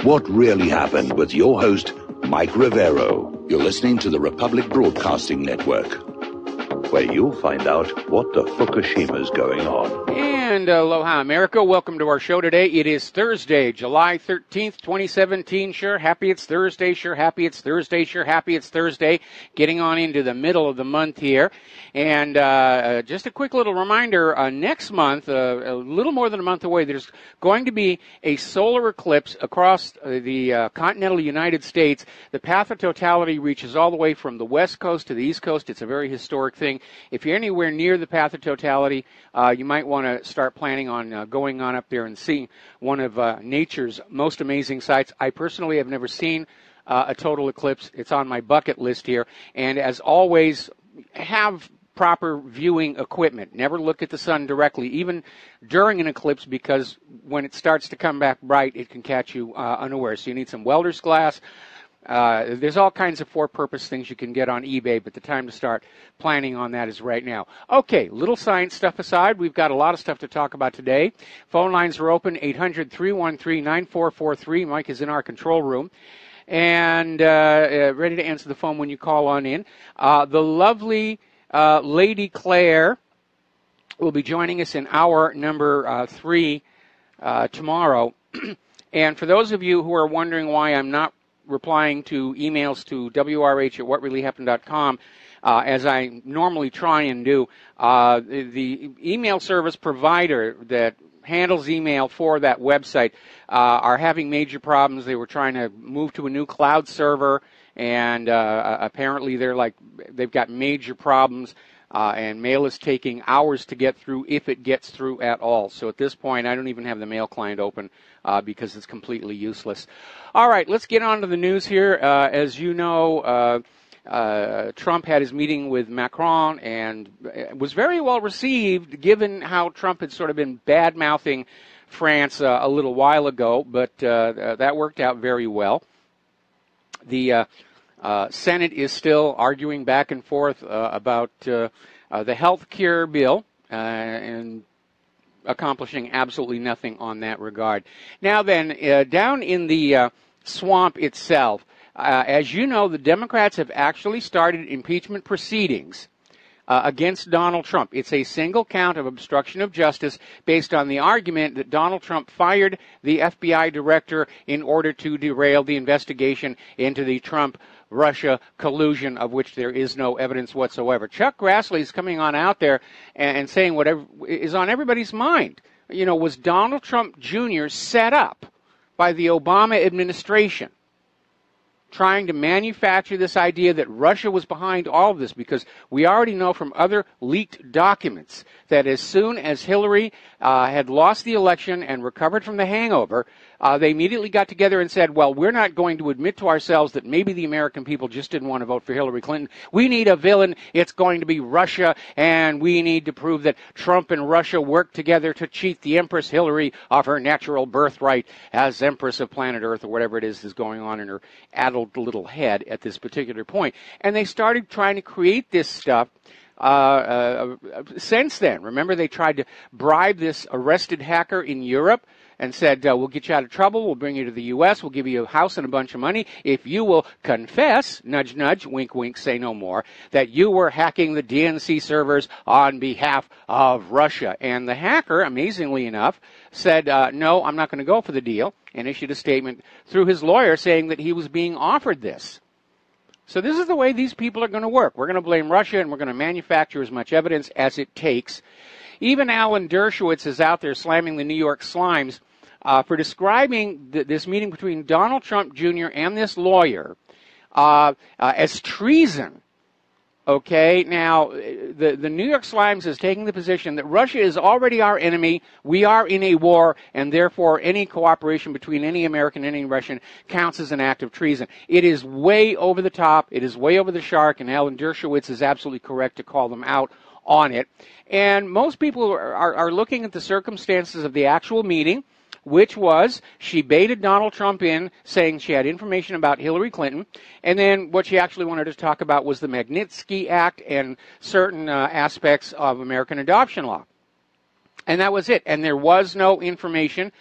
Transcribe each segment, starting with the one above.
What really happened with your host, Mike Rivero. You're listening to the Republic Broadcasting Network, where you'll find out what the Fukushima's going on. And aloha, America. Welcome to our show today. It is Thursday, July 13th, 2017. Sure happy it's Thursday. Sure happy it's Thursday. Sure happy it's Thursday. Getting on into the middle of the month here. And just a quick little reminder, next month, a little more than a month away, there's going to be a solar eclipse across the continental United States. The path of totality reaches all the way from the west coast to the east coast. It's a very historic thing. If you're anywhere near the path of totality, you might want to start planning on going on up there and seeing one of nature's most amazing sights. I personally have never seen a total eclipse. It's on my bucket list here. And as always, have proper viewing equipment. Never look at the sun directly, even during an eclipse, because when it starts to come back bright, it can catch you unaware. So you need some welder's glass. There's all kinds of for-purpose things you can get on eBay, but the time to start planning on that is right now. Okay, little science stuff aside, we've got a lot of stuff to talk about today. Phone lines are open, 800-313-9443. Mike is in our control room and ready to answer the phone when you call on in. The lovely Lady Claire will be joining us in hour number 3 tomorrow. And for those of you who are wondering why I'm not replying to emails to wrh@whatreallyhappened.com, as I normally try and do, the email service provider that handles email for that website are having major problems. They were trying to move to a new cloud server, and apparently they've got major problems, and mail is taking hours to get through, if it gets through at all. So at this point, I don't even have the mail client open because it's completely useless. All right, let's get on to the news here. As you know, Trump had his meeting with Macron and was very well received, given how Trump had sort of been bad-mouthing France a little while ago, but that worked out very well. The Senate is still arguing back and forth about the health care bill and accomplishing absolutely nothing on that regard. Now then, down in the swamp itself, as you know, the Democrats have actually started impeachment proceedings against Donald Trump. It's a single count of obstruction of justice based on the argument that Donald Trump fired the FBI director in order to derail the investigation into the Trump-Russia collusion, of which there is no evidence whatsoever. Chuck Grassley is coming on out there and saying whatever is on everybody's mind. You know, was Donald Trump Jr. set up by the Obama administration, trying to manufacture this idea that Russia was behind all of this? Because we already know from other leaked documents that as soon as Hillary had lost the election and recovered from the hangover, they immediately got together and said, well, we're not going to admit to ourselves that maybe the American people just didn't want to vote for Hillary Clinton. We need a villain. It's going to be Russia, and we need to prove that Trump and Russia worked together to cheat the Empress Hillary of her natural birthright as Empress of planet Earth, or whatever it is going on in her addled little head at this particular point. And they started trying to create this stuff since then. Remember, they tried to bribe this arrested hacker in Europe and said, we'll get you out of trouble, we'll bring you to the U.S., we'll give you a house and a bunch of money if you will confess, nudge, nudge, wink, wink, say no more, that you were hacking the DNC servers on behalf of Russia. And the hacker, amazingly enough, said, no, I'm not going to go for the deal, and issued a statement through his lawyer saying that he was being offered this. So this is the way these people are going to work. We're going to blame Russia, and we're going to manufacture as much evidence as it takes. Even Alan Dershowitz is out there slamming the New York Slimes for describing this meeting between Donald Trump Jr. and this lawyer as treason. Okay, now, the New York Slimes is taking the position that Russia is already our enemy, we are in a war, and therefore any cooperation between any American and any Russian counts as an act of treason. It is way over the top, it is way over the shark, and Alan Dershowitz is absolutely correct to call them out on it. And most people are looking at the circumstances of the actual meeting, which was she baited Donald Trump in, saying she had information about Hillary Clinton, and then what she actually wanted to talk about was the Magnitsky Act and certain aspects of American adoption law. And that was it. And there was no information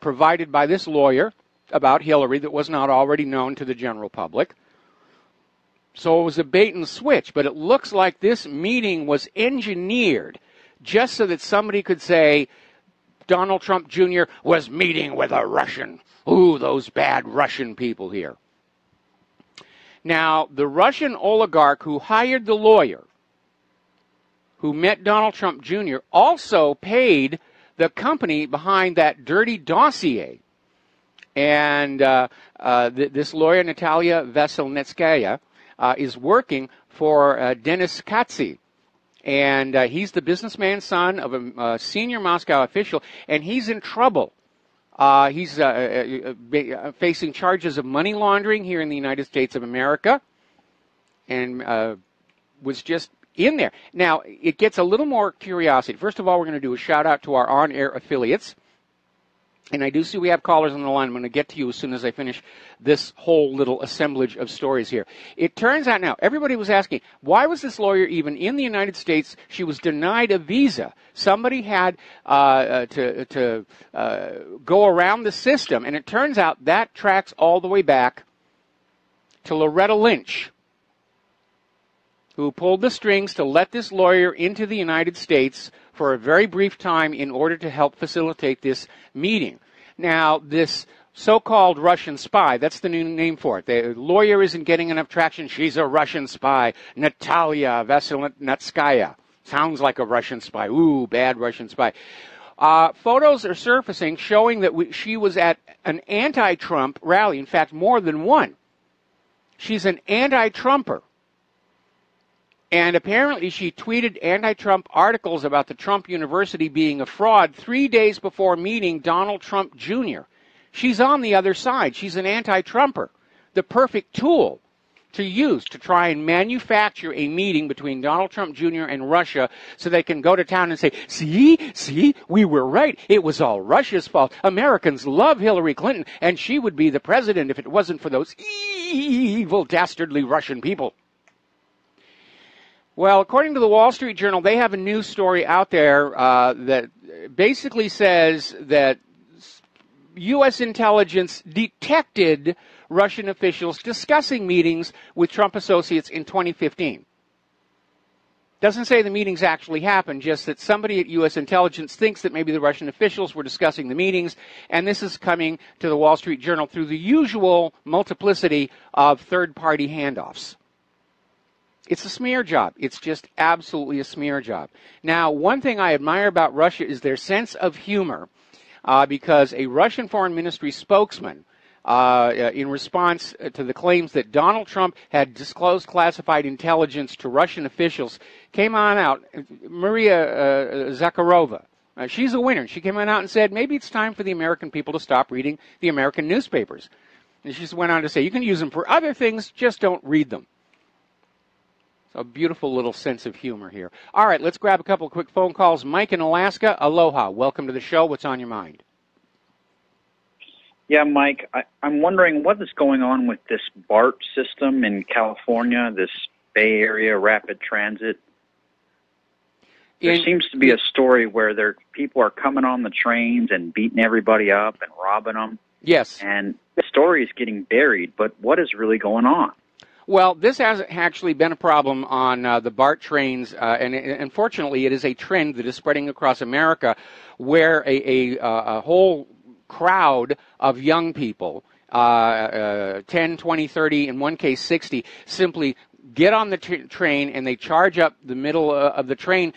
provided by this lawyer about Hillary that was not already known to the general public. So it was a bait and switch, but it looks like this meeting was engineered just so that somebody could say Donald Trump Jr. was meeting with a Russian. Ooh, those bad Russian people here. Now, the Russian oligarch who hired the lawyer who met Donald Trump Jr. also paid the company behind that dirty dossier. And this lawyer, Natalia Veselnitskaya, is working for Denis Katsi. And he's the businessman's son of a senior Moscow official, and he's in trouble. He's facing charges of money laundering here in the United States of America, and was just in there. Now, it gets a little more curiosity. First of all, we're going to do a shout-out to our on-air affiliates. And I do see we have callers on the line. I'm going to get to you as soon as I finish this whole little assemblage of stories here. It turns out now, everybody was asking, why was this lawyer even in the United States? She was denied a visa. Somebody had to go around the system. And it turns out that tracks all the way back to Loretta Lynch, who pulled the strings to let this lawyer into the United States for a very brief time in order to help facilitate this meeting. Now, this so-called Russian spy, that's the new name for it. The lawyer isn't getting enough traction. She's a Russian spy. Natalia Veselnitskaya. Sounds like a Russian spy. Ooh, bad Russian spy. Photos are surfacing showing that she was at an anti-Trump rally. In fact, more than one. She's an anti-Trumper. And apparently she tweeted anti-Trump articles about the Trump University being a fraud 3 days before meeting Donald Trump Jr. She's on the other side. She's an anti-Trumper. The perfect tool to use to try and manufacture a meeting between Donald Trump Jr. and Russia so they can go to town and say, see, we were right. It was all Russia's fault. Americans love Hillary Clinton, and she would be the president if it wasn't for those evil, dastardly Russian people. Well, according to the Wall Street Journal, they have a news story out there that basically says that U.S. intelligence detected Russian officials discussing meetings with Trump associates in 2015. Doesn't say the meetings actually happened, just that somebody at U.S. intelligence thinks that maybe the Russian officials were discussing the meetings, and this is coming to the Wall Street Journal through the usual multiplicity of third-party handoffs. It's a smear job. It's just absolutely a smear job. Now, one thing I admire about Russia is their sense of humor, because a Russian Foreign Ministry spokesman, in response to the claims that Donald Trump had disclosed classified intelligence to Russian officials, came on out, Maria Zakharova. She's a winner. She came on out and said, maybe it's time for the American people to stop reading the American newspapers. And she just went on to say, you can use them for other things, just don't read them. A beautiful little sense of humor here. All right, let's grab a couple of quick phone calls. Mike in Alaska, aloha. Welcome to the show. What's on your mind? Yeah, Mike, I'm wondering what is going on with this BART system in California, this Bay Area rapid transit. There seems to be a story where people are coming on the trains and beating everybody up and robbing them. Yes. And the story is getting buried, but what is really going on? Well, this has actually been a problem on the BART trains, and unfortunately it is a trend that is spreading across America where a whole crowd of young people, 10, 20, 30, in one case 60, simply get on the train and they charge up the middle of the train,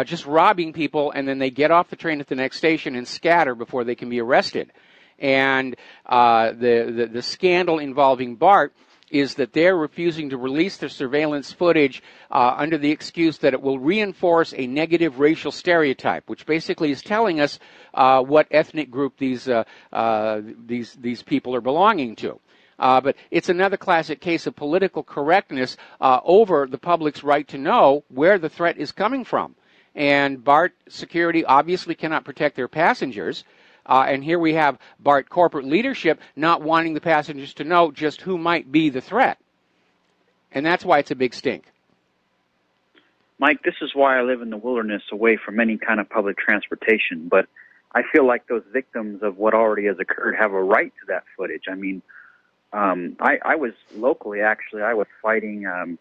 just robbing people, and then they get off the train at the next station and scatter before they can be arrested. And the scandal involving BART is that they're refusing to release their surveillance footage under the excuse that it will reinforce a negative racial stereotype, which basically is telling us what ethnic group these people are belonging to. But it's another classic case of political correctness over the public's right to know where the threat is coming from. And BART security obviously cannot protect their passengers. And here we have BART corporate leadership not wanting the passengers to know just who might be the threat. And that's why it's a big stink. Mike, this is why I live in the wilderness away from any kind of public transportation. But I feel like those victims of what already has occurred have a right to that footage. I mean, I was locally, actually, I was fighting an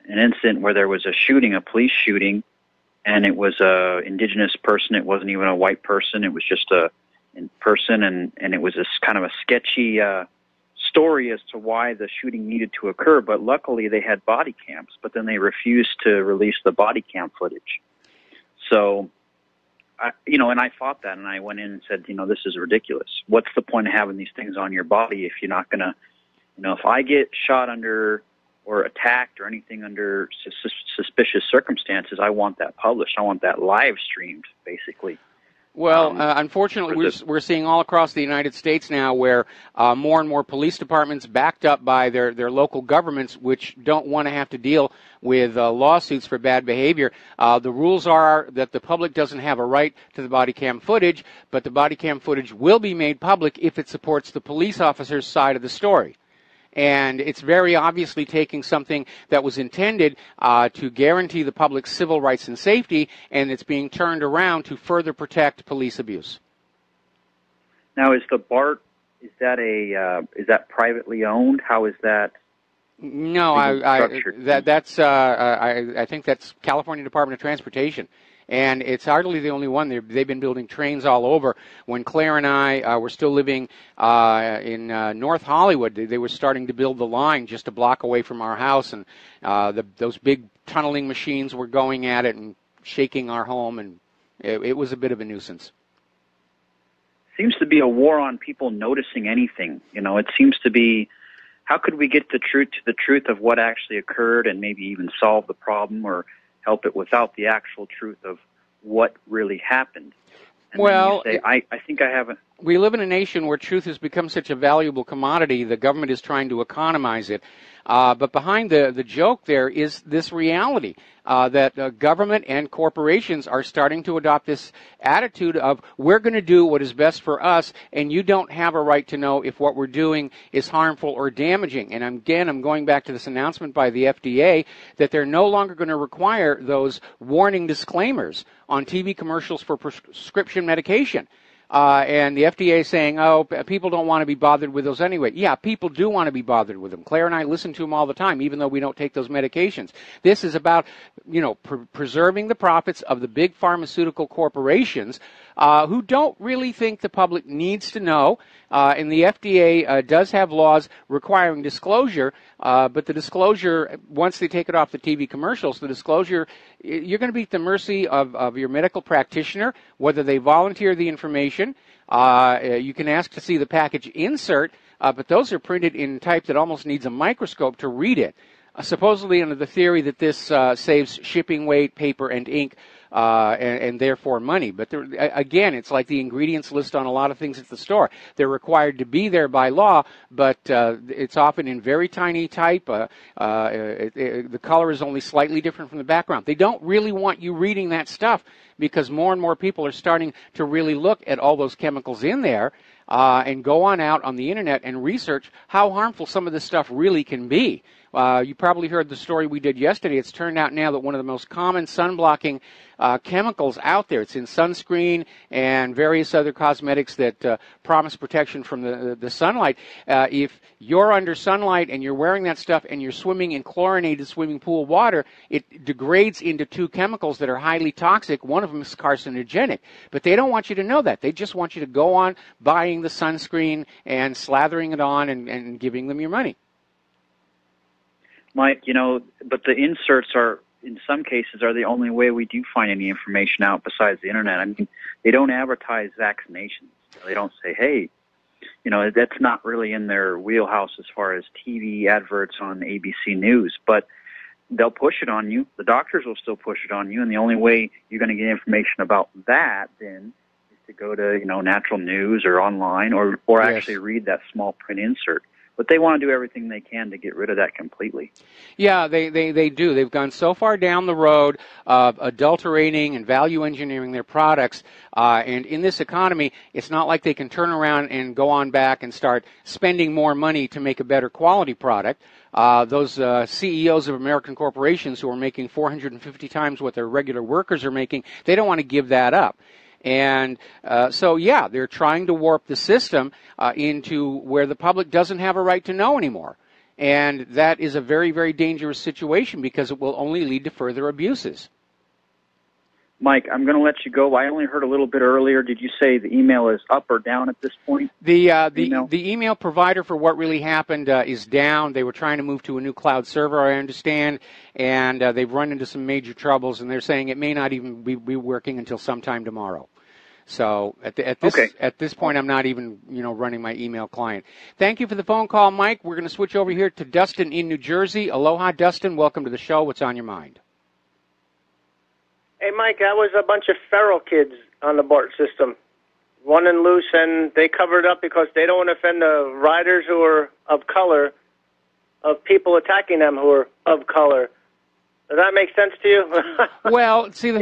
incident where there was a shooting, a police shooting, and it was a indigenous person. It wasn't even a white person. It was just a person, and it was this kind of a sketchy story as to why the shooting needed to occur. But luckily, they had body cams, but then they refused to release the body cam footage. So, and I fought that, and I went in and said, this is ridiculous. What's the point of having these things on your body if you're not going to, if I get shot under or attacked or anything under suspicious circumstances, I want that published. I want that live streamed, basically. Well, unfortunately, we're seeing all across the United States now where more and more police departments, backed up by their local governments, which don't want to have to deal with lawsuits for bad behavior. The rules are that the public doesn't have a right to the body cam footage, but the body cam footage will be made public if it supports the police officer's side of the story. And it's very obviously taking something that was intended to guarantee the public's civil rights and safety, and it's being turned around to further protect police abuse. Now, is the BART, is that privately owned? How is that? No, I think that's California Department of Transportation. And it's hardly the only one. They've been building trains all over. When Claire and I were still living in North Hollywood, they were starting to build the line just a block away from our house, and those big tunneling machines were going at it and shaking our home, and it was a bit of a nuisance. Seems to be a war on people noticing anything. It seems to be, how could we get the truth of what actually occurred and maybe even solve the problem or help it without the actual truth of what really happened? And well, then you say, I think I haven't. We live in a nation where truth has become such a valuable commodity, the government is trying to economize it. But behind the joke there is this reality that government and corporations are starting to adopt this attitude of, we're going to do what is best for us, and you don't have a right to know if what we're doing is harmful or damaging. And I'm going back to this announcement by the FDA that they're no longer going to require those warning disclaimers on TV commercials for prescription medication. And the FDA is saying, people don't want to be bothered with those anyway. Yeah, people do want to be bothered with them. Claire and I listen to them all the time, even though we don't take those medications. This is about, preserving the profits of the big pharmaceutical corporations who don't really think the public needs to know. And the FDA does have laws requiring disclosure, but the disclosure, once they take it off the TV commercials, the disclosure, you're going to be at the mercy of your medical practitioner, whether they volunteer the information. You can ask to see the package insert, but those are printed in type that almost needs a microscope to read it. Supposedly under the theory that this saves shipping weight, paper, and ink, and therefore money. But again, it's like the ingredients list on a lot of things at the store. They're required to be there by law, but it's often in very tiny type. The color is only slightly different from the background. They don't really want you reading that stuff because more and more people are starting to really look at all those chemicals in there and go on out on the internet and research how harmful some of this stuff really can be. You probably heard the story we did yesterday. It's turned out now that one of the most common sun-blocking chemicals out there, it's in sunscreen and various other cosmetics that promise protection from the sunlight. If you're under sunlight and you're wearing that stuff and you're swimming in chlorinated swimming pool water, it degrades into two chemicals that are highly toxic. One of them is carcinogenic. But they don't want you to know that. They just want you to go on buying the sunscreen and slathering it on and giving them your money. Mike, but the inserts are, in some cases, are the only way we do find any information out besides the internet. I mean, they don't advertise vaccinations. They don't say, hey, that's not really in their wheelhouse as far as TV adverts on ABC News, but they'll push it on you. The doctors will still push it on you, and the only way you're going to get information about that then is to go to, Natural News or online or Yes. actually read that small print insert. But they want to do everything they can to get rid of that completely. Yeah, they do. They've gone so far down the road of adulterating and value engineering their products. And in this economy, it's not like they can turn around and go on back and start spending more money to make a better quality product. Those CEOs of American corporations who are making 450 times what their regular workers are making, they don't want to give that up. And so, yeah, they're trying to warp the system into where the public doesn't have a right to know anymore. And that is a very, very dangerous situation because it will only lead to further abuses. Mike, I'm going to let you go. I only heard a little bit earlier. Did you say the email is up or down at this point? The email provider for what really happened is down. They were trying to move to a new cloud server, I understand, and they've run into some major troubles, and they're saying it may not even be working until sometime tomorrow. So at this point, I'm not even running my email client. Thank you for the phone call, Mike. We're going to switch over here to Dustin in New Jersey. Aloha, Dustin. Welcome to the show. What's on your mind? Hey, Mike, that was a bunch of feral kids on the BART system, running loose, and they covered up because they don't want to offend the riders who are of color, of people attacking them who are of color. Does that make sense to you? Well, see, the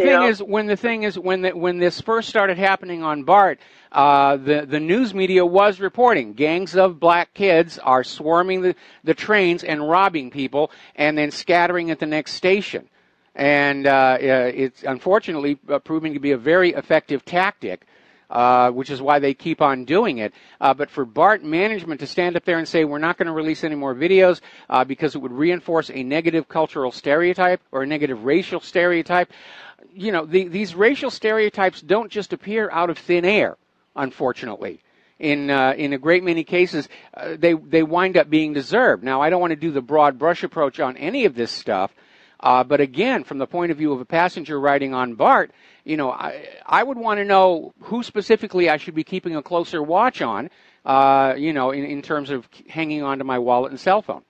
thing is, when this first started happening on BART, the news media was reporting gangs of black kids are swarming the trains and robbing people and then scattering at the next station. And it's unfortunately proving to be a very effective tactic, which is why they keep on doing it. But for BART management to stand up there and say we're not going to release any more videos because it would reinforce a negative cultural stereotype or a negative racial stereotype, these racial stereotypes don't just appear out of thin air, unfortunately. In a great many cases, they wind up being deserved. Now, I don't want to do the broad brush approach on any of this stuff. But again, from the point of view of a passenger riding on BART, I would want to know who specifically I should be keeping a closer watch on, in terms of hanging on to my wallet and cell phone.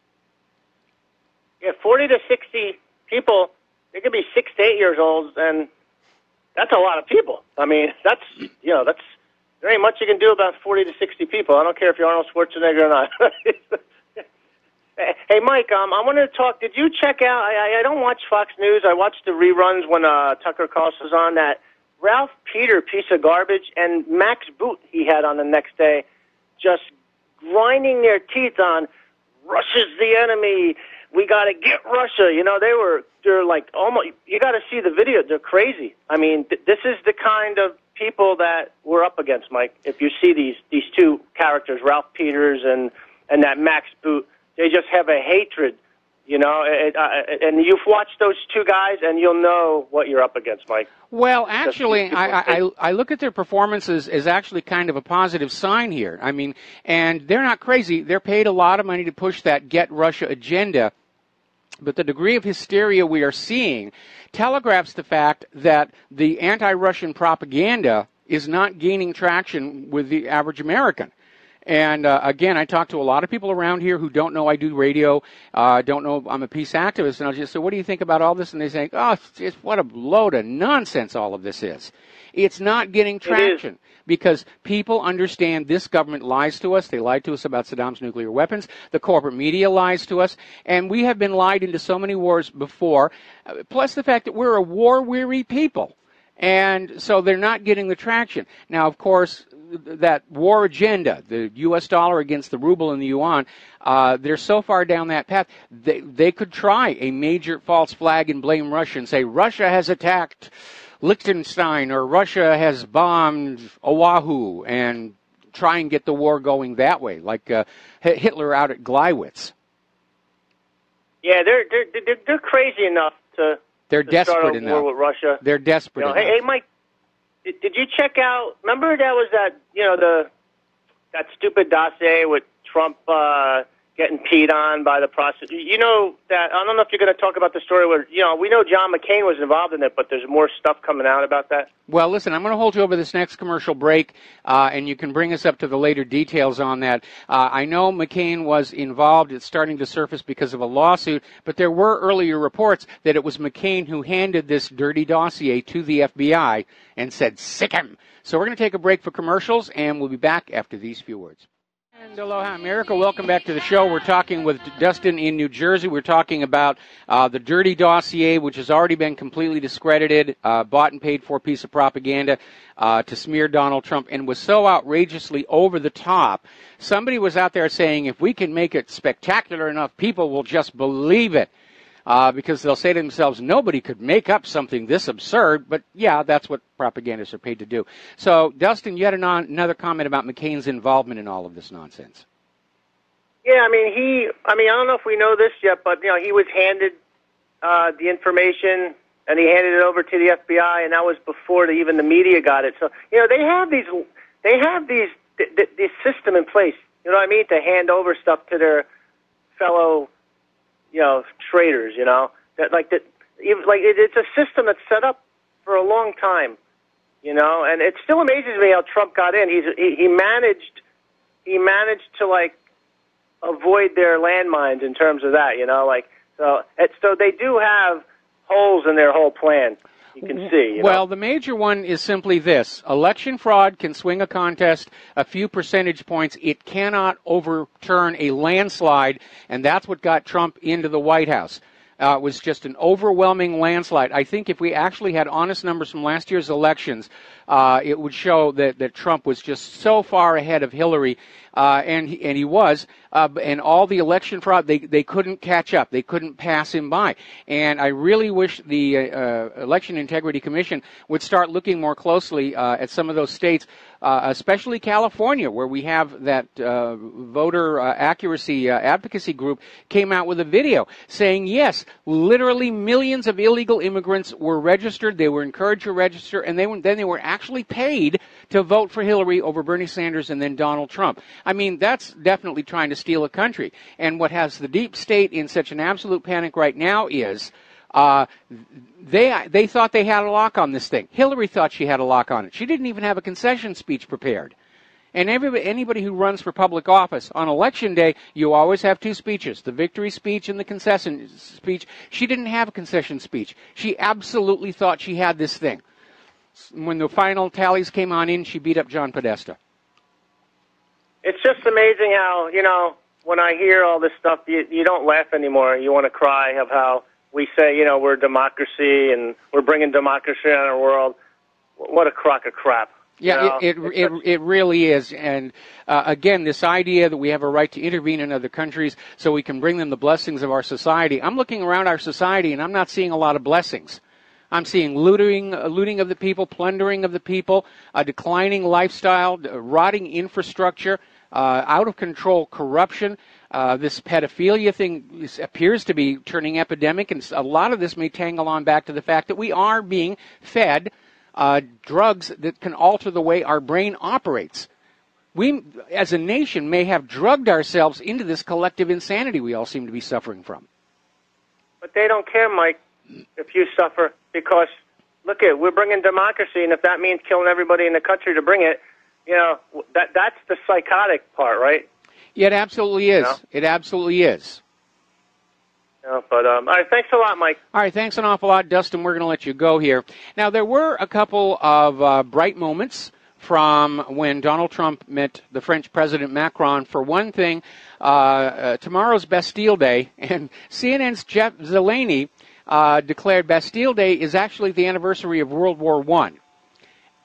Yeah, 40 to 60 people, they could be 6 to 8 years old, and that's a lot of people. I mean, there ain't much you can do about 40 to 60 people. I don't care if you're Arnold Schwarzenegger or not. Hey, Mike, I wanted to talk. Did you check out, I don't watch Fox News. I watch the reruns when Tucker Carlson's on, that Ralph Peter piece of garbage and Max Boot he had on the next day, just grinding their teeth on Russia's the enemy. We got to get Russia. They're like almost, you got to see the video. They're crazy. I mean, this is the kind of people that we're up against, Mike. If you see these two characters, Ralph Peters and that Max Boot, they just have a hatred, and you've watched those two guys, and you'll know what you're up against, Mike. Well, actually, I look at their performances as actually kind of a positive sign here. I mean, and they're not crazy. They're paid a lot of money to push that Get Russia agenda, but the degree of hysteria we are seeing telegraphs the fact that the anti-Russian propaganda is not gaining traction with the average American. And again, I talk to a lot of people around here who don't know I do radio, don't know I'm a peace activist, and I'll just say, what do you think about all this? And they say, oh, it's what a load of nonsense all of this is. It's not getting traction because people understand this government lies to us. They lied to us about Saddam's nuclear weapons. The corporate media lies to us. And we have been lied into so many wars before, plus the fact that we're a war-weary people. And so they're not getting the traction. Now, of course, that war agenda, the U.S. dollar against the ruble and the yuan, they're so far down that path, they could try a major false flag and blame Russia and say Russia has attacked Liechtenstein or Russia has bombed Oahu and try and get the war going that way, like Hitler out at Gleiwitz. Yeah, they're crazy enough to... They're desperate enough. War with Russia. They're desperate enough. Hey, Mike, did you check out? Remember that was that stupid dossier with Trump getting peed on by the prosecutor. You know that, I don't know if you're going to talk about the story where, we know John McCain was involved in it, but there's more stuff coming out about that. Well, listen, I'm going to hold you over this next commercial break, and you can bring us up to the later details on that. I know McCain was involved. It's starting to surface because of a lawsuit, but there were earlier reports that it was McCain who handed this dirty dossier to the FBI and said, sick him. So we're going to take a break for commercials, and we'll be back after these few words. And aloha, America. Welcome back to the show. We're talking with Dustin in New Jersey. We're talking about the dirty dossier, which has already been completely discredited, bought and paid for piece of propaganda to smear Donald Trump, and was so outrageously over the top. Somebody was out there saying, if we can make it spectacular enough, people will just believe it. because they'll say to themselves, nobody could make up something this absurd, but yeah, that's what propagandists are paid to do. So, Dustin, yet another comment about McCain's involvement in all of this nonsense. Yeah, I don't know if we know this yet, but, he was handed the information, and he handed it over to the FBI, and that was before even the media got it. So, they have this system in place, you know what I mean, to hand over stuff to their fellow, traitors, it's a system that's set up for a long time, and it still amazes me how Trump got in. He managed to, avoid their landmines in terms of that, so they do have holes in their whole plan. You can see. Well, the major one is simply this. Election fraud can swing a contest a few percentage points. It cannot overturn a landslide, and that's what got Trump into the White House. It was just an overwhelming landslide. I think if we actually had honest numbers from last year's elections, it would show that Trump was just so far ahead of Hillary, and he was. And all the election fraud, they couldn't catch up. They couldn't pass him by. And I really wish the Election Integrity Commission would start looking more closely at some of those states, especially California, where we have that voter accuracy advocacy group came out with a video saying, yes, literally millions of illegal immigrants were registered. They were encouraged to register, and then they were actually paid to vote for Hillary over Bernie Sanders and then Donald Trump. I mean, that's definitely trying to steal a country. And what has the deep state in such an absolute panic right now is they thought they had a lock on this thing. Hillary thought she had a lock on it. She didn't even have a concession speech prepared. And anybody who runs for public office, on Election Day, you always have two speeches, the victory speech and the concession speech. She didn't have a concession speech. She absolutely thought she had this thing. When the final tallies came on in, she beat up John Podesta. It's just amazing how, when I hear all this stuff, you don't laugh anymore. You want to cry of how we say, we're a democracy and we're bringing democracy on our world. What a crock of crap. Yeah, it really is. And again, this idea that we have a right to intervene in other countries so we can bring them the blessings of our society. I'm looking around our society and I'm not seeing a lot of blessings. I'm seeing looting of the people, plundering of the people, a declining lifestyle, rotting infrastructure, out of control corruption. This pedophilia thing appears to be turning epidemic, and a lot of this may tangle on back to the fact that we are being fed drugs that can alter the way our brain operates. We, as a nation, may have drugged ourselves into this collective insanity we all seem to be suffering from. But they don't care, Mike, if you suffer, because, look, we're bringing democracy, and if that means killing everybody in the country to bring it, that's the psychotic part, right? Yeah, it absolutely is. It absolutely is. But all right, thanks a lot, Mike. All right, thanks an awful lot, Dustin. We're going to let you go here. Now, there were a couple of bright moments from when Donald Trump met the French President Macron. For one thing, tomorrow's Bastille Day, and CNN's Jeff Zeleny declared Bastille Day is actually the anniversary of World War I.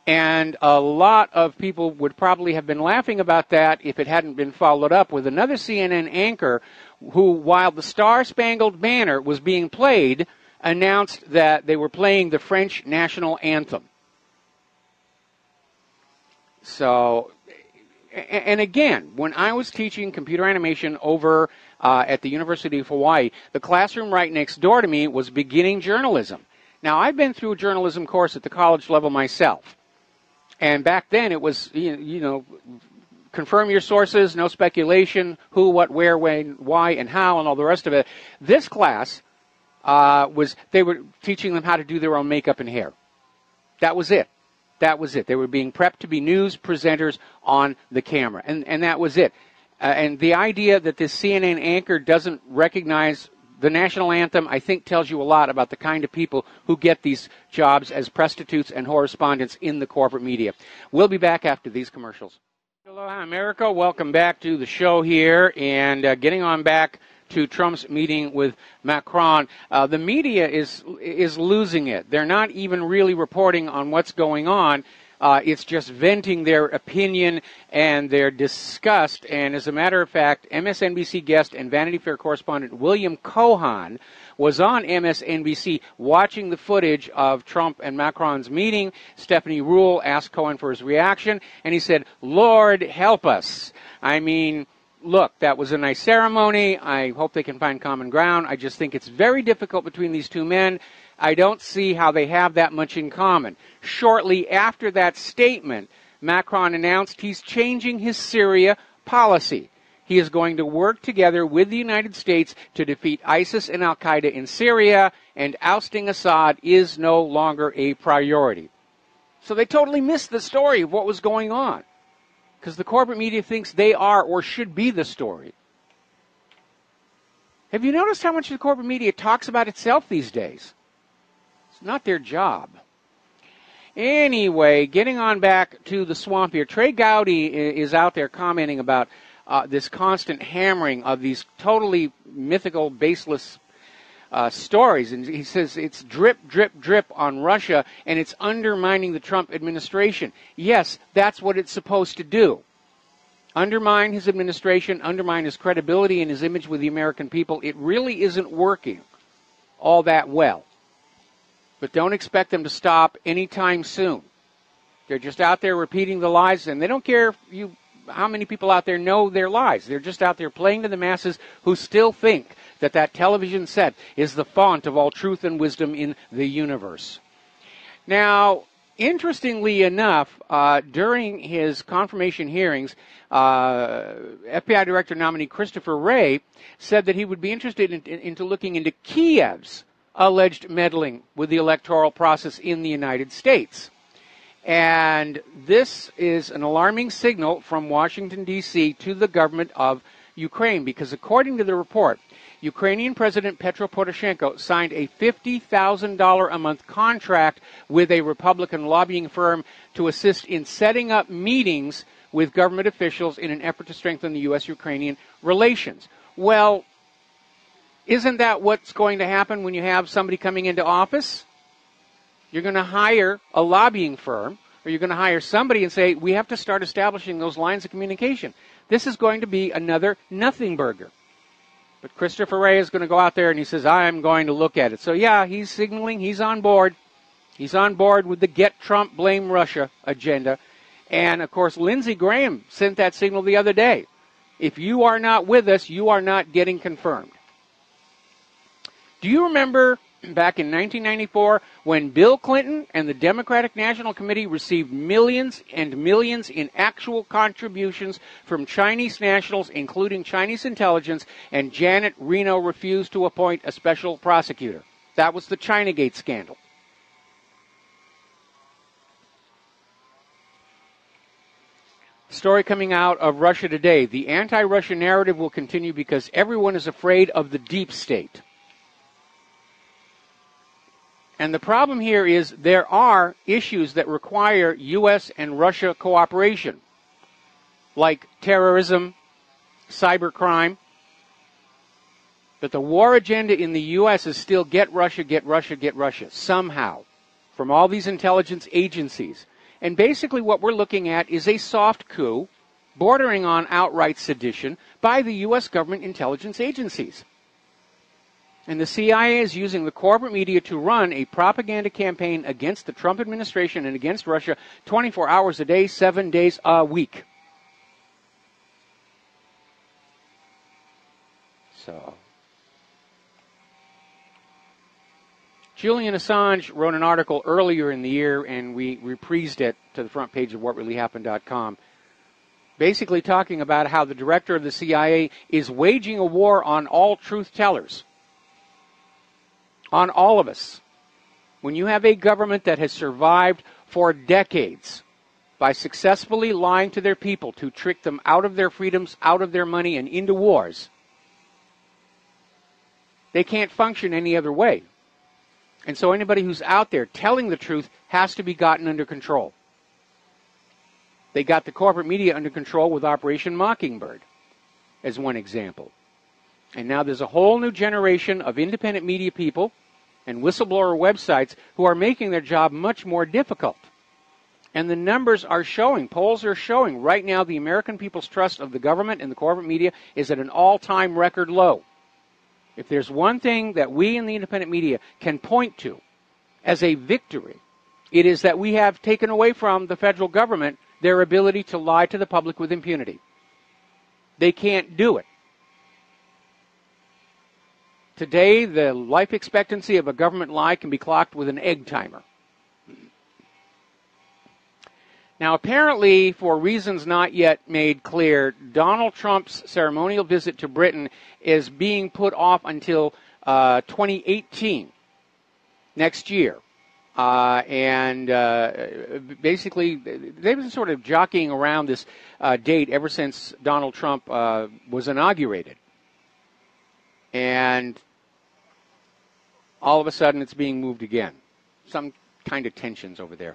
And a lot of people would probably have been laughing about that if it hadn't been followed up with another CNN anchor who, while the Star-Spangled Banner was being played, announced that they were playing the French national anthem. So, and again, when I was teaching computer animation over at the University of Hawaii, the classroom right next door to me was beginning journalism. Now, I've been through a journalism course at the college level myself. And back then it was, confirm your sources, no speculation, who, what, where, when, why, and how, and all the rest of it. This class they were teaching them how to do their own makeup and hair. That was it. That was it. They were being prepped to be news presenters on the camera. And that was it. And the idea that this CNN anchor doesn't recognize the national anthem, I think, tells you a lot about the kind of people who get these jobs as prostitutes and correspondents in the corporate media. We'll be back after these commercials. Aloha, America. Welcome back to the show here, and getting on back to Trump's meeting with Macron. The media is losing it. They're not even really reporting on what's going on. It's just venting their opinion and their disgust. And as a matter of fact, MSNBC guest and Vanity Fair correspondent William Cohan was on MSNBC watching the footage of Trump and Macron's meeting. Stephanie Ruhle asked Cohen for his reaction, and he said, "Lord, help us." I mean, look, that was a nice ceremony. I hope they can find common ground. I just think it's very difficult between these two men. I don't see how they have that much in common. Shortly after that statement, Macron announced he's changing his Syria policy. He is going to work together with the United States to defeat ISIS and al-Qaeda in Syria, and ousting Assad is no longer a priority. So they totally missed the story of what was going on, because the corporate media thinks they are or should be the story. Have you noticed how much the corporate media talks about itself these days? It's not their job. Anyway, getting on back to the swamp here, Trey Gowdy is out there commenting about this constant hammering of these totally mythical, baseless stories. And he says it's drip, drip, drip on Russia, and it's undermining the Trump administration. Yes, that's what it's supposed to do. Undermine his administration, undermine his credibility and his image with the American people. It really isn't working all that well. But don't expect them to stop anytime soon. They're just out there repeating the lies, and they don't care how many people out there know their lies. They're just out there playing to the masses who still think that that television set is the font of all truth and wisdom in the universe. Now, interestingly enough, during his confirmation hearings, FBI Director nominee Christopher Wray said that he would be interested into looking into Kiev's alleged meddling with the electoral process in the United States. And this is an alarming signal from Washington, D.C. to the government of Ukraine, because according to the report, Ukrainian President Petro Poroshenko signed a $50,000 a month contract with a Republican lobbying firm to assist in setting up meetings with government officials in an effort to strengthen the U.S.-Ukrainian relations. Well, isn't that what's going to happen when you have somebody coming into office? You're going to hire a lobbying firm, or you're going to hire somebody and say, we have to start establishing those lines of communication. This is going to be another nothing burger. But Christopher Wray is going to go out there and he says, I'm going to look at it. So yeah, he's signaling he's on board. He's on board with the Get Trump, Blame Russia agenda. And of course, Lindsey Graham sent that signal the other day. If you are not with us, you are not getting confirmed. Do you remember back in 1994 when Bill Clinton and the Democratic National Committee received millions and millions in actual contributions from Chinese nationals, including Chinese intelligence, and Janet Reno refused to appoint a special prosecutor? That was the Chinagate scandal. Story coming out of Russia today. The anti-Russia narrative will continue because everyone is afraid of the deep state. And the problem here is there are issues that require U.S. and Russia cooperation, like terrorism, cybercrime. But the war agenda in the U.S. is still get Russia, get Russia, get Russia, somehow, from all these intelligence agencies. And basically what we're looking at is a soft coup, bordering on outright sedition, by the U.S. government intelligence agencies. And the CIA is using the corporate media to run a propaganda campaign against the Trump administration and against Russia 24 hours a day, 7 days a week. So, Julian Assange wrote an article earlier in the year, and we reprised it to the front page of whatreallyhappened.com, basically talking about how the director of the CIA is waging a war on all truth tellers. On all of us. When you have a government that has survived for decades by successfully lying to their people to trick them out of their freedoms, out of their money, and into wars, they can't function any other way. And so anybody who's out there telling the truth has to be gotten under control. They got the corporate media under control with Operation Mockingbird, as one example. And now there's a whole new generation of independent media people and whistleblower websites who are making their job much more difficult. And the numbers are showing, polls are showing, right now the American people's trust of the government and the corporate media is at an all-time record low. If there's one thing that we in the independent media can point to as a victory, it is that we have taken away from the federal government their ability to lie to the public with impunity. They can't do it. Today, the life expectancy of a government lie can be clocked with an egg timer. Now, apparently, for reasons not yet made clear, Donald Trump's ceremonial visit to Britain is being put off until 2018, next year. Basically, they've been sort of jockeying around this date ever since Donald Trump was inaugurated. And all of a sudden, it's being moved again. Some kind of tensions over there.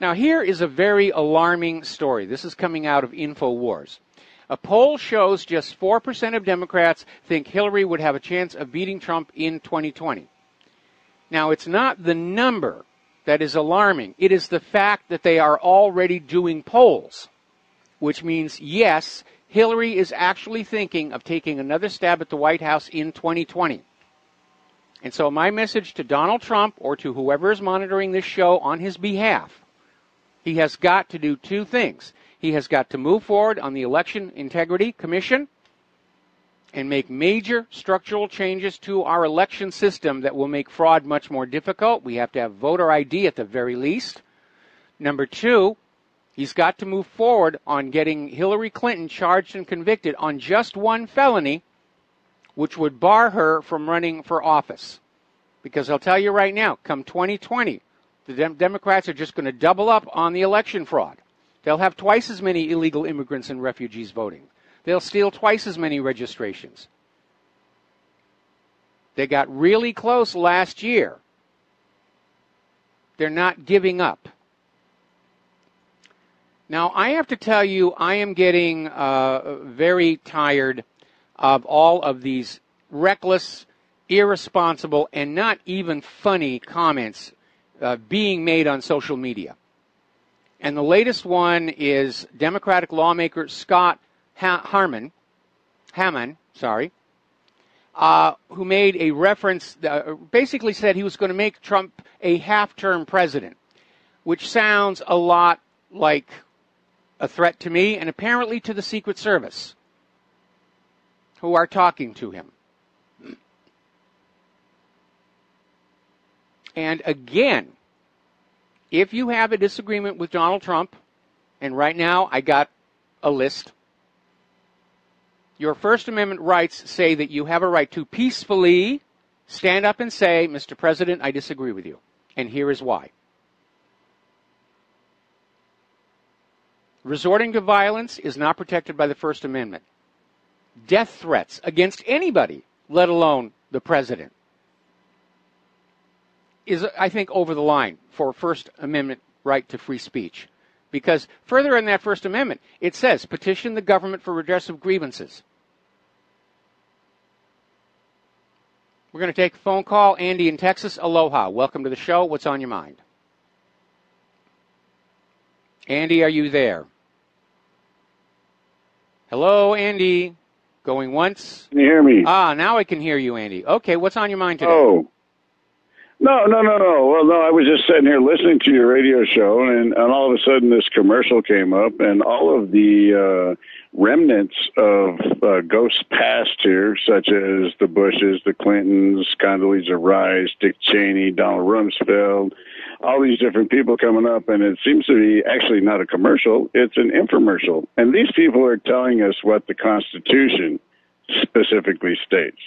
Now, here is a very alarming story. This is coming out of InfoWars. A poll shows just 4% of Democrats think Hillary would have a chance of beating Trump in 2020. Now, it's not the number that is alarming. It is the fact that they are already doing polls, which means, yes, Hillary is actually thinking of taking another stab at the White House in 2020. And so my message to Donald Trump, or to whoever is monitoring this show on his behalf, he has got to do two things. He has got to move forward on the Election Integrity Commission and make major structural changes to our election system that will make fraud much more difficult. We have to have voter ID at the very least. Number two, he's got to move forward on getting Hillary Clinton charged and convicted on just one felony, which would bar her from running for office. Because I'll tell you right now, come 2020, the Democrats are just going to double up on the election fraud. They'll have twice as many illegal immigrants and refugees voting. They'll steal twice as many registrations. They got really close last year. They're not giving up. Now, I have to tell you, I am getting very tired of all of these reckless, irresponsible, and not even funny comments being made on social media. And the latest one is Democratic lawmaker Scott Hammond, who made a reference, basically said he was going to make Trump a half-term president, which sounds a lot like a threat to me and apparently to the Secret Service, who are talking to him. And again, if you have a disagreement with Donald Trump, and right now I got a list, your First Amendment rights say that you have a right to peacefully stand up and say, Mr. President, I disagree with you, and here is why. Resorting to violence is not protected by the First Amendment. Death threats against anybody, let alone the president, is, I think, over the line for First Amendment right to free speech. Because further in that First Amendment, it says, petition the government for redress of grievances. We're going to take a phone call. Andy in Texas, aloha. Welcome to the show. What's on your mind? Andy, are you there? Hello, Andy. Going once? Can you hear me? Now I can hear you, Andy. Okay, what's on your mind today? Oh. No. Well, no, I was just sitting here listening to your radio show, and all of a sudden this commercial came up, and all of the remnants of ghosts past here, such as the Bushes, the Clintons, Condoleezza Rice, Dick Cheney, Donald Rumsfeld, all these different people coming up, and it seems to be actually not a commercial, it's an infomercial. And these people are telling us what the Constitution specifically states.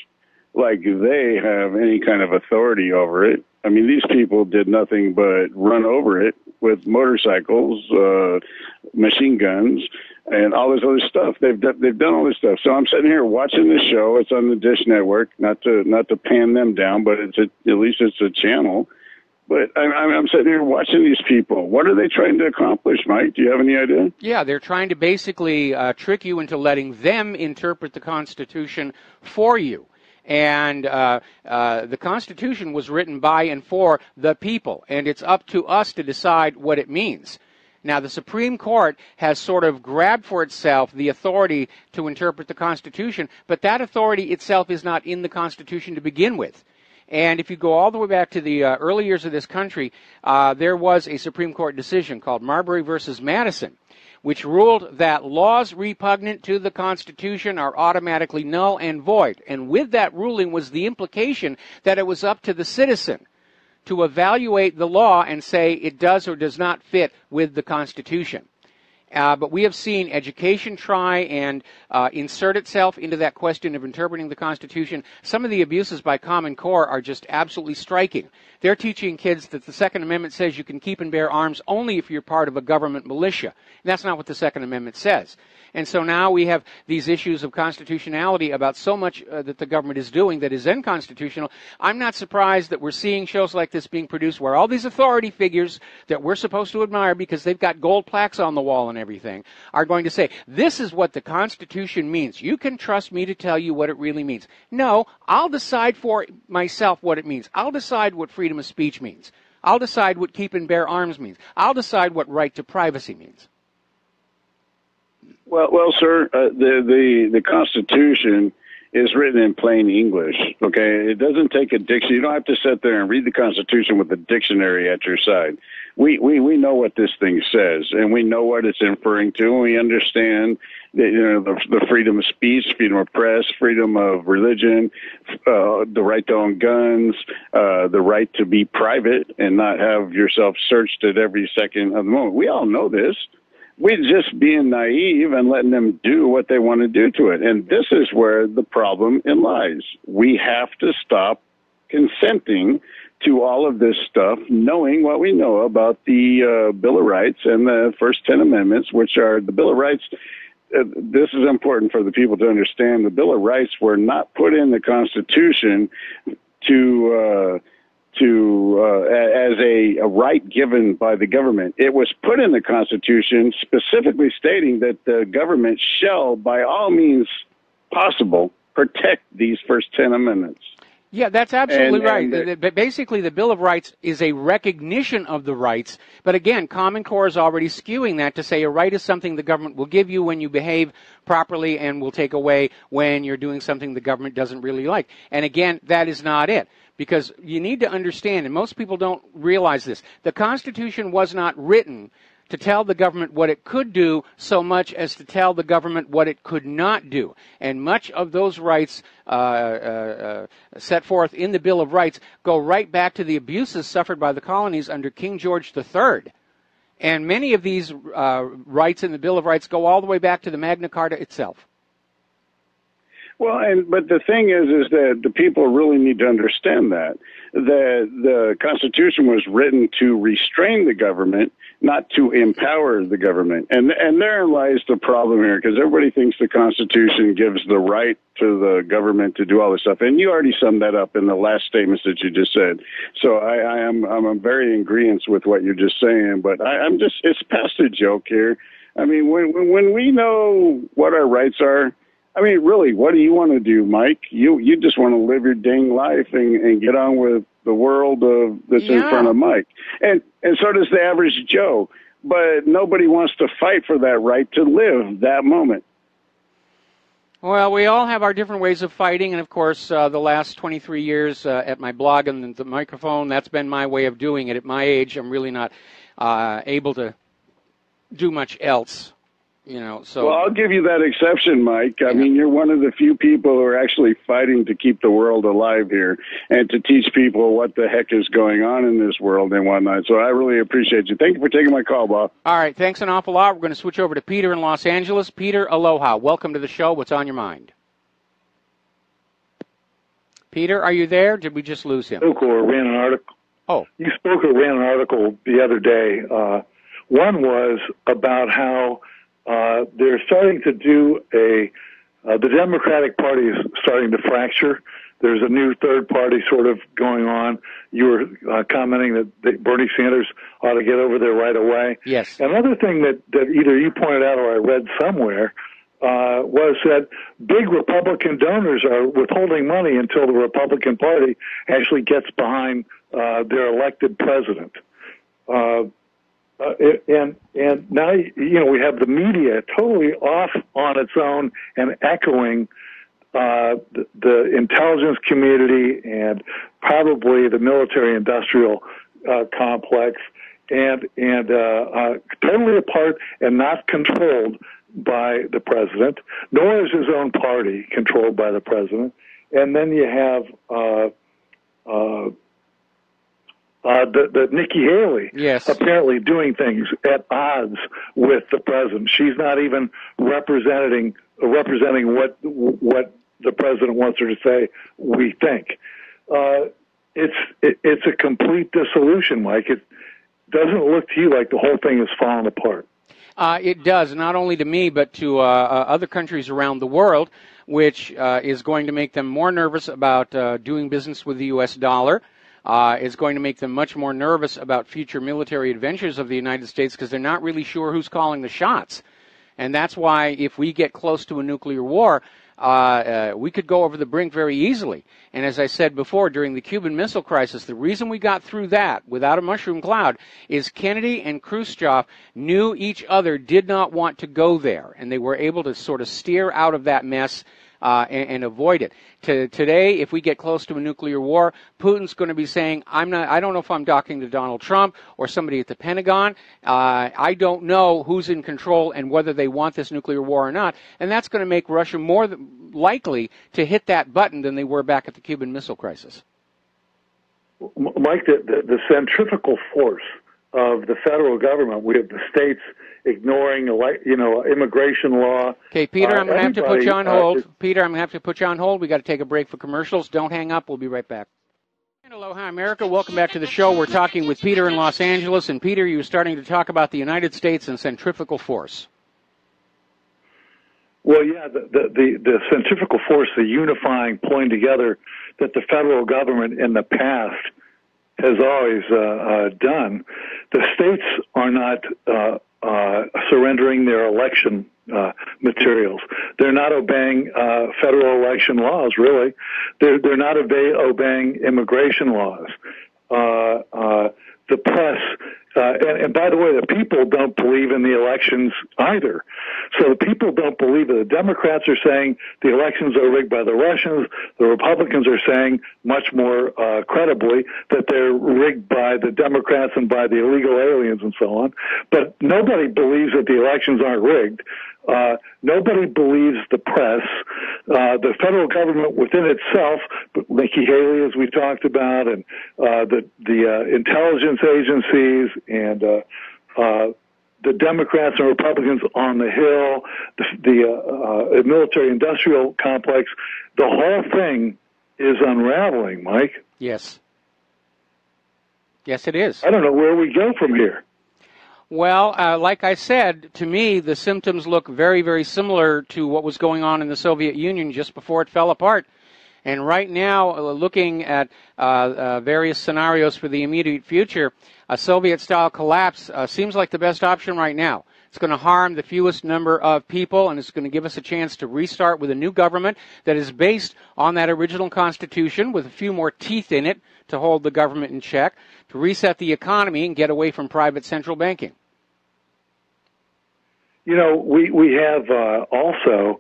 Like they have any kind of authority over it. I mean, these people did nothing but run over it with motorcycles, machine guns, and all this other stuff. They've done all this stuff. So I'm sitting here watching this show. It's on the Dish Network. Not to pan them down, but at least it's a channel. But I'm sitting here watching these people. What are they trying to accomplish, Mike? Do you have any idea? Yeah, they're trying to basically trick you into letting them interpret the Constitution for you. And the Constitution was written by and for the people, and it's up to us to decide what it means. Now, the Supreme Court has sort of grabbed for itself the authority to interpret the Constitution, but that authority itself is not in the Constitution to begin with. And if you go all the way back to the early years of this country, there was a Supreme Court decision called Marbury versus Madison, which ruled that laws repugnant to the Constitution are automatically null and void. And with that ruling was the implication that it was up to the citizen to evaluate the law and say it does or does not fit with the Constitution. But we have seen education try and insert itself into that question of interpreting the Constitution. Some of the abuses by Common Core are just absolutely striking. They're teaching kids that the Second Amendment says you can keep and bear arms only if you're part of a government militia. And that's not what the Second Amendment says. And so now we have these issues of constitutionality about so much that the government is doing that is unconstitutional. I'm not surprised that we're seeing shows like this being produced where all these authority figures that we're supposed to admire because they've got gold plaques on the wall and everything are going to say, this is what the Constitution means. You can trust me to tell you what it really means. No, I'll decide for myself what it means. I'll decide what freedom of speech means. I'll decide what keep and bear arms means. I'll decide what right to privacy means. Well, sir, the Constitution is written in plain English, okay? It doesn't take a dictionary. You don't have to sit there and read the Constitution with a dictionary at your side. We know what this thing says, and we know what it's inferring to, and we understand that, the freedom of speech, freedom of press, freedom of religion, the right to own guns, the right to be private and not have yourself searched at every second of the moment. We all know this. We're just being naive and letting them do what they want to do to it. And this is where the problem lies. We have to stop consenting to all of this stuff, knowing what we know about the Bill of Rights and the first 10 amendments, which are the Bill of Rights. This is important for the people to understand. The Bill of Rights were not put in the Constitution as a right given by the government. It was put in the Constitution specifically stating that the government shall, by all means possible, protect these first 10 amendments. Yeah, that's absolutely right. But basically, the Bill of Rights is a recognition of the rights. But again, Common Core is already skewing that to say a right is something the government will give you when you behave properly and will take away when you're doing something the government doesn't really like. And again, that is not it. Because you need to understand, and most people don't realize this, the Constitution was not written to tell the government what it could do so much as to tell the government what it could not do. And much of those rights set forth in the Bill of Rights go right back to the abuses suffered by the colonies under King George III. And many of these rights in the Bill of Rights go all the way back to the Magna Carta itself. Well, but the thing is that the people really need to understand that the Constitution was written to restrain the government, not to empower the government. And therein lies the problem here, because everybody thinks the Constitution gives the right to the government to do all this stuff. And you already summed that up in the last statements that you just said. So I'm very in agreement with what you're just saying, but it's past a joke here. I mean, when we know what our rights are, I mean, really, what do you want to do, Mike? You just want to live your dang life and get on with the world that's in front of Mike. And so does the average Joe. But nobody wants to fight for that right to live that moment. Well, we all have our different ways of fighting. And, of course, the last 23 years at my blog and the microphone, that's been my way of doing it. At my age, I'm really not able to do much else. So. Well, I'll give you that exception, Mike. I mean, you're one of the few people who are actually fighting to keep the world alive here and to teach people what the heck is going on in this world and whatnot. So I really appreciate you. Thank you for taking my call, Bob. All right. Thanks an awful lot. We're going to switch over to Peter in Los Angeles. Peter, aloha. Welcome to the show. What's on your mind? Peter, are you there? Did we just lose him? Spoke or ran an article. Oh. You spoke or ran an article the other day. One was about how they're starting to do the Democratic Party is starting to fracture. There's a new third party sort of going on. You were commenting that Bernie Sanders ought to get over there right away. Yes. Another thing that either you pointed out or I read somewhere was that big Republican donors are withholding money until the Republican Party actually gets behind their elected president. And now, we have the media totally off on its own and echoing the intelligence community and probably the military-industrial complex, and totally apart and not controlled by the president, nor is his own party controlled by the president. And then you have the Nikki Haley, yes, apparently doing things at odds with the president. She's not even representing what the president wants her to say. We think it's a complete dissolution, Mike. It doesn't look to you like the whole thing is falling apart. It does, not only to me, but to other countries around the world, which is going to make them more nervous about doing business with the U.S. dollar. It's going to make them much more nervous about future military adventures of the United States because they're not really sure who's calling the shots. And that's why if we get close to a nuclear war, we could go over the brink very easily. And as I said before, during the Cuban Missile Crisis, the reason we got through that without a mushroom cloud is Kennedy and Khrushchev knew each other did not want to go there, and they were able to sort of steer out of that mess and avoid it. Today, if we get close to a nuclear war, Putin's going to be saying, I don't know if I'm talking to Donald Trump or somebody at the Pentagon. I don't know who's in control and whether they want this nuclear war or not. And that's going to make Russia more likely to hit that button than they were back at the Cuban Missile Crisis. Mike, the centrifugal force of the federal government, we have the states ignoring, immigration law. Okay, Peter, I'm going to have to put you on hold. Peter, I'm going to have to put you on hold. We got to take a break for commercials. Don't hang up. We'll be right back. Aloha, America. Welcome back to the show. We're talking with Peter in Los Angeles. And Peter, you were starting to talk about the United States and centrifugal force. Well, yeah, the centrifugal force, the unifying, pulling together that the federal government in the past has always done. The states are not surrendering their election materials. They're not obeying federal election laws, really. They're not obeying immigration laws. The press, and by the way, the people don't believe in the elections either. So the people don't believe it. The Democrats are saying the elections are rigged by the Russians. The Republicans are saying much more credibly that they're rigged by the Democrats and by the illegal aliens and so on. But nobody believes that the elections aren't rigged. Nobody believes the press. The federal government within itself, Nikki Haley, as we talked about, and the intelligence agencies, and the Democrats and Republicans on the Hill, the military-industrial complex, the whole thing is unraveling, Mike. Yes. Yes, it is. I don't know where we go from here. Well, like I said, to me, the symptoms look very, very similar to what was going on in the Soviet Union just before it fell apart. And right now, looking at various scenarios for the immediate future, a Soviet-style collapse seems like the best option right now. It's going to harm the fewest number of people, and it's going to give us a chance to restart with a new government that is based on that original constitution with a few more teeth in it to hold the government in check, to reset the economy and get away from private central banking. You know, we have also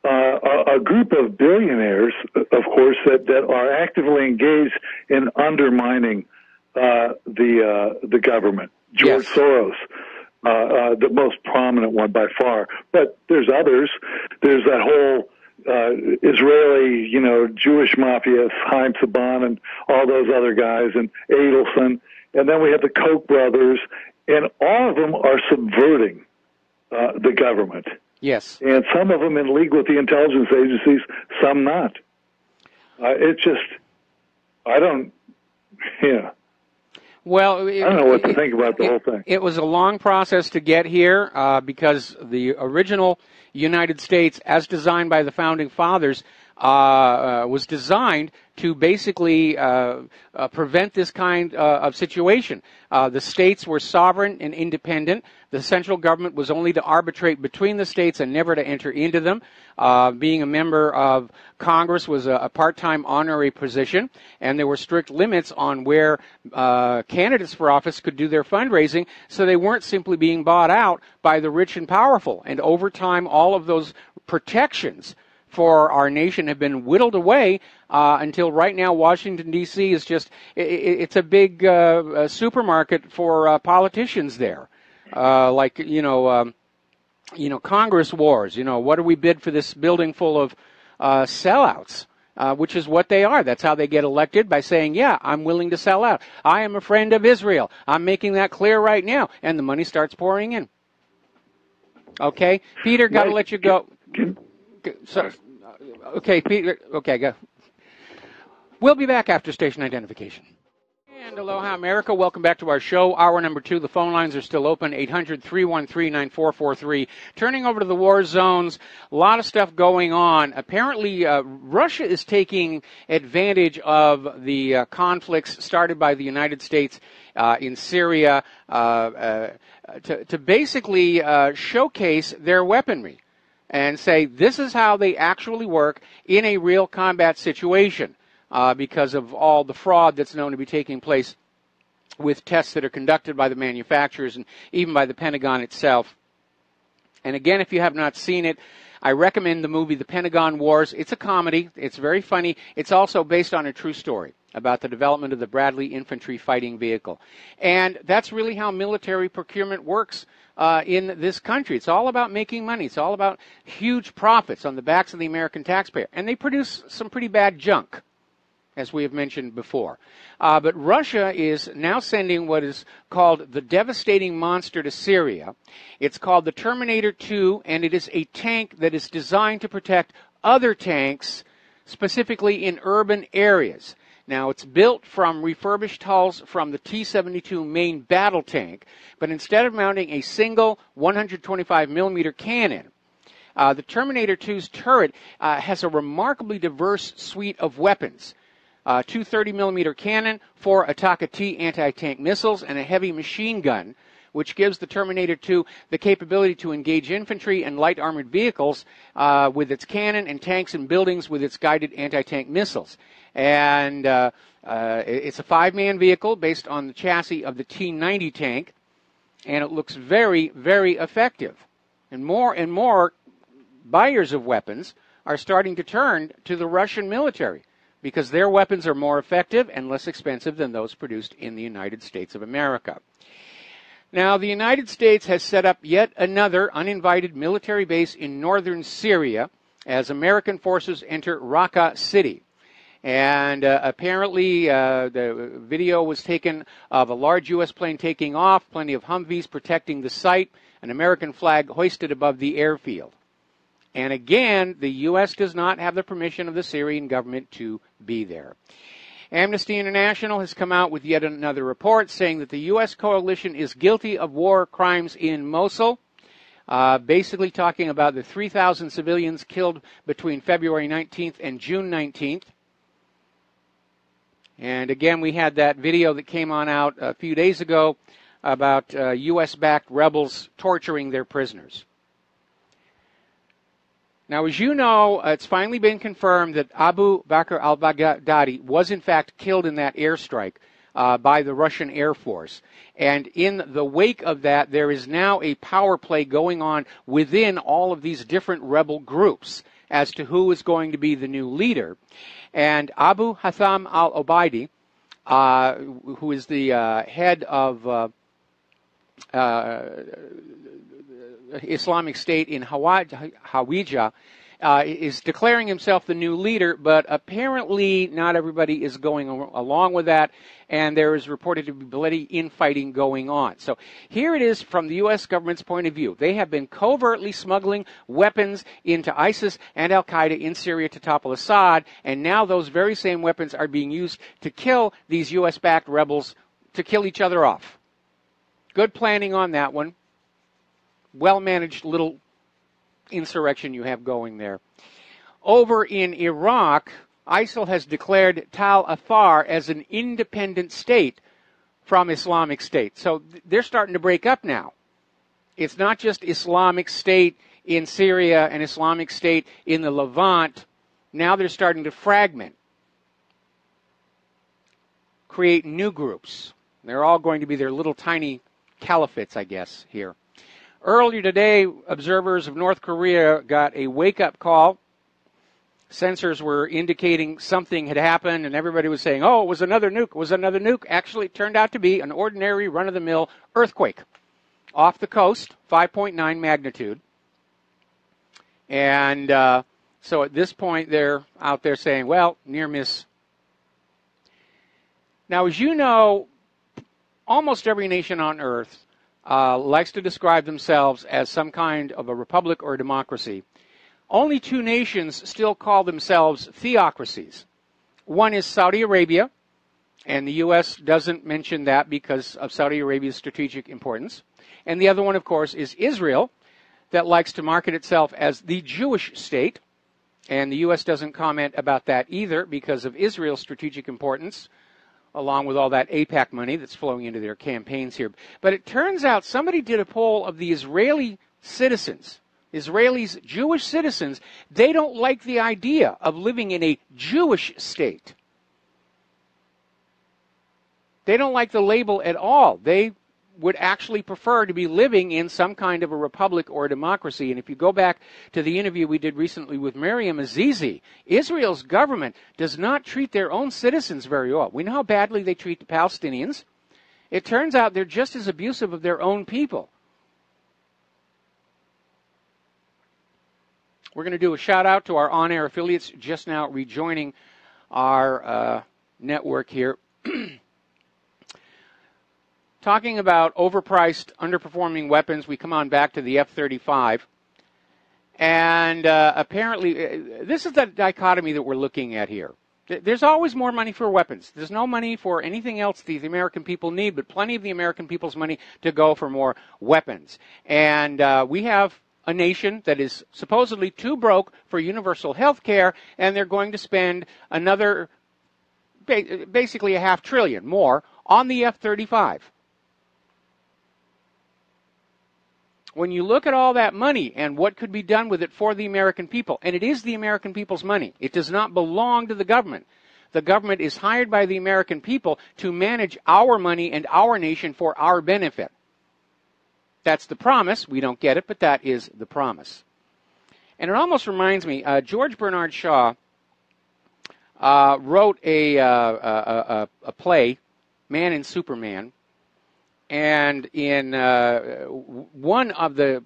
a group of billionaires, of course, that are actively engaged in undermining the government. George Soros, the most prominent one by far, but there's others. There's that whole Israeli, Jewish mafia, Chaim Saban and all those other guys, and Adelson, and then we have the Koch brothers, and all of them are subverting the government. Yes. And some of them in league with the intelligence agencies, some not. It's just, I don't know what to think about the whole thing. It was a long process to get here because the original United States, as designed by the Founding Fathers, was designed to basically prevent this kind of situation. The states were sovereign and independent. The central government was only to arbitrate between the states and never to enter into them. Being a member of Congress was a part-time honorary position, and there were strict limits on where candidates for office could do their fundraising, so they weren't simply being bought out by the rich and powerful. And over time, all of those protections for our nation have been whittled away until right now Washington, D.C. is just, it's a big supermarket for politicians there. Like, Congress wars, what do we bid for this building full of sellouts? Which is what they are. That's how they get elected, by saying, yeah, I'm willing to sell out. I am a friend of Israel. I'm making that clear right now. And the money starts pouring in. Okay? Peter, got to let you go. So, okay, Peter. Okay, go. We'll be back after station identification. And aloha, America. Welcome back to our show. Hour number 2. The phone lines are still open, 800-313-9443. Turning over to the war zones, a lot of stuff going on. Apparently, Russia is taking advantage of the conflicts started by the United States in Syria to basically showcase their weaponry and say this is how they actually work in a real combat situation. Because of all the fraud that's known to be taking place with tests that are conducted by the manufacturers and even by the Pentagon itself. And again, if you have not seen it, I recommend the movie The Pentagon Wars. It's a comedy. It's very funny. It's also based on a true story about the development of the Bradley infantry fighting vehicle. And that's really how military procurement works in this country. It's all about making money. It's all about huge profits on the backs of the American taxpayer. And they produce some pretty bad junk, as we have mentioned before. But Russia is now sending what is called the devastating monster to Syria. It's called the Terminator 2, and it is a tank that is designed to protect other tanks, specifically in urban areas. Now, it's built from refurbished hulls from the T-72 main battle tank, but instead of mounting a single 125-millimeter cannon, the Terminator 2's turret has a remarkably diverse suite of weapons. 2 30-millimeter cannon, 4 Ataka-T anti-tank missiles, and a heavy machine gun, which gives the Terminator 2 the capability to engage infantry and light armored vehicles with its cannon and tanks and buildings with its guided anti-tank missiles. And it's a 5-man vehicle based on the chassis of the T-90 tank, and it looks very, very effective. And more buyers of weapons are starting to turn to the Russian military, because their weapons are more effective and less expensive than those produced in the United States of America. Now, the United States has set up yet another uninvited military base in northern Syria as American forces enter Raqqa City. And apparently the video was taken of a large U.S. plane taking off, plenty of Humvees protecting the site, an American flag hoisted above the airfield. And again, the U.S. does not have the permission of the Syrian government to be there. Amnesty International has come out with yet another report saying that the U.S. coalition is guilty of war crimes in Mosul, basically talking about the 3,000 civilians killed between February 19th and June 19th. And again, we had that video that came on out a few days ago about U.S.-backed rebels torturing their prisoners. Now, as you know, it's finally been confirmed that Abu Bakr al-Baghdadi was in fact killed in that airstrike by the Russian Air Force. And in the wake of that, there is now a power play going on within all of these different rebel groups as to who is going to be the new leader. And Abu Hatham al-Obaidi, who is the head of Islamic State in Hawija, is declaring himself the new leader, but apparently not everybody is going along with that, and there is reported to be bloody infighting going on. So here it is from the U.S. government's point of view. They have been covertly smuggling weapons into ISIS and al-Qaeda in Syria to topple Assad, and now those very same weapons are being used to kill these U.S.-backed rebels, to kill each other off. Good planning on that one. Well-managed little insurrection you have going there. over in Iraq, ISIL has declared Tal Afar as an independent state from Islamic State. So they're starting to break up now. It's not just Islamic State in Syria and Islamic State in the Levant. Now they're starting to fragment, create new groups. They're all going to be their little tiny caliphates, I guess, here. Earlier today, observers of North Korea got a wake-up call. Sensors were indicating something had happened, and everybody was saying, oh, it was another nuke, it was another nuke. Actually, it turned out to be an ordinary run-of-the-mill earthquake off the coast, 5.9 magnitude. And so at this point, they're out there saying, well, near miss. Now, as you know, almost every nation on earth likes to describe themselves as some kind of a republic or a democracy. Only two nations still call themselves theocracies. One is Saudi Arabia, and the U.S. doesn't mention that because of Saudi Arabia's strategic importance. And the other one, of course, is Israel, that likes to market itself as the Jewish state. And the U.S. doesn't comment about that either because of Israel's strategic importance, along with all that AIPAC money that's flowing into their campaigns here. But it turns out somebody did a poll of the Israeli citizens, Israelis, Jewish citizens. They don't like the idea of living in a Jewish state. They don't like the label at all. They would actually prefer to be living in some kind of a republic or a democracy. And if you go back to the interview we did recently with Miriam Azizi, Israel's government does not treat their own citizens very well. We know how badly they treat the Palestinians. It turns out they're just as abusive of their own people. We're going to do a shout out to our on-air affiliates just now rejoining our network here. Talking about overpriced, underperforming weapons, we come on back to the F-35. And apparently, this is the dichotomy that we're looking at here. There's always more money for weapons. There's no money for anything else the American people need, but plenty of the American people's money to go for more weapons. And we have a nation that is supposedly too broke for universal health care, and they're going to spend another, basically $500 billion more on the F-35. When you look at all that money and what could be done with it for the American people, and it is the American people's money. It does not belong to the government. The government is hired by the American people to manage our money and our nation for our benefit. That's the promise. We don't get it, but that is the promise. And it almost reminds me, George Bernard Shaw wrote a play, Man and Superman. And in one of the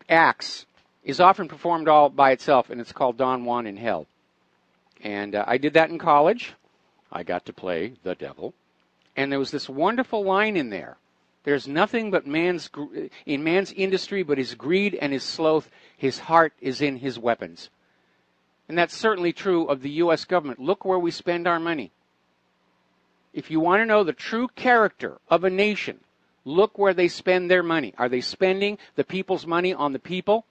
acts is often performed all by itself, and it's called Don Juan in Hell. And I did that in college. I got to play the devil. And there was this wonderful line in there. There's nothing but in man's industry but his greed and his sloth. His heart is in his weapons. And that's certainly true of the U.S. government. Look where we spend our money. If you want to know the true character of a nation, look where they spend their money. Are they spending the people's money on the people?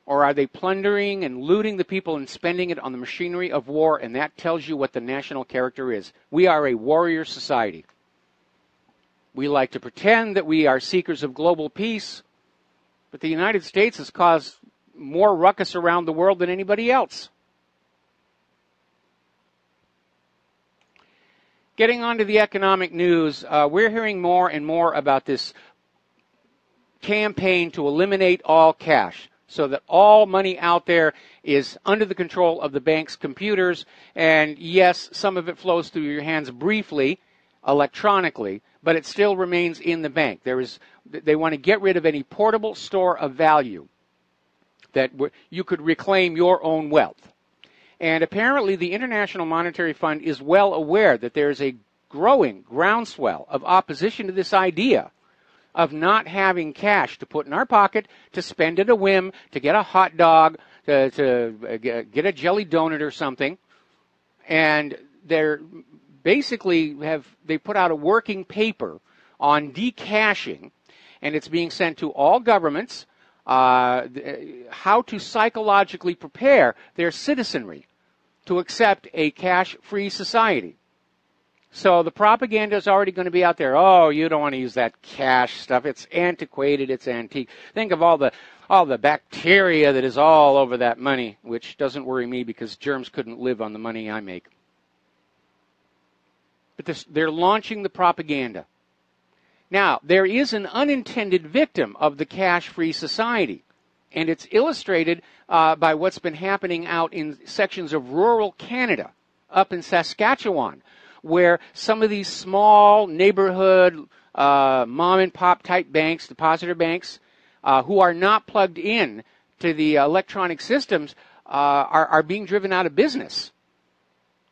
Or are they plundering and looting the people and spending it on the machinery of war? And that tells you what the national character is. We are a warrior society. We like to pretend that we are seekers of global peace, but the United States has caused more ruckus around the world than anybody else. Getting on to the economic news, we're hearing more and more about this campaign to eliminate all cash so that all money out there is under the control of the bank's computers. And yes, some of it flows through your hands briefly, electronically, but it still remains in the bank. They want to get rid of any portable store of value that you could reclaim your own wealth. And apparently the International Monetary Fund is well aware that there's a growing groundswell of opposition to this idea of not having cash to put in our pocket, to spend at a whim, to get a hot dog, to get a jelly donut or something. And they're basically they put out a working paper on decashing, and it's being sent to all governments, how to psychologically prepare their citizenry to accept a cash-free society. So the propaganda is already going to be out there. Oh, you don't want to use that cash stuff. It's antiquated. It's antique. Think of all the bacteria that is all over that money, which doesn't worry me because germs couldn't live on the money I make. But they're launching the propaganda. Now, there is an unintended victim of the cash-free society, and it's illustrated by what's been happening out in sections of rural Canada, up in Saskatchewan, where some of these small neighborhood mom-and-pop type banks, depositor banks, who are not plugged in to the electronic systems are being driven out of business.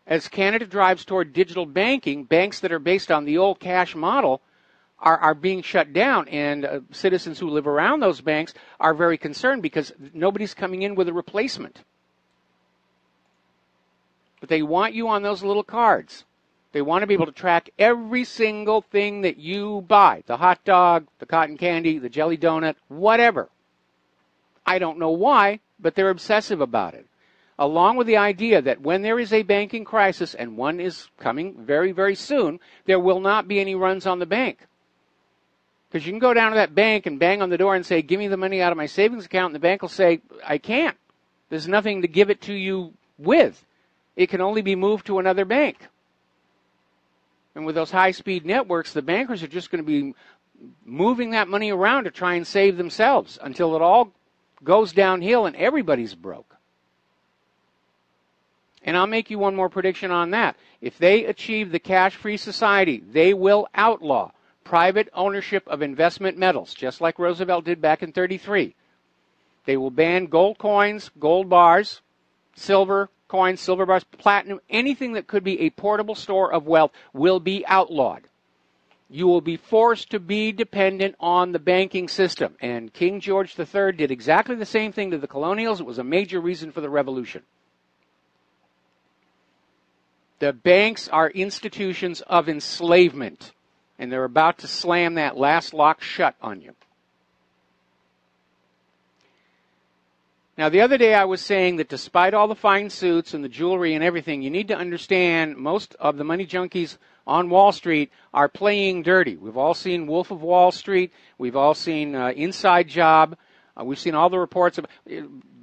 As Canada drives toward digital banking, banks that are based on the old cash model are being shut down, and citizens who live around those banks are very concerned because nobody's coming in with a replacement. But they want you on those little cards. They want to be able to track every single thing that you buy, the hot dog, the cotton candy, the jelly donut, whatever. I don't know why, but they're obsessive about it. Along with the idea that when there is a banking crisis, and one is coming very, very soon, there will not be any runs on the bank. Because you can go down to that bank and bang on the door and say, give me the money out of my savings account, and the bank will say, I can't. There's nothing to give it to you with. It can only be moved to another bank. And with those high-speed networks, the bankers are just going to be moving that money around to try and save themselves until it all goes downhill and everybody's broke. And I'll make you one more prediction on that. If they achieve the cash-free society, they will outlaw private ownership of investment metals, just like Roosevelt did back in 1933. They will ban gold coins, gold bars, silver coins, silver bars, platinum, anything that could be a portable store of wealth will be outlawed. You will be forced to be dependent on the banking system. And King George III did exactly the same thing to the colonials. It was a major reason for the revolution. The banks are institutions of enslavement, and they're about to slam that last lock shut on you. Now, the other day I was saying that despite all the fine suits and the jewelry and everything, you need to understand most of the money junkies on Wall Street are playing dirty. We've all seen Wolf of Wall Street. We've all seen Inside Job. We've seen all the reports of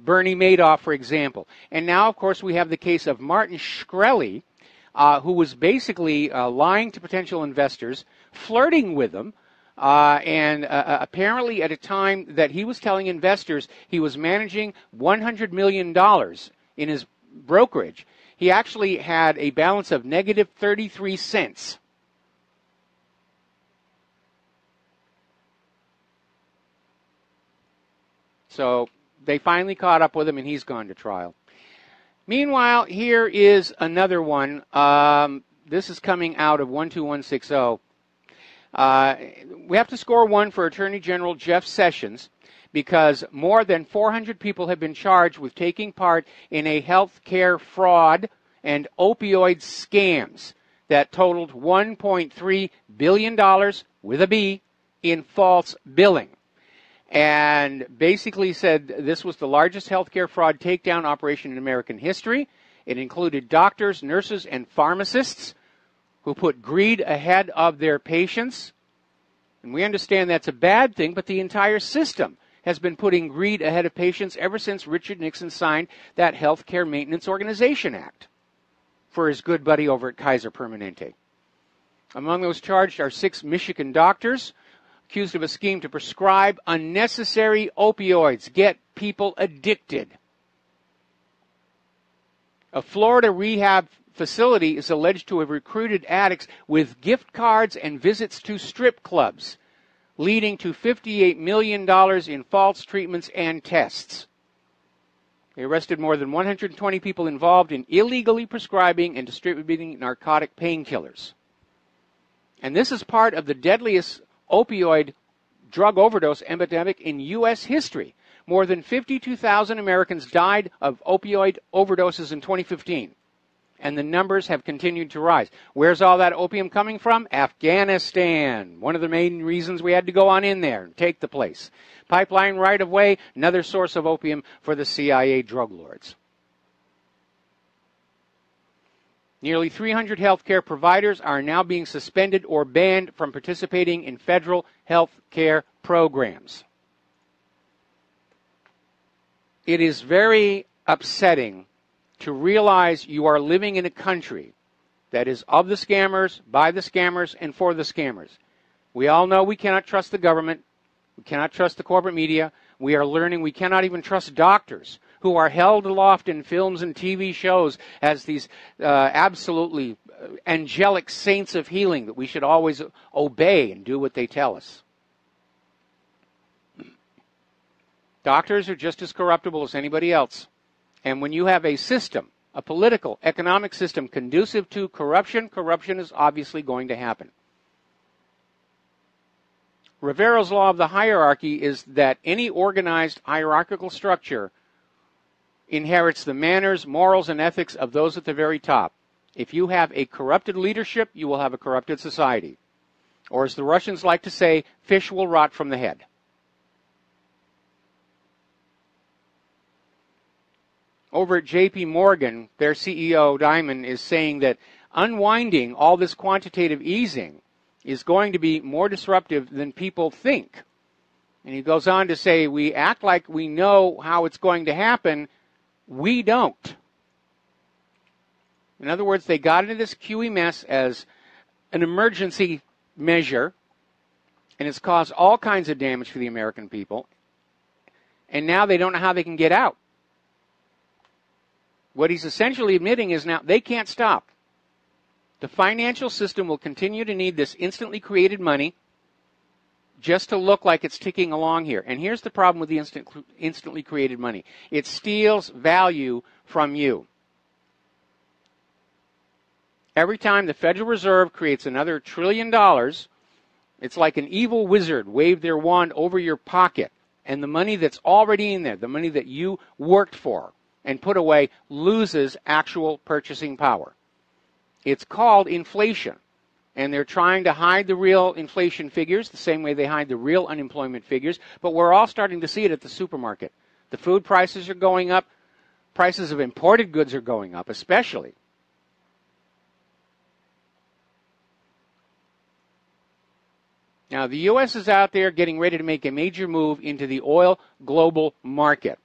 Bernie Madoff, for example. And now, of course, we have the case of Martin Shkreli, who was basically lying to potential investors, flirting with them, and apparently at a time that he was telling investors he was managing $100 million in his brokerage, he actually had a balance of negative 33 cents. So they finally caught up with him, and he's gone to trial. Meanwhile, here is another one. This is coming out of 12160. We have to score one for Attorney General Jeff Sessions because more than 400 people have been charged with taking part in a health care fraud and opioid scams that totaled $1.3 billion, with a B, in false billing. And basically said this was the largest healthcare fraud takedown operation in American history. It included doctors, nurses, and pharmacists who put greed ahead of their patients. And we understand that's a bad thing, but the entire system has been putting greed ahead of patients ever since Richard Nixon signed that Healthcare Maintenance Organization Act for his good buddy over at Kaiser Permanente. Among those charged are 6 Michigan doctors accused of a scheme to prescribe unnecessary opioids, get people addicted. A Florida rehab facility is alleged to have recruited addicts with gift cards and visits to strip clubs, leading to $58 million in false treatments and tests. They arrested more than 120 people involved in illegally prescribing and distributing narcotic painkillers. And this is part of the deadliest opioid drug overdose epidemic in U.S. history. More than 52,000 Americans died of opioid overdoses in 2015. And the numbers have continued to rise. Where's all that opium coming from? Afghanistan. One of the main reasons we had to go on in there and take the place. Pipeline right of way, another source of opium for the CIA drug lords. Nearly 300 healthcare providers are now being suspended or banned from participating in federal health care programs. It is very upsetting to realize you are living in a country that is of the scammers, by the scammers, and for the scammers. We all know we cannot trust the government. We cannot trust the corporate media. We are learning we cannot even trust doctors who are held aloft in films and TV shows as these absolutely angelic saints of healing that we should always obey and do what they tell us. Doctors are just as corruptible as anybody else. And when you have a system, a political, economic system conducive to corruption, corruption is obviously going to happen. Rivero's law of the hierarchy is that any organized hierarchical structure inherits the manners, morals, and ethics of those at the very top. If you have a corrupted leadership, you will have a corrupted society. Or as the Russians like to say, fish will rot from the head. Over at JP Morgan, their CEO, Diamond, is saying that unwinding all this quantitative easing is going to be more disruptive than people think. And he goes on to say, we act like we know how it's going to happen. We don't. In other words, they got into this QE mess as an emergency measure, and it's caused all kinds of damage for the American people. And now they don't know how they can get out. What he's essentially admitting is now they can't stop. The financial system will continue to need this instantly created money just to look like it's ticking along here. And here's the problem with the instantly created money. It steals value from you. Every time the Federal Reserve creates another $1 trillion, it's like an evil wizard waved their wand over your pocket, and the money that's already in there, the money that you worked for and put away, loses actual purchasing power. It's called inflation. And they're trying to hide the real inflation figures the same way they hide the real unemployment figures. But we're all starting to see it at the supermarket. The food prices are going up. Prices of imported goods are going up, especially. Now, the U.S. is out there getting ready to make a major move into the oil global market.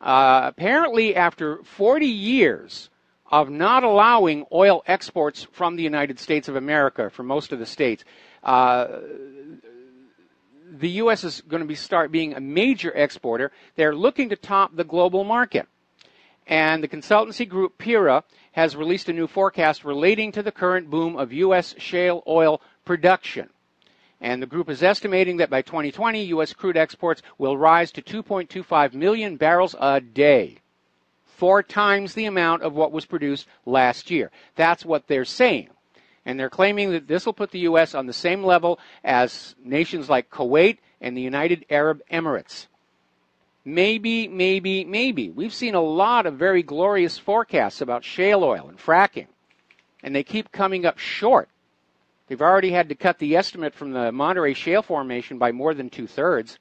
Apparently, after 40 years of not allowing oil exports from the United States of America for most of the states, the U.S. is going to start being a major exporter. They're looking to top the global market. And the consultancy group PIRA has released a new forecast relating to the current boom of U.S. shale oil production. And the group is estimating that by 2020, U.S. crude exports will rise to 2.25 million barrels a day. 4 times the amount of what was produced last year. That's what they're saying. And they're claiming that this will put the U.S. on the same level as nations like Kuwait and the United Arab Emirates. Maybe, maybe, maybe. We've seen a lot of very glorious forecasts about shale oil and fracking, and they keep coming up short. They've already had to cut the estimate from the Monterey Shale Formation by more than 2/3.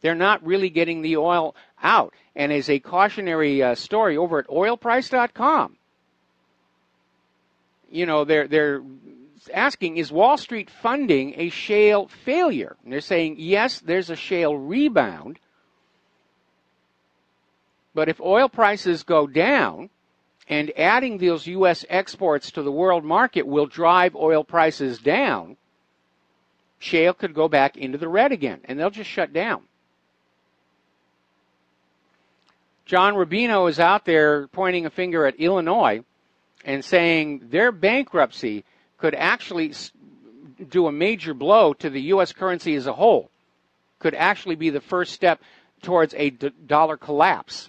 They're not really getting the oil out. And as a cautionary story over at oilprice.com, you know, they're asking, is Wall Street funding a shale failure? And they're saying, yes, there's a shale rebound. But if oil prices go down, and adding those U.S. exports to the world market will drive oil prices down, shale could go back into the red again, and they'll just shut down. John Rubino is out there pointing a finger at Illinois and saying their bankruptcy could actually do a major blow to the U.S. currency as a whole, could actually be the first step towards a dollar collapse.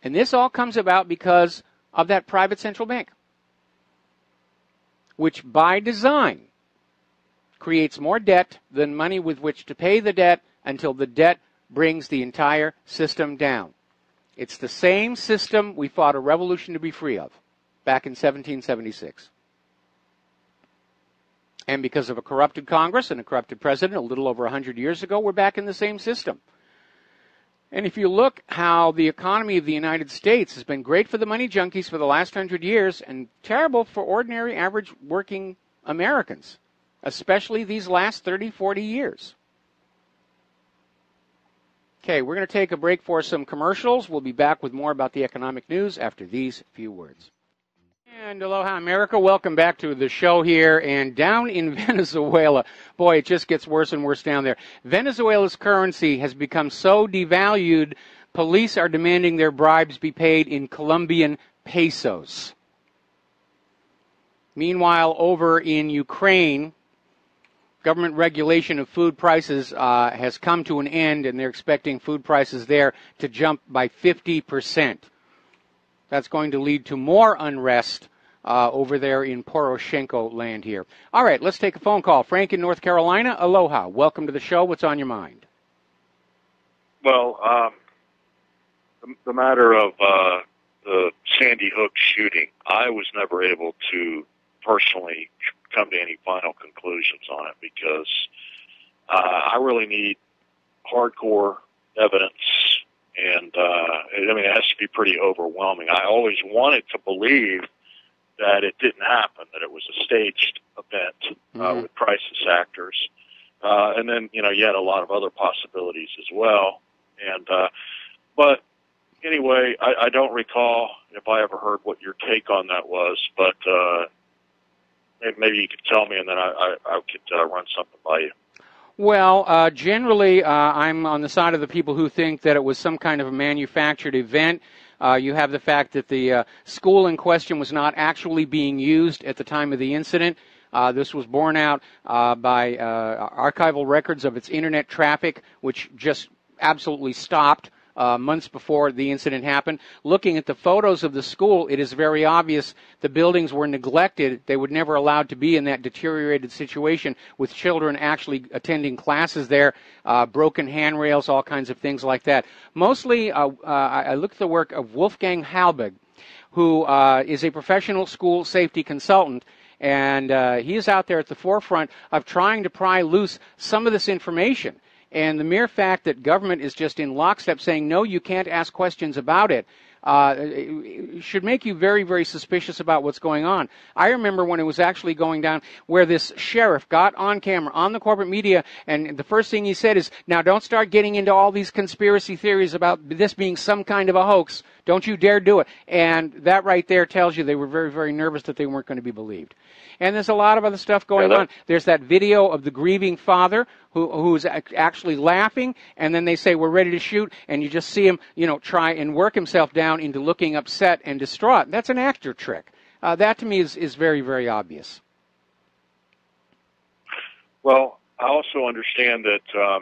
And this all comes about because of that private central bank, which by design creates more debt than money with which to pay the debt until the debt brings the entire system down. It's the same system we fought a revolution to be free of back in 1776. And because of a corrupted Congress and a corrupted president a little over 100 years ago, we're back in the same system. And if you look how the economy of the United States has been great for the money junkies for the last 100 years and terrible for ordinary, average working Americans, especially these last 30, 40 years. Okay, we're going to take a break for some commercials. We'll be back with more about the economic news after these few words. And aloha, America. Welcome back to the show here. And down in Venezuela, boy, it just gets worse and worse down there. Venezuela's currency has become so devalued, police are demanding their bribes be paid in Colombian pesos. Meanwhile, over in Ukraine, government regulation of food prices has come to an end, and they're expecting food prices there to jump by 50%. That's going to lead to more unrest over there in Poroshenko land here. All right, let's take a phone call. Frank in North Carolina, aloha. Welcome to the show. What's on your mind? Well, the matter of the Sandy Hook shooting, I was never able to personally come to any final conclusions on it because I really need hardcore evidence. And, I mean, it has to be pretty overwhelming. I always wanted to believe that it didn't happen, that it was a staged event with crisis actors. And then, you know, you had a lot of other possibilities as well. And, but anyway, I don't recall if I ever heard what your take on that was, but maybe you could tell me and then I could run something by you. Well, generally, I'm on the side of the people who think that it was some kind of a manufactured event. You have the fact that the school in question was not actually being used at the time of the incident. This was borne out by archival records of its internet traffic, which just absolutely stopped months before the incident happened. Looking at the photos of the school, it is very obvious the buildings were neglected. They were never allowed to be in that deteriorated situation with children actually attending classes there, broken handrails, all kinds of things like that. Mostly, I looked at the work of Wolfgang Halbig, who is a professional school safety consultant, and he is out there at the forefront of trying to pry loose some of this information. And the mere fact that government is just in lockstep saying, no, you can't ask questions about it, should make you very, very suspicious about what's going on. I remember when it was actually going down where this sheriff got on camera, on the corporate media, and the first thing he said is, now don't start getting into all these conspiracy theories about this being some kind of a hoax. Don't you dare do it. And that right there tells you they were very, very nervous that they weren't going to be believed. And there's a lot of other stuff going on. There's that video of the grieving father who's actually laughing, and then they say, we're ready to shoot, and you just see him, you know, try and work himself down into looking upset and distraught. That's an actor trick. That to me is very, very obvious. Well, I also understand that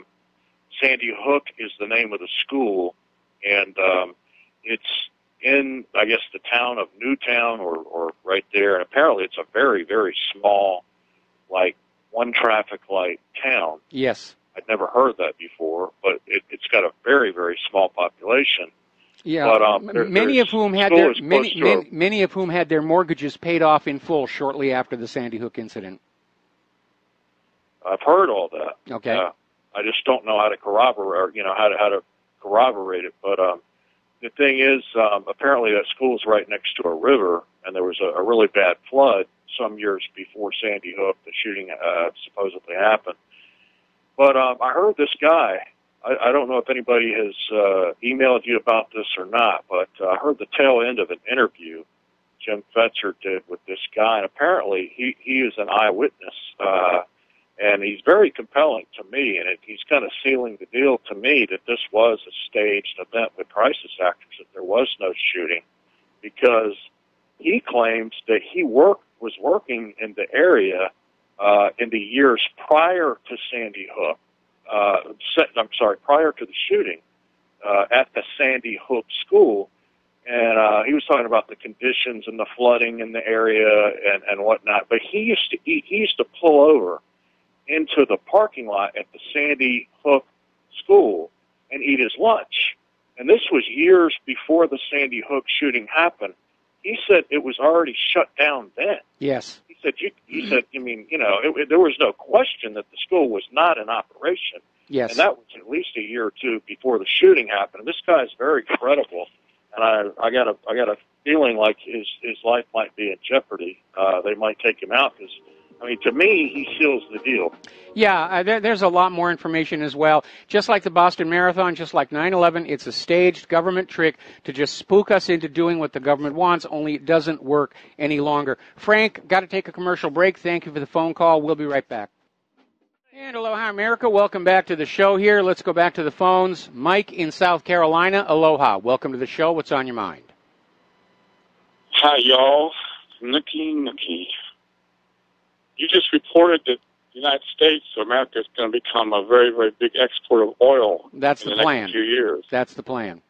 Sandy Hook is the name of the school, and it's in, I guess, the town of Newtown or right there. And apparently it's a very, very small, like, one traffic light town. Yes. I'd never heard that before, but it's got a very, very small population. Yeah, but, many of whom had their mortgages paid off in full shortly after the Sandy Hook incident. I've heard all that. Okay. I just don't know how to corroborate, how to corroborate it. But the thing is, apparently that school's right next to a river, and there was a really bad flood some years before Sandy Hook, the shooting supposedly happened. But I heard this guy. I don't know if anybody has emailed you about this or not, but I heard the tail end of an interview Jim Fetzer did with this guy, and apparently he is an eyewitness, and he's very compelling to me, and he's kind of sealing the deal to me that this was a staged event with crisis actors, that there was no shooting, because he claims that he was working in the area in the years prior to Sandy Hook. Prior to the shooting at the Sandy Hook school, and he was talking about the conditions and the flooding in the area and whatnot. But he used to pull over into the parking lot at the Sandy Hook school and eat his lunch. and this was years before the Sandy Hook shooting happened. He said it was already shut down then. Yes. He said, I mean, you know, there was no question that the school was not in operation. Yes. And that was at least a year or two before the shooting happened. And this guy is very credible, and I got a feeling like his life might be in jeopardy. They might take him out because, I mean, to me, he seals the deal. Yeah, there's a lot more information as well. Just like the Boston Marathon, just like 9/11, it's a staged government trick to just spook us into doing what the government wants, only it doesn't work any longer. Frank, got to take a commercial break. Thank you for the phone call. We'll be right back. And aloha, America. Welcome back to the show here. Let's go back to the phones. Mike in South Carolina. Aloha. Welcome to the show. What's on your mind? Hi, y'all. Nookie. You just reported that the United States, or America, is going to become a very, very big exporter of oil. That's in the the plan. Next few years. That's the plan.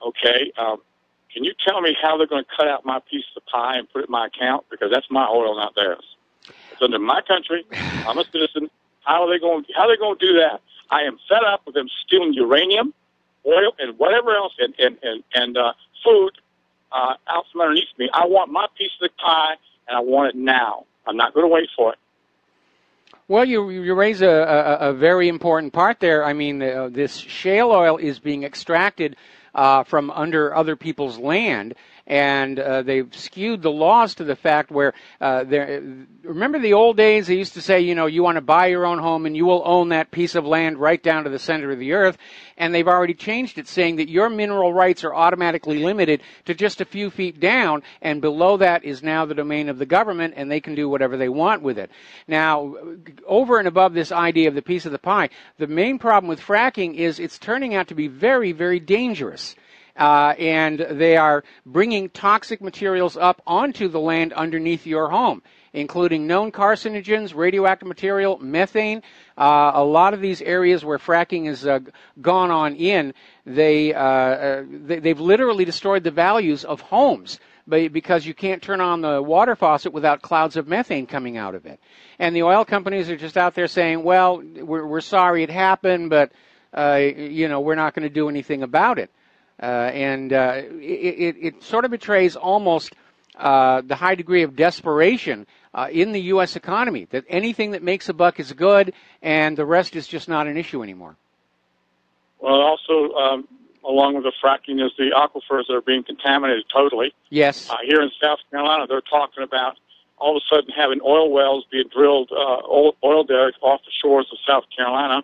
Okay. Can you tell me how they're going to cut out my piece of the pie and put it in my account? Because that's my oil, not theirs. It's under my country. I'm a citizen. How are they going to do that? I am fed up with them stealing uranium, oil, and whatever else, and food out from underneath me. I want my piece of the pie, and I want it now. I'm not going to wait for it. Well, you raise a very important part there. I mean, this shale oil is being extracted from under other people's land, and they've skewed the laws to the fact where remember the old days, they used to say, you know, you want to buy your own home and you will own that piece of land right down to the center of the earth, and they've already changed it, saying that your mineral rights are automatically limited to just a few feet down, and below that is now the domain of the government, and they can do whatever they want with it. Now, over and above this idea of the piece of the pie, the main problem with fracking is it's turning out to be very, very dangerous. And they are bringing toxic materials up onto the land underneath your home, including known carcinogens, radioactive material, methane. A lot of these areas where fracking has gone on in, they've literally destroyed the values of homes because you can't turn on the water faucet without clouds of methane coming out of it. And the oil companies are just out there saying, well, we're sorry it happened, but you know, we're not going to do anything about it. It sort of betrays almost the high degree of desperation in the U.S. economy, that anything that makes a buck is good, and the rest is just not an issue anymore. Well, also, along with the fracking is the aquifers that are being contaminated totally. Yes. Here in South Carolina, they're talking about all of a sudden having oil wells being drilled, oil derricks off the shores of South Carolina.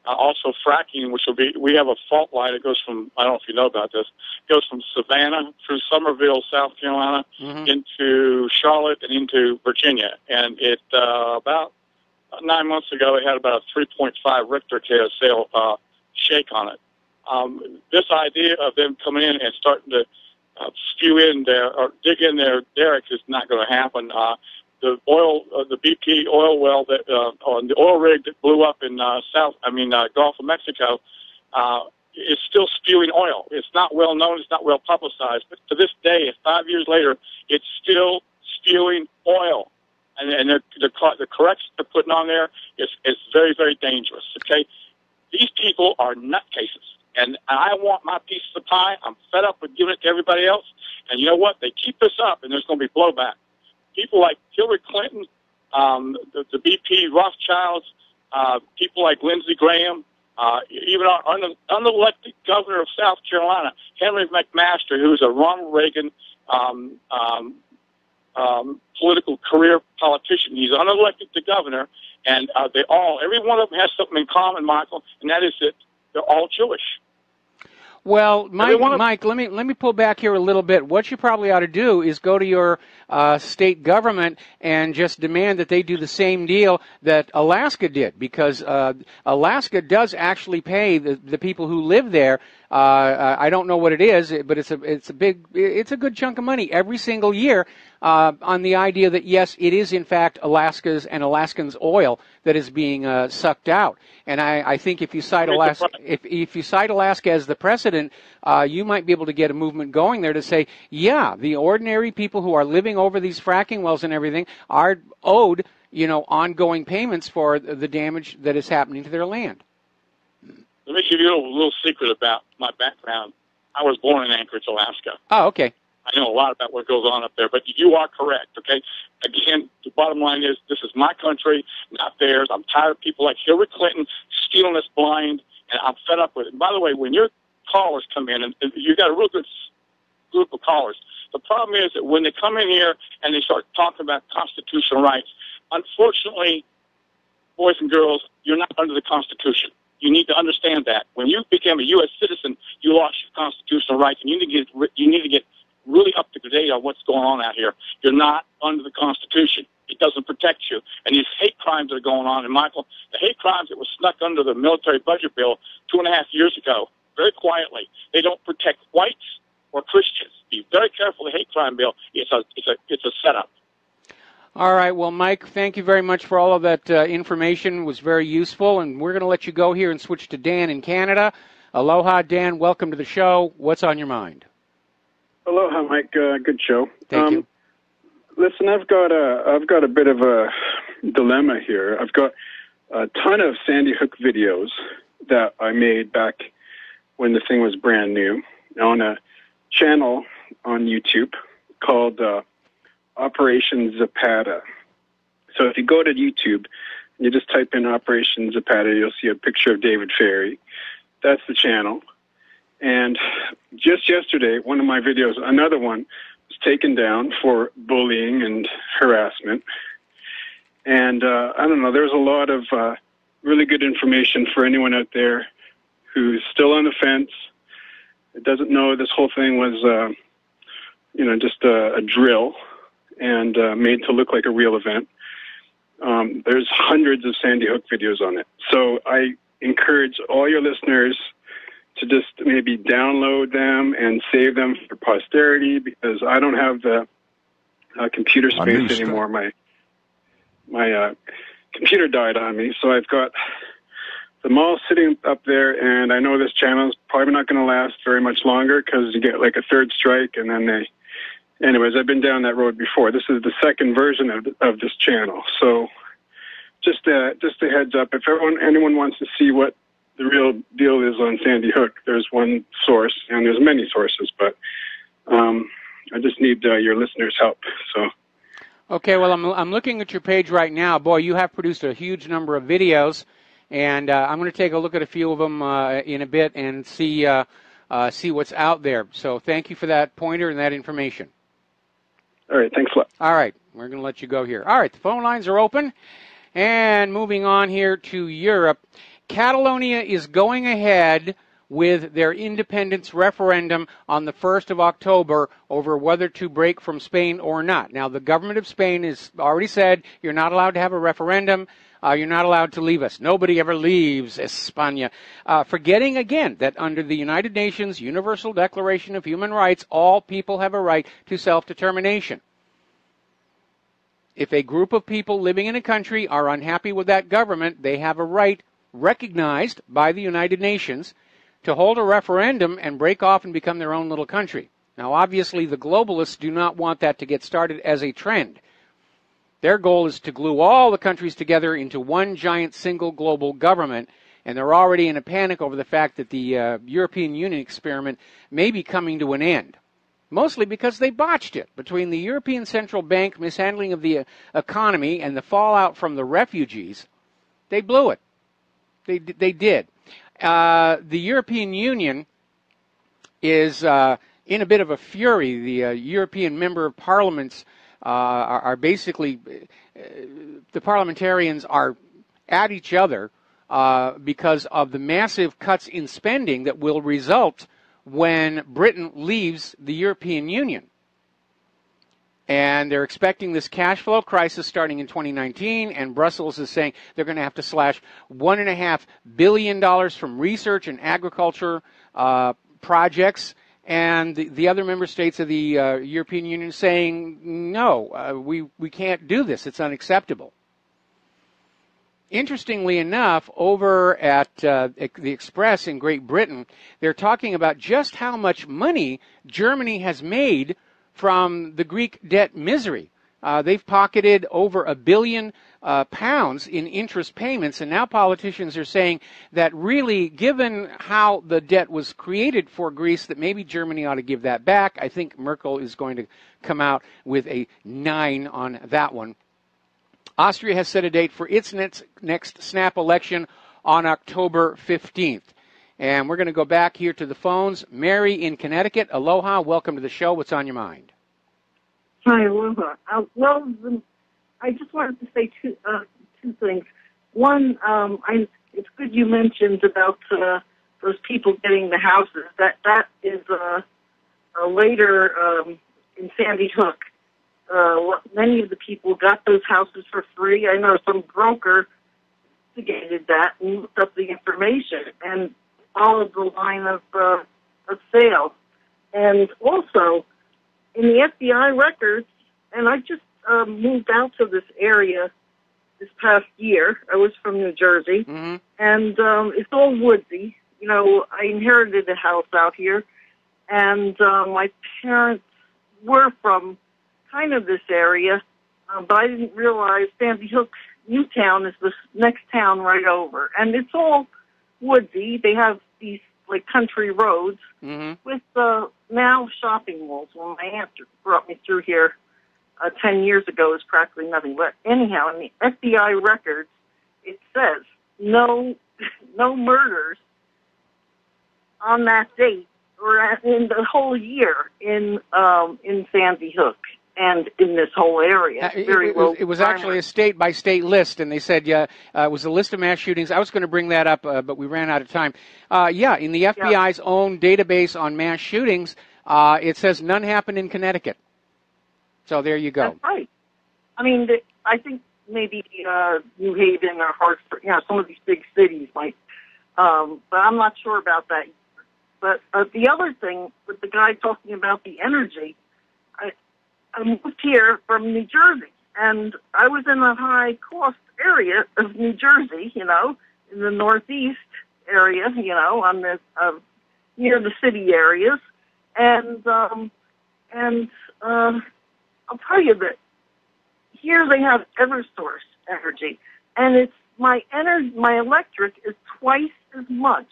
Also fracking, which will be, we have a fault line that goes from, I don't know if you know about this, goes from Savannah through Summerville, South Carolina, into Charlotte and into Virginia. And it, about 9 months ago, it had about a 3.5 Richter scale shake on it. This idea of them coming in and starting to spew in their, or dig in their derricks is not going to happen. The oil, the BP oil well that on the oil rig that blew up in Gulf of Mexico, is still spewing oil. It's not well known. It's not well publicized. But to this day, 5 years later, it's still spewing oil, and the corrections they're putting on there is very, very dangerous. Okay, these people are nutcases, and I want my piece of the pie. I'm fed up with giving it to everybody else, and you know what? They keep this up, and there's going to be blowback. People like Hillary Clinton, the BP Rothschilds, people like Lindsey Graham, even our unelected governor of South Carolina, Henry McMaster, who's a Ronald Reagan political career politician. He's unelected to governor, and every one of them has something in common, Michael, and that is that they're all Jewish. Well, Mike, let me pull back here a little bit. What you probably ought to do is go to your state government and just demand that they do the same deal that Alaska did, because Alaska does actually pay the people who live there. I don't know what it is, but it's a good chunk of money every single year on the idea that yes, it is in fact Alaska's and Alaskans' oil that is being sucked out. And I think if you cite Alaska, if you cite Alaska as the precedent, you might be able to get a movement going there to say, yeah, the ordinary people who are living over these fracking wells and everything are owed, ongoing payments for the damage that is happening to their land. Let me give you a little secret about my background. I was born in Anchorage, Alaska. Oh, okay. I know a lot about what goes on up there, but you are correct, okay? Again, the bottom line is this is my country, not theirs. I'm tired of people like Hillary Clinton stealing us blind, and I'm fed up with it. And by the way, when your callers come in, and you got a real good group of callers, the problem is that when they come in here and they start talking about constitutional rights, unfortunately, boys and girls, you're not under the Constitution. You need to understand that. When you became a U.S. citizen, you lost your constitutional rights, and you need to get really up to date on what's going on out here. You're not under the Constitution. It doesn't protect you. And these hate crimes that are going on, and Michael, the hate crimes that were snuck under the military budget bill 2.5 years ago, very quietly, they don't protect whites or Christians. Be very careful. The hate crime bill, it's a setup. All right. Well, Mike, thank you very much for all of that information. It was very useful, and we're going to let you go here and switch to Dan in Canada. Aloha, Dan. Welcome to the show. What's on your mind? Aloha, Mike. Good show. Thank you. Listen, I've got a bit of a dilemma here. I've got a ton of Sandy Hook videos that I made back when the thing was brand new on a channel on YouTube called Operation Zapata. So if you go to YouTube and you just type in Operation Zapata, you'll see a picture of David Ferry. That's the channel. And just yesterday, one of my videos, another one, was taken down for bullying and harassment. And I don't know, there's a lot of really good information for anyone out there who's still on the fence. It doesn't know this whole thing was, just a drill and made to look like a real event. There's hundreds of Sandy Hook videos on it. So I encourage all your listeners to just maybe download them and save them for posterity, because I don't have the computer space anymore. My computer died on me, so I've got them all sitting up there, and I know this channel is probably not going to last very much longer because you get like a third strike, and then they... Anyways, I've been down that road before. This is the second version of this channel. So just a heads up, if anyone wants to see what the real deal is on Sandy Hook, there's one source, and there's many sources, but I just need your listeners' help. So. Okay, well, I'm looking at your page right now. Boy, you have produced a huge number of videos, and I'm going to take a look at a few of them in a bit and see what's out there. So thank you for that pointer and that information. All right, thanks a lot. All right, we're going to let you go here. All right, the phone lines are open. And moving on here to Europe, Catalonia is going ahead with their independence referendum on the 1st of October over whether to break from Spain or not. Now, the government of Spain has already said you're not allowed to have a referendum. You're not allowed to leave us. Nobody ever leaves España. Forgetting again that under the United Nations Universal Declaration of Human Rights, all people have a right to self-determination. If a group of people living in a country are unhappy with that government, they have a right recognized by the United Nations to hold a referendum and break off and become their own little country. Now, obviously, the globalists do not want that to get started as a trend. Their goal is to glue all the countries together into one giant single global government, and they're already in a panic over the fact that the European Union experiment may be coming to an end. Mostly because they botched it. Between the European Central Bank mishandling of the economy and the fallout from the refugees, they blew it. They did. The European Union is in a bit of a fury. The European member of parliaments are basically, the parliamentarians are at each other because of the massive cuts in spending that will result when Britain leaves the European Union. And they're expecting this cash flow crisis starting in 2019, and Brussels is saying they're going to have to slash $1.5 billion from research and agriculture projects, and the other member states of the European Union saying, no, we can't do this. It's unacceptable. Interestingly enough, over at the Express in Great Britain, they're talking about just how much money Germany has made from the Greek debt misery. they've pocketed over £1 billion in interest payments, and now politicians are saying that really, given how the debt was created for Greece, that maybe Germany ought to give that back. I think Merkel is going to come out with a 9 on that one. Austria has set a date for its next snap election on October 15th. And we're going to go back here to the phones. Mary in Connecticut, aloha, welcome to the show. What's on your mind? Hi, aloha. I just wanted to say two things. One, it's good you mentioned about those people getting the houses. That is later in Sandy Hook. Many of the people got those houses for free. I know some broker investigated that and looked up the information and followed the line of sale. And also, in the FBI records, and I just moved out to this area this past year. I was from New Jersey, and it's all woodsy. You know, I inherited a house out here, and my parents were from kind of this area, but I didn't realize Sandy Hook, Newtown, is the next town right over, and it's all woodsy. They have these like country roads with now shopping malls. When my aunt brought me through here 10 years ago, it was practically nothing. But anyhow, in the FBI records, it says no murders on that date or in the whole year in Sandy Hook and in this whole area. It was actually a state-by-state list, and they said it was a list of mass shootings. I was going to bring that up, but we ran out of time. In the FBI's own database on mass shootings, it says none happened in Connecticut. So there you go. That's right. I mean, I think maybe New Haven or Hartford, some of these big cities might, but I'm not sure about that. But the other thing, with the guy talking about the energy, I moved here from New Jersey, and I was in a high-cost area of New Jersey, in the northeast area, on the near the city areas, and I'll tell you that here they have EverSource energy, and it's my electric is twice as much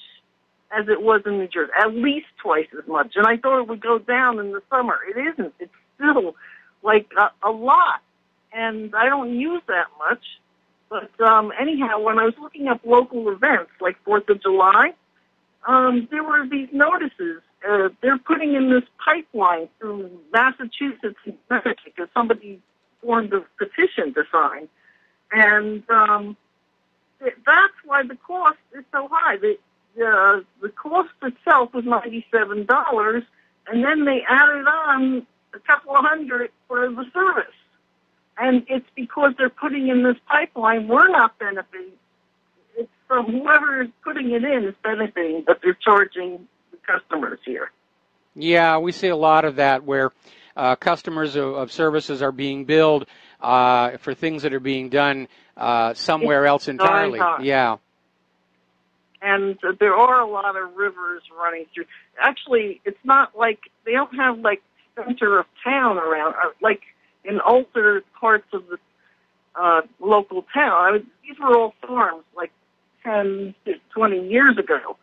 as it was in New Jersey, at least twice as much. And I thought it would go down in the summer. It isn't. It's still like a lot, and I don't use that much. But anyhow, when I was looking up local events like 4th of July, there were these notices. They're putting in this pipeline through Massachusetts and Connecticut because somebody formed a petition to sign. And that's why the cost is so high. The cost itself was $97, and then they added on a couple of $100 for the service. And it's because they're putting in this pipeline. We're not benefiting. It's from whoever is putting it in is benefiting, but they're charging the customers here. Yeah, we see a lot of that where customers of services are being billed for things that are being done somewhere else entirely. Yeah. And there are a lot of rivers running through. Actually, it's not like they don't have like center of town around, like in older parts of the local town. These were all farms like 10 to 20 years ago.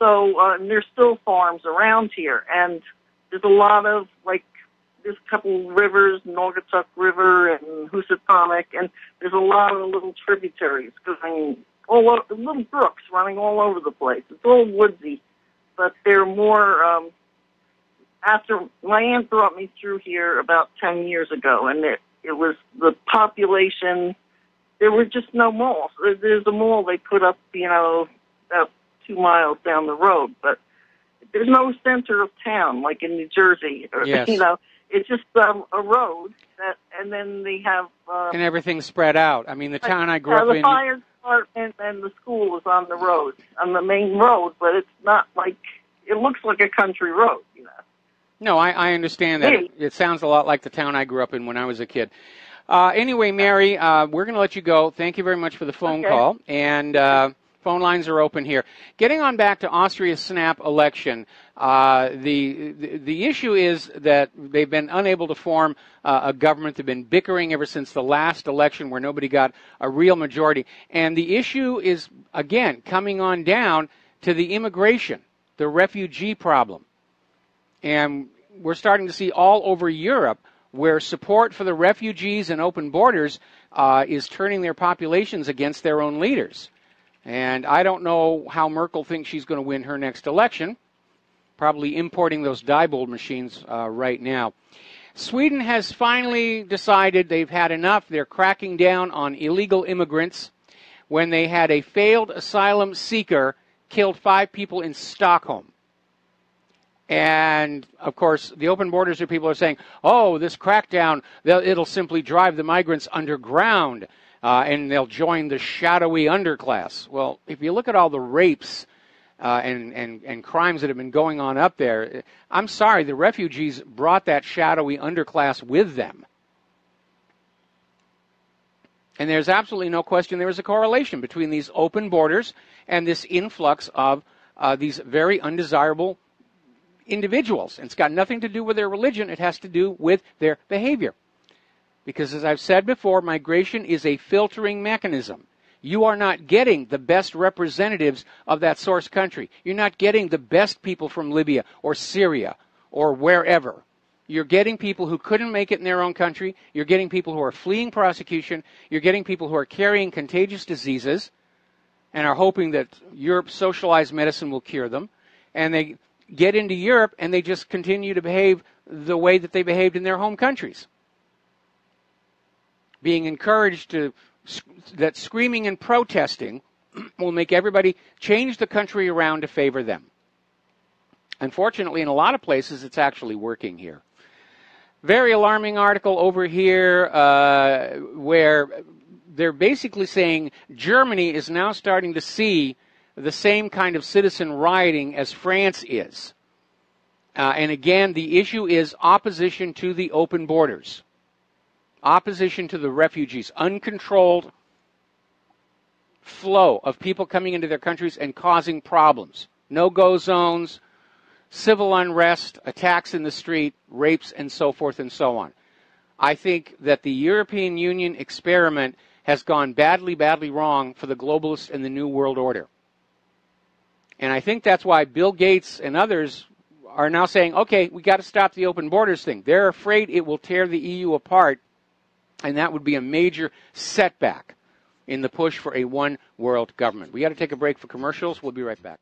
So and there's still farms around here. And there's a lot of, like, there's a couple rivers, Naugatuck River and Housatonic, and there's a lot of little tributaries going all over, little brooks running all over the place. It's all woodsy, but they're more, after my aunt brought me through here about 10 years ago, and it was the population, there were just no malls. There's a mall they put up, about 2 miles down the road, but there's no center of town like in New Jersey. Yes. It's just a road, and then they have... and everything's spread out. I mean, the town I grew up in... The fire department and the school is on the road, on the main road, but it's not like... It looks like a country road, No, I understand that. It sounds a lot like the town I grew up in when I was a kid. Anyway, Mary, we're going to let you go. Thank you very much for the phone call. And Phone lines are open here. Getting on back to Austria's snap election, the issue is that they've been unable to form a government. They've been bickering ever since the last election where nobody got a real majority. And the issue is, again, coming on down to the immigration, the refugee problem. And we're starting to see all over Europe where support for the refugees and open borders is turning their populations against their own leaders. And I don't know how Merkel thinks she's going to win her next election. Probably importing those Diebold machines right now. Sweden has finally decided they've had enough. They're cracking down on illegal immigrants when they had a failed asylum seeker killed 5 people in Stockholm. And, of course, the open borders people are saying, oh, this crackdown, it'll simply drive the migrants underground. And they'll join the shadowy underclass. Well, if you look at all the rapes and crimes that have been going on up there, I'm sorry, the refugees brought that shadowy underclass with them. And there's absolutely no question there is a correlation between these open borders and this influx of these very undesirable individuals. And it's got nothing to do with their religion. It has to do with their behavior. Because as I've said before, migration is a filtering mechanism. You are not getting the best representatives of that source country. You're not getting the best people from Libya or Syria or wherever. You're getting people who couldn't make it in their own country. You're getting people who are fleeing prosecution. You're getting people who are carrying contagious diseases and are hoping that Europe's socialized medicine will cure them. And they get into Europe and they just continue to behave the way that they behaved in their home countries. Being encouraged that screaming and protesting will make everybody change the country around to favor them. Unfortunately, in a lot of places, it's actually working here. Very alarming article over here where they're basically saying Germany is now starting to see the same kind of citizen rioting as France is. And again, the issue is opposition to the open borders. Opposition to the refugees, uncontrolled flow of people coming into their countries and causing problems. No-go zones, civil unrest, attacks in the street, rapes, and so forth and so on. I think that the European Union experiment has gone badly, badly wrong for the globalists and the New World Order. And I think that's why Bill Gates and others are now saying, okay, we got to stop the open borders thing. They're afraid it will tear the EU apart. And that would be a major setback in the push for a one-world government. We got to take a break for commercials. We'll be right back.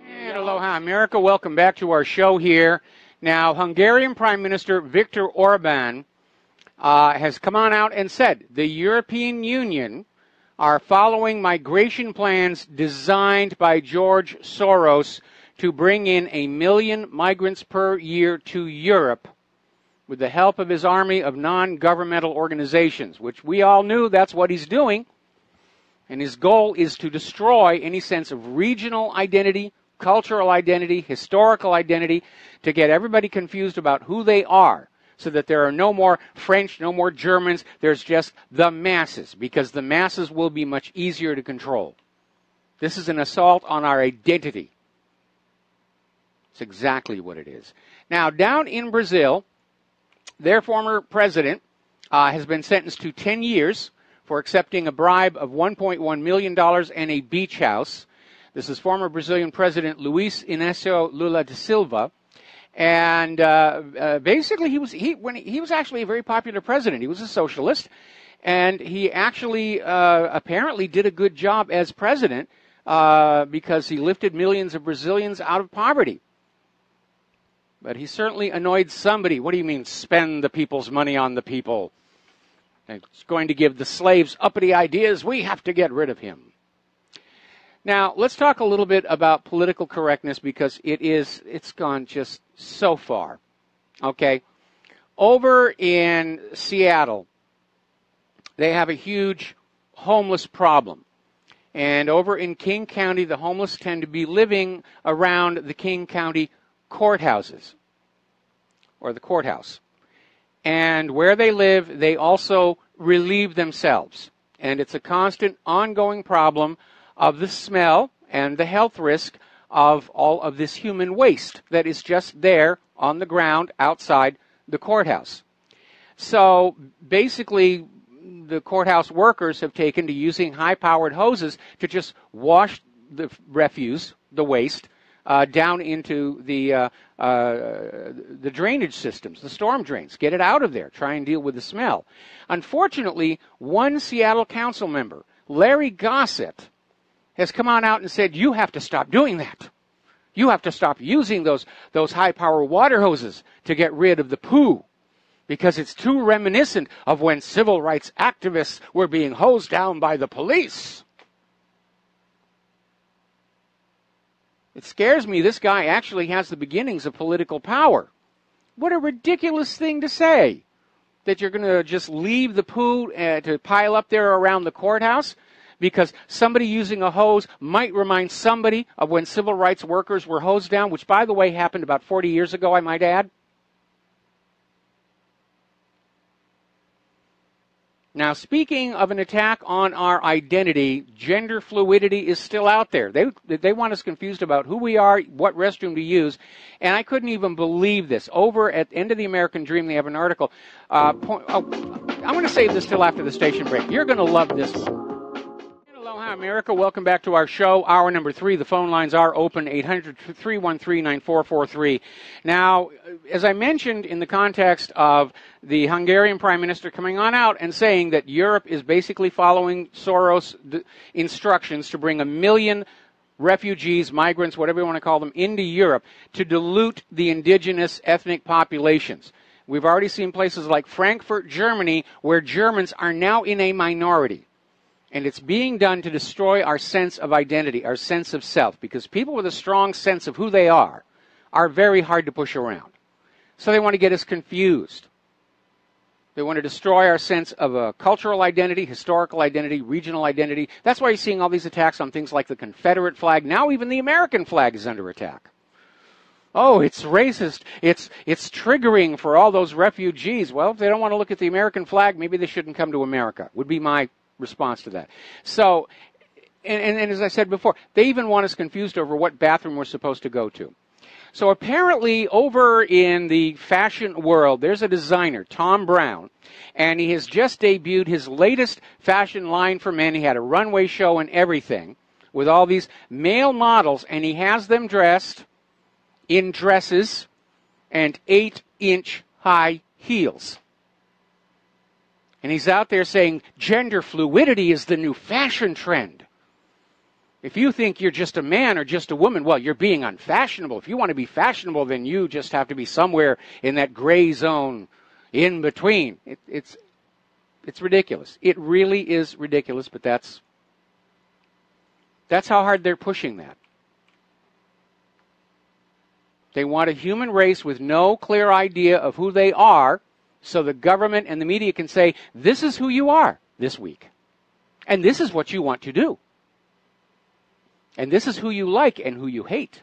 And aloha, America. Welcome back to our show here. Now, Hungarian Prime Minister Viktor Orban has come on out and said the European Union are following migration plans designed by George Soros to bring in 1 million migrants per year to Europe, with the help of his army of non-governmental organizations, which we all knew that's what he's doing. And his goal is to destroy any sense of regional identity, cultural identity, historical identity, to get everybody confused about who they are, so that there are no more French, no more Germans. There's just the masses, because the masses will be much easier to control. This is an assault on our identity. It's exactly what it is. Now, down in Brazil, their former president has been sentenced to 10 years for accepting a bribe of $1.1 million and a beach house. This is former Brazilian President Luiz Inácio Lula da Silva. And basically, he was actually a very popular president. He was a socialist. And he actually apparently did a good job as president because he lifted millions of Brazilians out of poverty. But he certainly annoyed somebody. What do you mean, spend the people's money on the people? It's going to give the slaves uppity ideas. We have to get rid of him. Now, let's talk a little bit about political correctness, because it's gone just so far. Okay? Over in Seattle, they have a huge homeless problem. And over in King County, the homeless tend to be living around the King County courthouses, or the courthouse. And where they live, they also relieve themselves. And it's a constant, ongoing problem of the smell and the health risk of all of this human waste that is just there on the ground outside the courthouse. So basically, the courthouse workers have taken to using high-powered hoses to just wash the refuse, the waste, down into the drainage systems, the storm drains. Get it out of there. Try and deal with the smell. Unfortunately, one Seattle council member, Larry Gossett, has come on out and said, you have to stop doing that. You have to stop using those high-power water hoses to get rid of the poo, because it's too reminiscent of when civil rights activists were being hosed down by the police. It scares me this guy actually has the beginnings of political power. What a ridiculous thing to say, that you're going to just leave the poo to pile up there around the courthouse because somebody using a hose might remind somebody of when civil rights workers were hosed down, which, by the way, happened about 40 years ago, I might add. Now, speaking of an attack on our identity, gender fluidity is still out there. They want us confused about who we are, what restroom to use, and I couldn't even believe this. Over at the End of the American Dream, they have an article. I'm going to save this till after the station break. You're going to love this one. Aloha, America. Welcome back to our show, hour number 3. The phone lines are open, 800-313-9443. Now, as I mentioned in the context of the Hungarian Prime Minister coming on out and saying that Europe is basically following Soros' instructions to bring 1 million refugees, migrants, whatever you want to call them, into Europe to dilute the indigenous ethnic populations. We've already seen places like Frankfurt, Germany, where Germans are now in a minority. And it's being done to destroy our sense of identity, our sense of self, because people with a strong sense of who they are very hard to push around. So they want to get us confused. They want to destroy our sense of a cultural identity, historical identity, regional identity. That's why you're seeing all these attacks on things like the Confederate flag. Now even the American flag is under attack. Oh, it's racist. It's triggering for all those refugees. Well, if they don't want to look at the American flag, maybe they shouldn't come to America, would be my response to that. So, and as I said before, they even want us confused over what bathroom we're supposed to go to. So apparently over in the fashion world, there's a designer, Tom Brown, and he has just debuted his latest fashion line for men. He had a runway show and everything with all these male models, and he has them dressed in dresses and 8-inch high heels. And he's out there saying gender fluidity is the new fashion trend. If you think you're just a man or just a woman, well, you're being unfashionable. If you want to be fashionable, then you just have to be somewhere in that gray zone in between. It's ridiculous. It really is ridiculous, but that's how hard they're pushing that. They want a human race with no clear idea of who they are, so the government and the media can say, this is who you are this week. And this is what you want to do. And this is who you like and who you hate.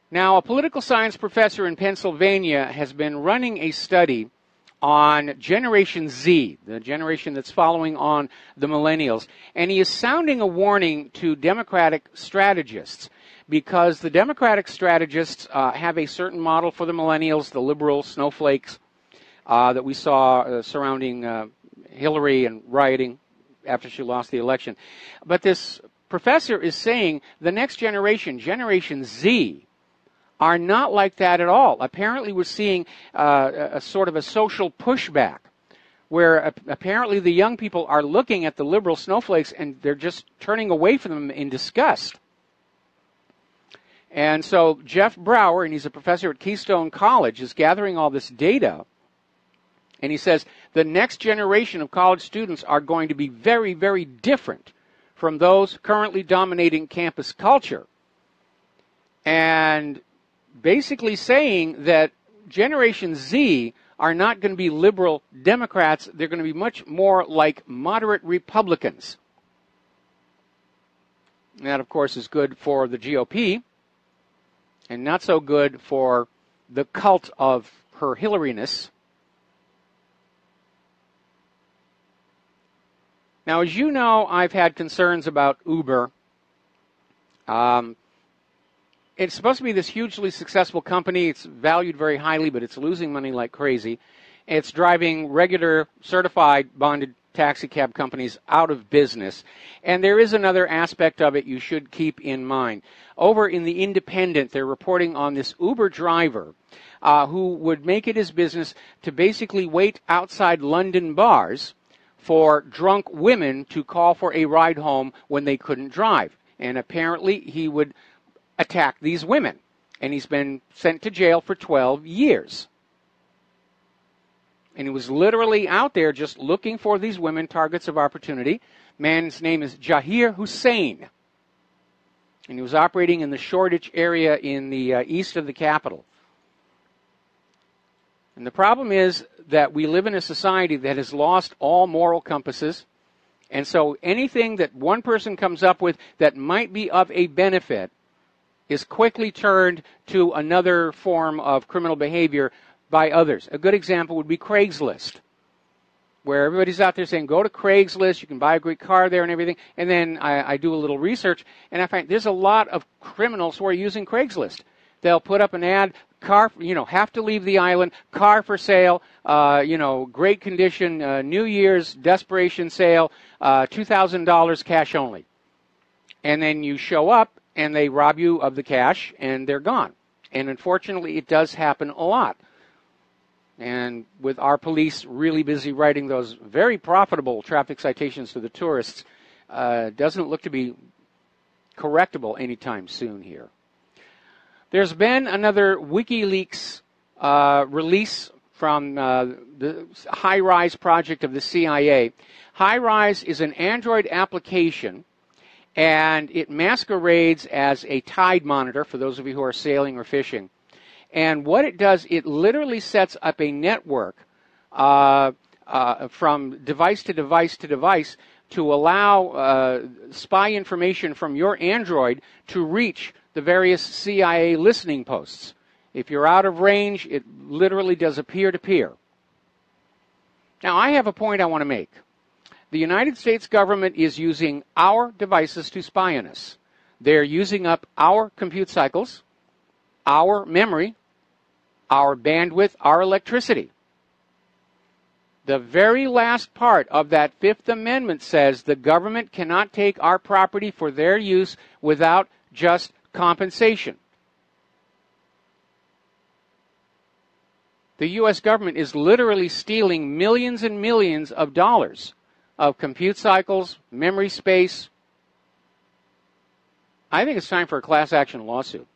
Now, a political science professor in Pennsylvania has been running a study on Generation Z, the generation that's following on the millennials. And he is sounding a warning to Democratic strategists, because the Democratic strategists have a certain model for the millennials, the liberal snowflakes that we saw surrounding Hillary and rioting after she lost the election. But this professor is saying the next generation, Generation Z, are not like that at all. Apparently we're seeing a sort of a social pushback, where apparently the young people are looking at the liberal snowflakes and they're just turning away from them in disgust. And so Jeff Brower, and he's a professor at Keystone College, is gathering all this data. And he says the next generation of college students are going to be very, very different from those currently dominating campus culture. And basically saying that Generation Z are not going to be liberal Democrats. They're going to be much more like moderate Republicans. And that, of course, is good for the GOP. And not so good for the cult of her Hillaryness. Now, as you know, I've had concerns about Uber. It's supposed to be this hugely successful company. It's valued very highly, but it's losing money like crazy. It's driving regular, certified, bonded taxi cab companies out of business. And there is another aspect of it you should keep in mind. Over in the Independent, they're reporting on this Uber driver who would make it his business to basically wait outside London bars for drunk women to call for a ride home when they couldn't drive. And apparently he would attack these women. And he's been sent to jail for 12 years. And he was literally out there just looking for these women, targets of opportunity. Man's name is Jahir Hussein. And he was operating in the Shoreditch area in the east of the capital. And the problem is that we live in a society that has lost all moral compasses. And so anything that one person comes up with that might be of a benefit is quickly turned to another form of criminal behavior by others. A good example would be Craigslist, where everybody's out there saying, go to Craigslist, you can buy a great car there and everything. And then I do a little research, and I find there's a lot of criminals who are using Craigslist. They'll put up an ad, car, have to leave the island, car for sale, great condition, New Year's desperation sale, $2,000 cash only. And then you show up, and they rob you of the cash, and they're gone. And unfortunately, it does happen a lot. And with our police really busy writing those very profitable traffic citations to the tourists, doesn't look to be correctable anytime soon here. There's been another WikiLeaks release from the HiRise project of the CIA. HiRise is an Android application, and it masquerades as a tide monitor for those of you who are sailing or fishing. And what it does, it literally sets up a network from device to device to device to allow spy information from your Android to reach the various CIA listening posts. If you're out of range, it literally does a peer-to-peer. Now, I have a point I want to make. The United States government is using our devices to spy on us. They're using up our compute cycles, our memory, our bandwidth, our electricity. The very last part of that Fifth Amendment says the government cannot take our property for their use without just compensation. The U.S. government is literally stealing millions and millions of dollars of compute cycles, memory space. I think it's time for a class action lawsuit.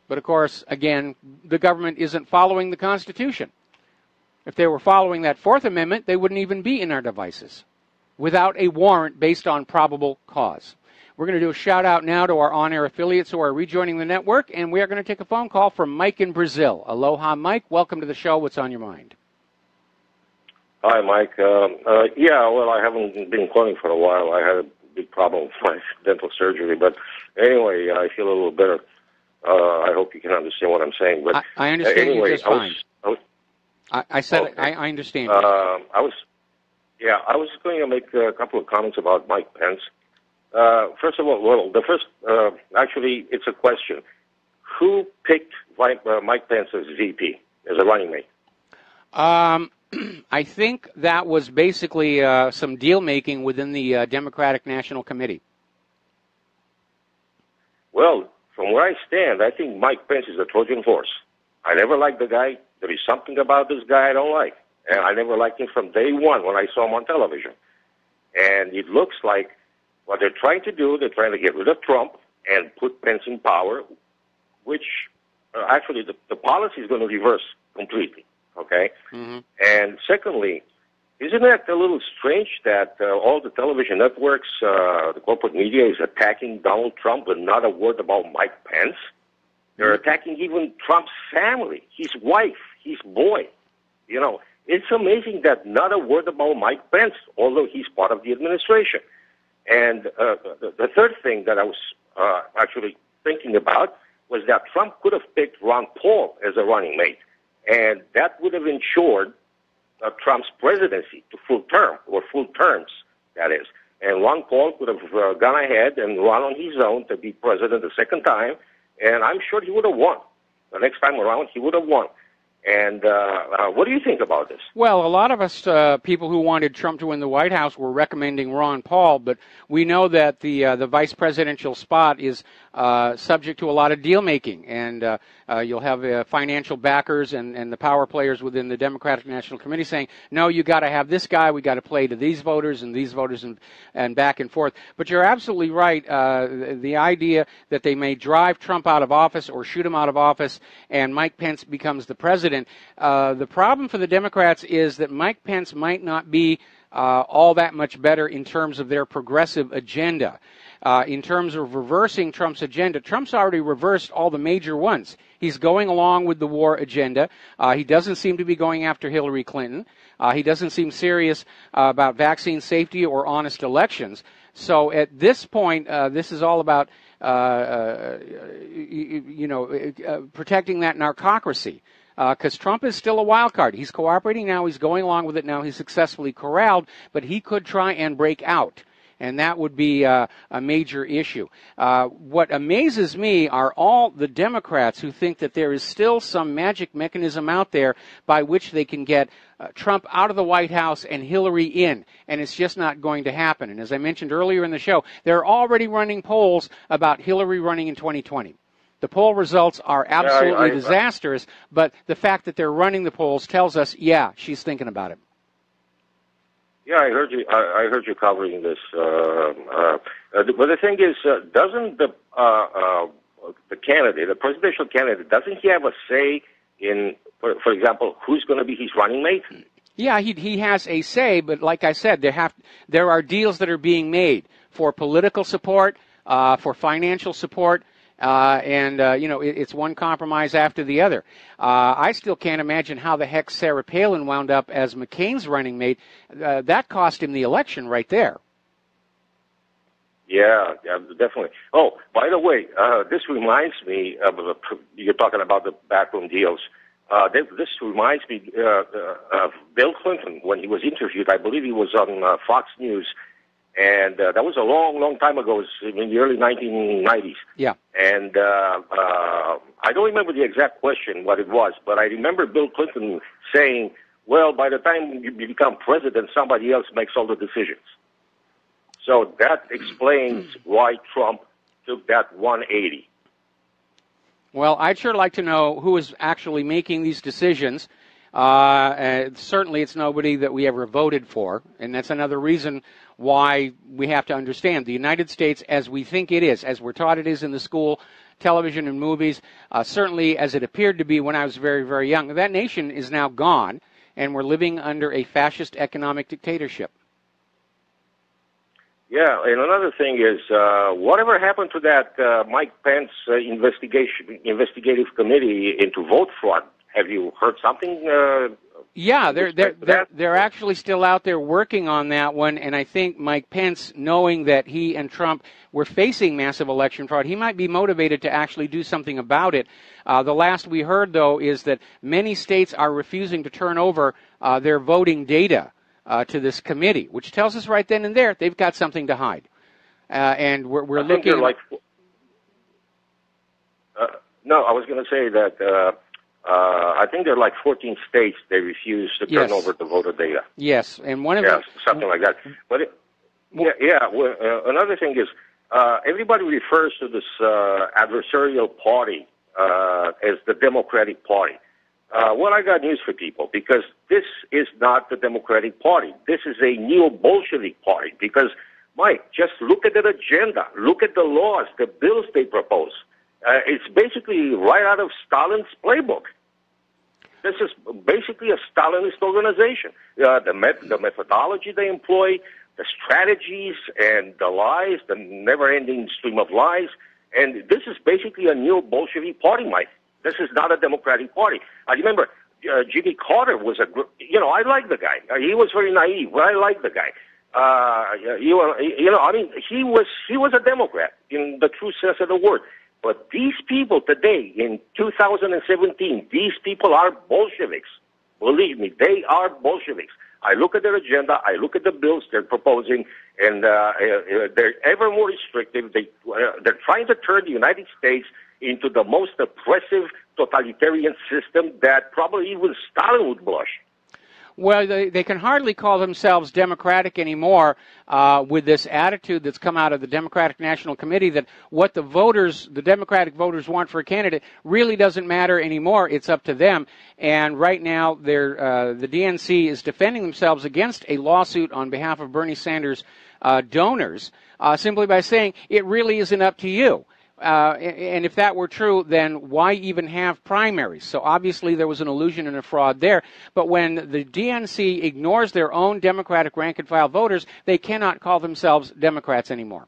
But of course, again, the government isn't following the Constitution. If they were following that Fourth Amendment, they wouldn't even be in our devices without a warrant based on probable cause. We're going to do a shout out now to our on-air affiliates who are rejoining the network, and we are going to take a phone call from Mike in Brazil. Aloha, Mike. Welcome to the show. What's on your mind? Hi, Mike. I haven't been calling for a while. I had a big problem with my dental surgery, but anyway, I feel a little better. I hope you can understand what I'm saying. But I understand anyway, you just fine. I said okay. I understand. I was going to make a couple of comments about Mike Pence. First of all, actually, it's a question. Who picked Mike Pence as VP, as a running mate? I think that was basically some deal-making within the Democratic National Committee. Well, from where I stand, I think Mike Pence is a Trojan horse. I never liked the guy. There is something about this guy I don't like. And I never liked him from day one when I saw him on television. And it looks like what they're trying to do, they're trying to get rid of Trump and put Pence in power, which actually the policy is going to reverse completely, okay? Mm-hmm. And secondly, isn't that a little strange that all the television networks, the corporate media is attacking Donald Trump with not a word about Mike Pence? They're attacking even Trump's family, his wife, his boy. You know, it's amazing that not a word about Mike Pence, although he's part of the administration. And the third thing that I was actually thinking about was that Trump could have picked Ron Paul as a running mate, and that would have ensured Trump's presidency to full term or full terms that is. And Ron Paul could have gone ahead and run on his own to be president the second time, and I'm sure he would have won. The next time around, he would have won. And what do you think about this? Well, a lot of us people who wanted Trump to win the White House were recommending Ron Paul, but we know that the vice presidential spot is subject to a lot of deal making, and you'll have financial backers and the power players within the Democratic National Committee saying, no, you got to have this guy, we got to play to these voters and back and forth. But you're absolutely right. The idea that they may drive Trump out of office or shoot him out of office and Mike Pence becomes the president. The problem for the Democrats is that Mike Pence might not be all that much better in terms of their progressive agenda. In terms of reversing Trump's agenda, Trump's already reversed all the major ones. He's going along with the war agenda. He doesn't seem to be going after Hillary Clinton. He doesn't seem serious about vaccine safety or honest elections. So at this point, this is all about protecting that narcocracy. Because Trump is still a wild card. He's cooperating now. He's going along with it now. He's successfully corralled, but he could try and break out, and that would be a major issue. What amazes me are all the Democrats who think that there is still some magic mechanism out there by which they can get Trump out of the White House and Hillary in, and it's just not going to happen. And as I mentioned earlier in the show, they're already running polls about Hillary running in 2020. The poll results are absolutely disastrous, but the fact that they're running the polls tells us, yeah, she's thinking about it. Yeah, I heard you. I heard you covering this. But the thing is, doesn't the candidate, the presidential candidate, doesn't he have a say in, for example, who's going to be his running mate? Yeah, he has a say, but like I said, there are deals that are being made for political support, for financial support. It's one compromise after the other. I still can't imagine how the heck Sarah Palin wound up as McCain's running mate. That cost him the election right there. Yeah, definitely. Oh, by the way, this reminds me of you're talking about the backroom deals. This reminds me of Bill Clinton when he was interviewed. I believe he was on Fox News. And that was a long, long time ago. It was in the early 1990s. Yeah. And I don't remember the exact question, what it was, but I remember Bill Clinton saying, well, by the time you become president, somebody else makes all the decisions. So that explains why Trump took that 180. Well, I'd sure like to know who is actually making these decisions. Certainly it's nobody that we ever voted for, and that's another reason why we have to understand the United States as we think it is, as we're taught it is in the school, television and movies, certainly as it appeared to be when I was very, very young. That nation is now gone, and we're living under a fascist economic dictatorship. Yeah, and another thing is, whatever happened to that Mike Pence investigative committee into vote fraud? Have you heard something? Yeah, they're actually still out there working on that one, and I think Mike Pence, knowing that he and Trump were facing massive election fraud, he might be motivated to actually do something about it. The last we heard, though, is that many states are refusing to turn over their voting data to this committee, which tells us right then and there they've got something to hide. And we're looking. No, I was going to say that. I think there are like 14 states they refuse to turn over the voter data. Yes, and one of them, something like that. But another thing is everybody refers to this adversarial party as the Democratic Party. Well, I got news for people, because this is not the Democratic Party. This is a neo-Bolshevik party, because, Mike, just look at the agenda. Look at the laws, the bills they propose. It's basically right out of Stalin's playbook. This is basically a Stalinist organization. The methodology they employ, the strategies and the lies, the never-ending stream of lies, and this is basically a neo-Bolshevik party, Mike. This is not a Democratic Party. I remember Jimmy Carter was I like the guy. He was very naive, but I like the guy. He was a Democrat in the true sense of the word. But these people today, in 2017, these people are Bolsheviks. Believe me, they are Bolsheviks. I look at their agenda, I look at the bills they're proposing, and they're ever more restrictive. They're trying to turn the United States into the most oppressive totalitarian system that probably even Stalin would blush. Well, they can hardly call themselves Democratic anymore with this attitude that's come out of the Democratic National Committee that what the Democratic voters want for a candidate really doesn't matter anymore. It's up to them. And right now, the DNC is defending themselves against a lawsuit on behalf of Bernie Sanders' donors simply by saying it really isn't up to you. And if that were true, then why even have primaries? So obviously there was an illusion and a fraud there. But when the DNC ignores their own Democratic rank-and-file voters, they cannot call themselves Democrats anymore.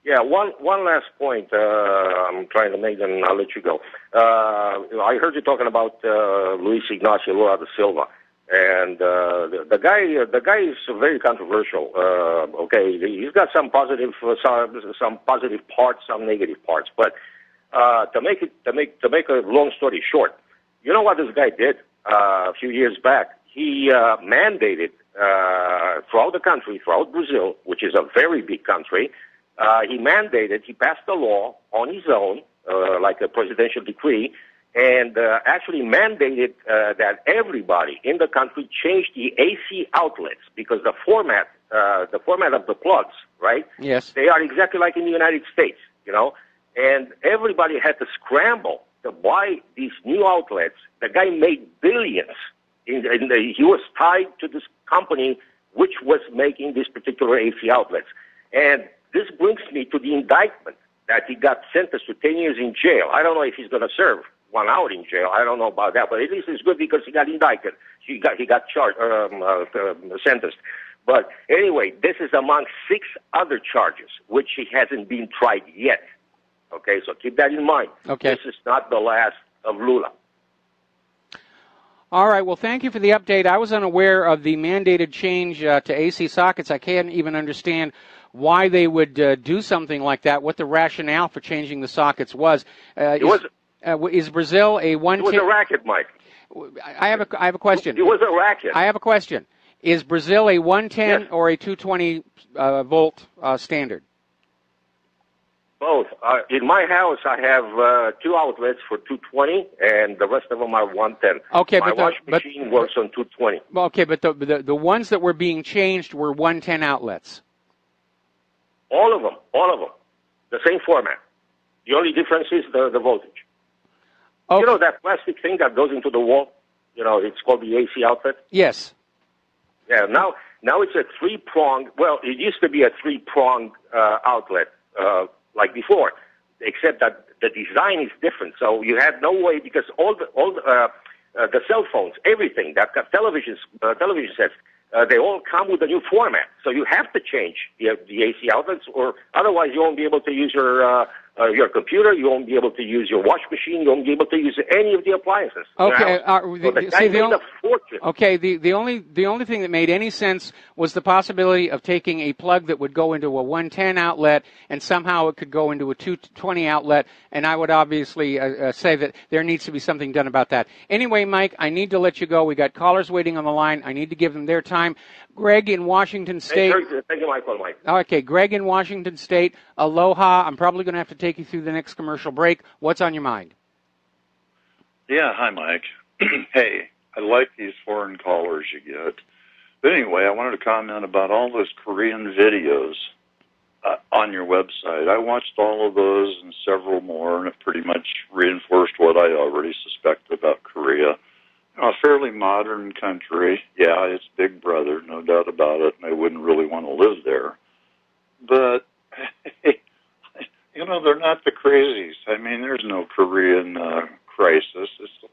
Yeah, one last point I'm trying to make, and I'll let you go. I heard you talking about Luis Ignacio Lula da Silva. And the guy is very controversial. Okay, he's got some positive parts, some negative parts. But to make a long story short, you know what this guy did a few years back? He mandated throughout the country, throughout Brazil, which is a very big country. He passed a law on his own, like a presidential decree. And actually mandated that everybody in the country change the AC outlets because the format of the plugs, right? Yes. They are exactly like in the United States, you know. And everybody had to scramble to buy these new outlets. The guy made billions. He was tied to this company which was making these particular AC outlets. And this brings me to the indictment that he got sentenced to 10 years in jail. I don't know if he's going to serve 1 hour in jail. I don't know about that, but at least it's good because he got indicted. He got charged, sentenced. But anyway, this is among 6 other charges, which he hasn't been tried yet. Okay, so keep that in mind. Okay. This is not the last of Lula. All right, well, thank you for the update. I was unaware of the mandated change to AC sockets. I can't even understand why they would do something like that, what the rationale for changing the sockets was. Is Brazil a one? It was a racket, Mike. I have a question. It was a racket. I have a question. Is Brazil a 110 or a 220 volt standard? Both. In my house, I have 2 outlets for 220, and the rest of them are 110. Okay, my washing machine works on 220. Okay, but the ones that were being changed were 110 outlets. All of them. The same format. The only difference is the voltage. Okay. You know that plastic thing that goes into the wall? You know, it's called the AC outlet? Yes. Yeah, now it's a 3-pronged, well, it used to be a 3-pronged outlet like before, except that the design is different. So you have no way, because all the cell phones, everything, that television sets, they all come with a new format. So you have to change the AC outlets, or otherwise you won't be able to use your computer, you won't be able to use your wash machine, you won't be able to use any of the appliances. Okay. The only thing that made any sense was the possibility of taking a plug that would go into a 110 outlet and somehow it could go into a 220 outlet, and I would obviously say that there needs to be something done about that. Anyway, Mike, I need to let you go. We got callers waiting on the line. I need to give them their time. Greg in Washington State. Thank you, Michael. Mike. Okay, Greg in Washington State. Aloha. I'm probably going to have to take you through the next commercial break. What's on your mind? Yeah, hi, Mike. Hey, I like these foreign callers you get. But anyway, I wanted to comment about all those Korean videos on your website. I watched all of those and several more, and it pretty much reinforced what I already suspected about Korea. A fairly modern country. Yeah, it's Big Brother, no doubt about it, and I wouldn't really want to live there. But, you know, they're not the crazies. I mean, there's no Korean crisis. It's, of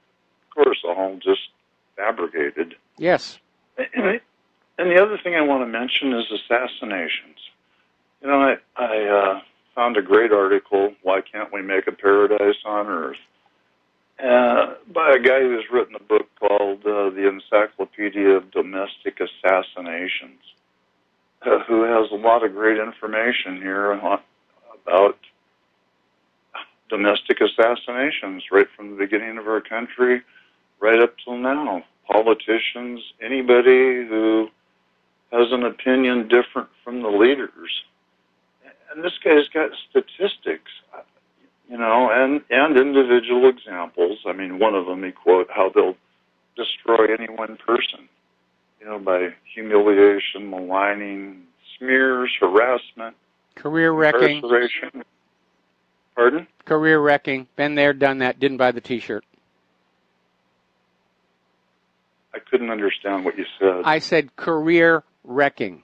course, all just fabricated. Yes. And the other thing I want to mention is assassinations. You know, I found a great article, Why Can't We Make a Paradise on Earth? By a guy who's written a book called The Encyclopedia of Domestic Assassinations, who has a lot of great information here about domestic assassinations right from the beginning of our country right up till now. politicians, anybody who has an opinion different from the leaders. And this guy's got statistics, and individual examples. I mean, one of them, he quote, how they'll destroy any one person, by humiliation, maligning, smears, harassment, career wrecking. Incarceration. Pardon? Career wrecking. Been there, done that. Didn't buy the T-shirt. I couldn't understand what you said. I said career wrecking.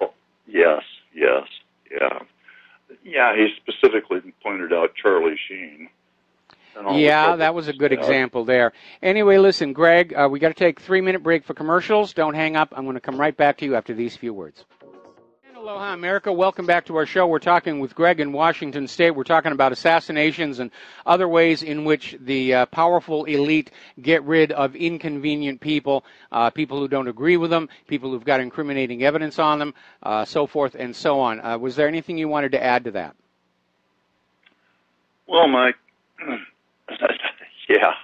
Oh, yes, yeah. Yeah, he specifically pointed out Charlie Sheen. Yeah, that was a good example there. Anyway, listen, Greg, we got to take a 3-minute break for commercials. Don't hang up. I'm going to come right back to you after these few words. Aloha, America. Welcome back to our show. We're talking with Greg in Washington State. We're talking about assassinations and other ways in which the powerful elite get rid of inconvenient people, people who don't agree with them, people who've got incriminating evidence on them, so forth and so on. Was there anything you wanted to add to that? Well, Mike, yeah.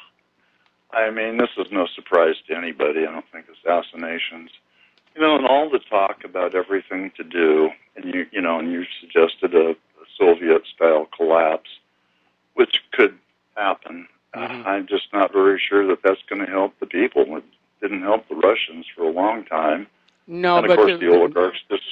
I mean, this is no surprise to anybody, I don't think, assassinations. And all the talk about everything to do, and you suggested a Soviet-style collapse, which could happen. Mm-hmm. I'm just not very sure that that's going to help the people. It didn't help the Russians for a long time. No, and of course the oligarchs just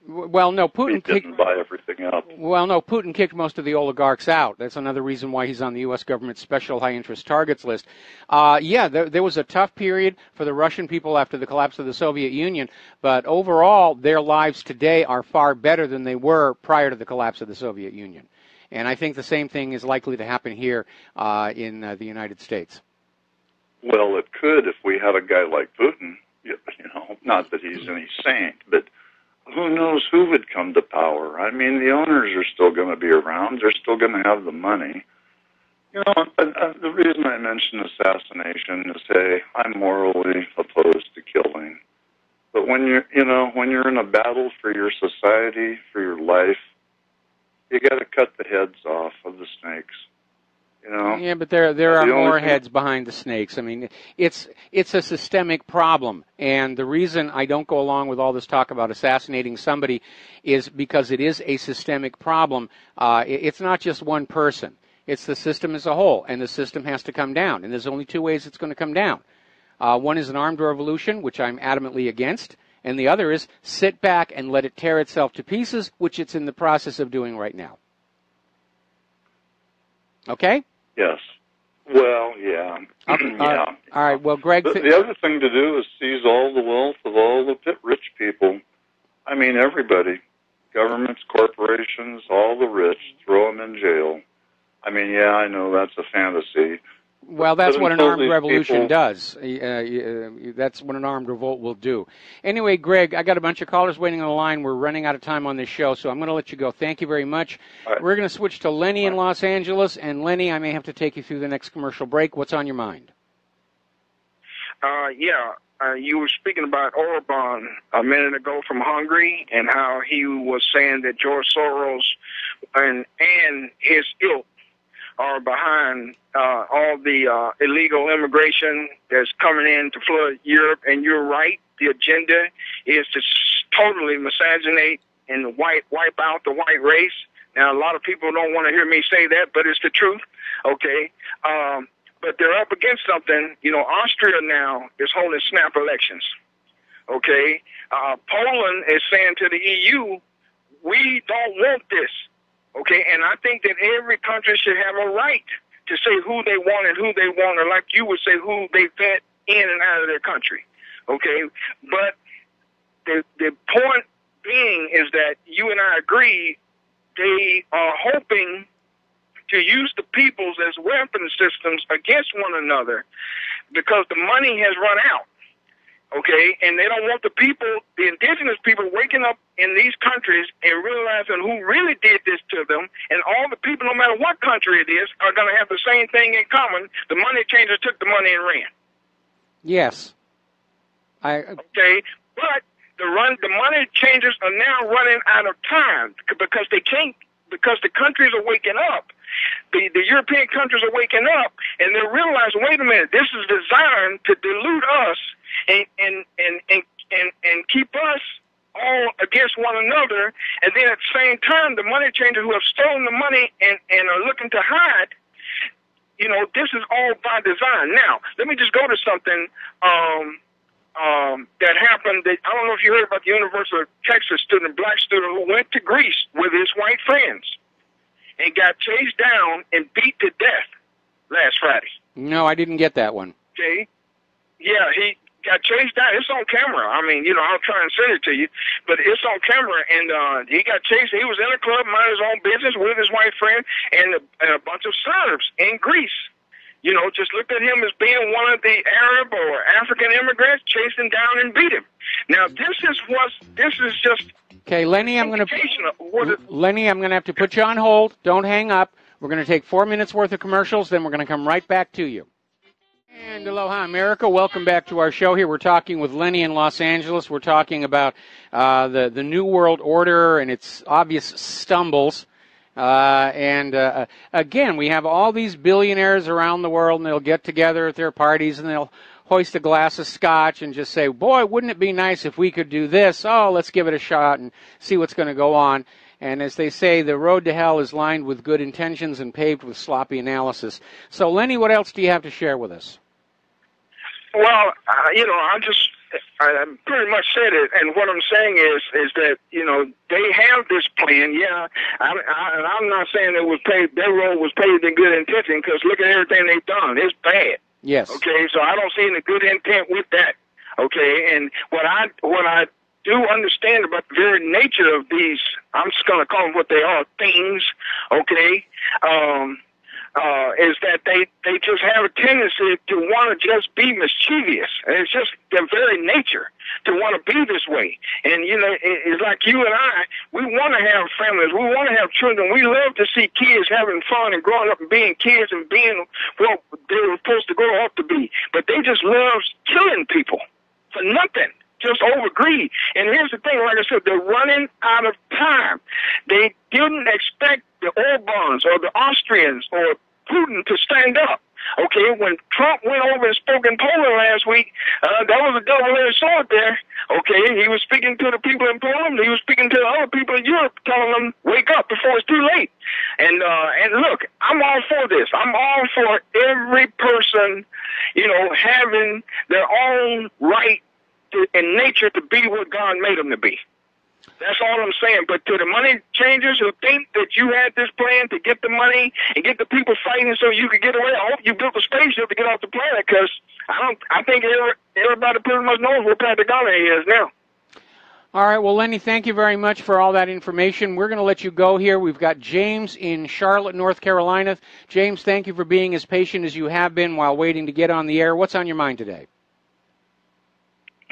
Putin didn't buy everything up. Well, no, Putin kicked most of the oligarchs out. That's another reason why he's on the U.S. government's special high-interest targets list. There was a tough period for the Russian people after the collapse of the Soviet Union, but overall, their lives today are far better than they were prior to the collapse of the Soviet Union. And I think the same thing is likely to happen here in the United States. Well, it could if we had a guy like Putin, not that he's any saint, but who knows who would come to power? I mean, the owners are still going to be around. They're still going to have the money. The reason I mention assassination is, hey, I'm morally opposed to killing. But when you're in a battle for your society, for your life, you got to cut the heads off of the snakes. Yeah, but there are more heads behind the snakes. I mean, it's a systemic problem, and the reason I don't go along with all this talk about assassinating somebody is because it is a systemic problem. It's not just one person. It's the system as a whole, and the system has to come down, and there's only two ways it's going to come down. One is an armed revolution, which I'm adamantly against, and the other is sit back and let it tear itself to pieces, which it's in the process of doing right now. Okay? Yes. Well, yeah. Yeah. All right. Well, Greg. The other thing to do is seize all the wealth of all the rich people. I mean, everybody. Governments, corporations, all the rich, throw them in jail. I mean, yeah, I know that's a fantasy. Well, that's what an armed revolution does. That's what an armed revolt will do. Anyway, Greg, I got a bunch of callers waiting on the line. We're running out of time on this show, so I'm going to let you go. Thank you very much. Right. We're going to switch to Lenny in Los Angeles. And Lenny, I may have to take you through the next commercial break. What's on your mind? You were speaking about Orban a minute ago from Hungary and how he was saying that George Soros and his ilk are behind all the illegal immigration that's coming in to flood Europe. And you're right, the agenda is to totally miscegenate and wipe out the white race. Now, a lot of people don't want to hear me say that, but it's the truth, okay? But they're up against something. Austria now is holding snap elections, okay? Poland is saying to the EU, we don't want this. Okay, and I think that every country should have a right to say who they want and who they want, or like you would say, who they fit in and out of their country. Okay, but the point being is that you and I agree they are hoping to use the peoples as weapon systems against one another because the money has run out. Okay, and they don't want the people, the indigenous people, waking up in these countries and realizing who really did this to them, and all the people, no matter what country it is, are going to have the same thing in common. The money changers took the money and ran. Yes. Okay, but the money changers are now running out of time because they can't because the countries are waking up. The European countries are waking up, and they're realizing, wait a minute, this is designed to dilute us and keep us all against one another. And then at the same time, the money changers who have stolen the money and are looking to hide, you know, this is all by design. Now, let me just go to something that happened. I don't know if you heard about the University of Texas student, black student, who went to Greece with his white friends and got chased down and beat to death last Friday. No, I didn't get that one. Okay. Yeah, he got chased down. It's on camera. I mean, you know, I'll try and send it to you, but it's on camera. And he got chased. He was in a club, minding his own business with his white friend and a bunch of Serbs in Greece. You know, just looked at him as being one of the Arab or African immigrants, chased him down and beat him. Now, this is just... Okay, Lenny, I'm going to have to put you on hold. Don't hang up. We're going to take 4 minutes worth of commercials, then we're going to come right back to you. And aloha, America. Welcome back to our show here. We're talking with Lenny in Los Angeles. We're talking about the New World Order and its obvious stumbles. Again, we have all these billionaires around the world, and they'll get together at their parties, and they'll hoist a glass of scotch and just say, boy, wouldn't it be nice if we could do this? Oh, let's give it a shot and see what's going to go on. And as they say, the road to hell is lined with good intentions and paved with sloppy analysis. So, Lenny, what else do you have to share with us? Well, you know, I pretty much said it, and what I'm saying is that, you know, they have this plan. Yeah, I'm not saying it was paid. Their role was paid in good intention, because look at everything they've done. It's bad. Yes. Okay, so I don't see any good intent with that. Okay, and what I do understand about the very nature of these, I'm just going to call them what they are, things. Okay. Is that they just have a tendency to want to just be mischievous. And it's just their very nature to want to be this way. And, you know, it's like you and I, we want to have families. We want to have children. We love to see kids having fun and growing up and being kids and being what they were supposed to grow up to be. But they just love killing people for nothing. Just over greed. And here's the thing, like I said, they're running out of time. They didn't expect the Orbans or the Austrians or Putin to stand up. Okay, when Trump went over and spoke in Poland last week, that was a double-edged sword there. Okay, he was speaking to the people in Poland. He was speaking to the other people in Europe, telling them, wake up before it's too late. And look, I'm all for this. I'm all for every person, you know, having their own right in nature to be what God made them to be. That's all I'm saying. But to the money changers who think that you had this plan to get the money and get the people fighting so you could get away, I hope you built a spaceship to get off the planet, because I think everybody pretty much knows what planet Kaonohi is now. All right, well, Lenny, thank you very much for all that information. We're going to let you go here. We've got James in Charlotte, North Carolina. James, thank you for being as patient as you have been while waiting to get on the air. What's on your mind today?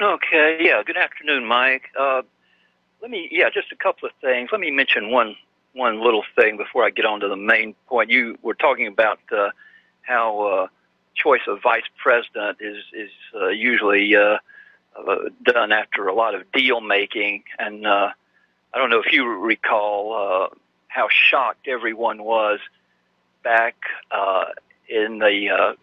Okay, yeah, good afternoon, Mike. Just a couple of things. Let me mention one little thing before I get on to the main point. You were talking about how choice of vice president is usually done after a lot of deal making, and I don't know if you recall how shocked everyone was back in the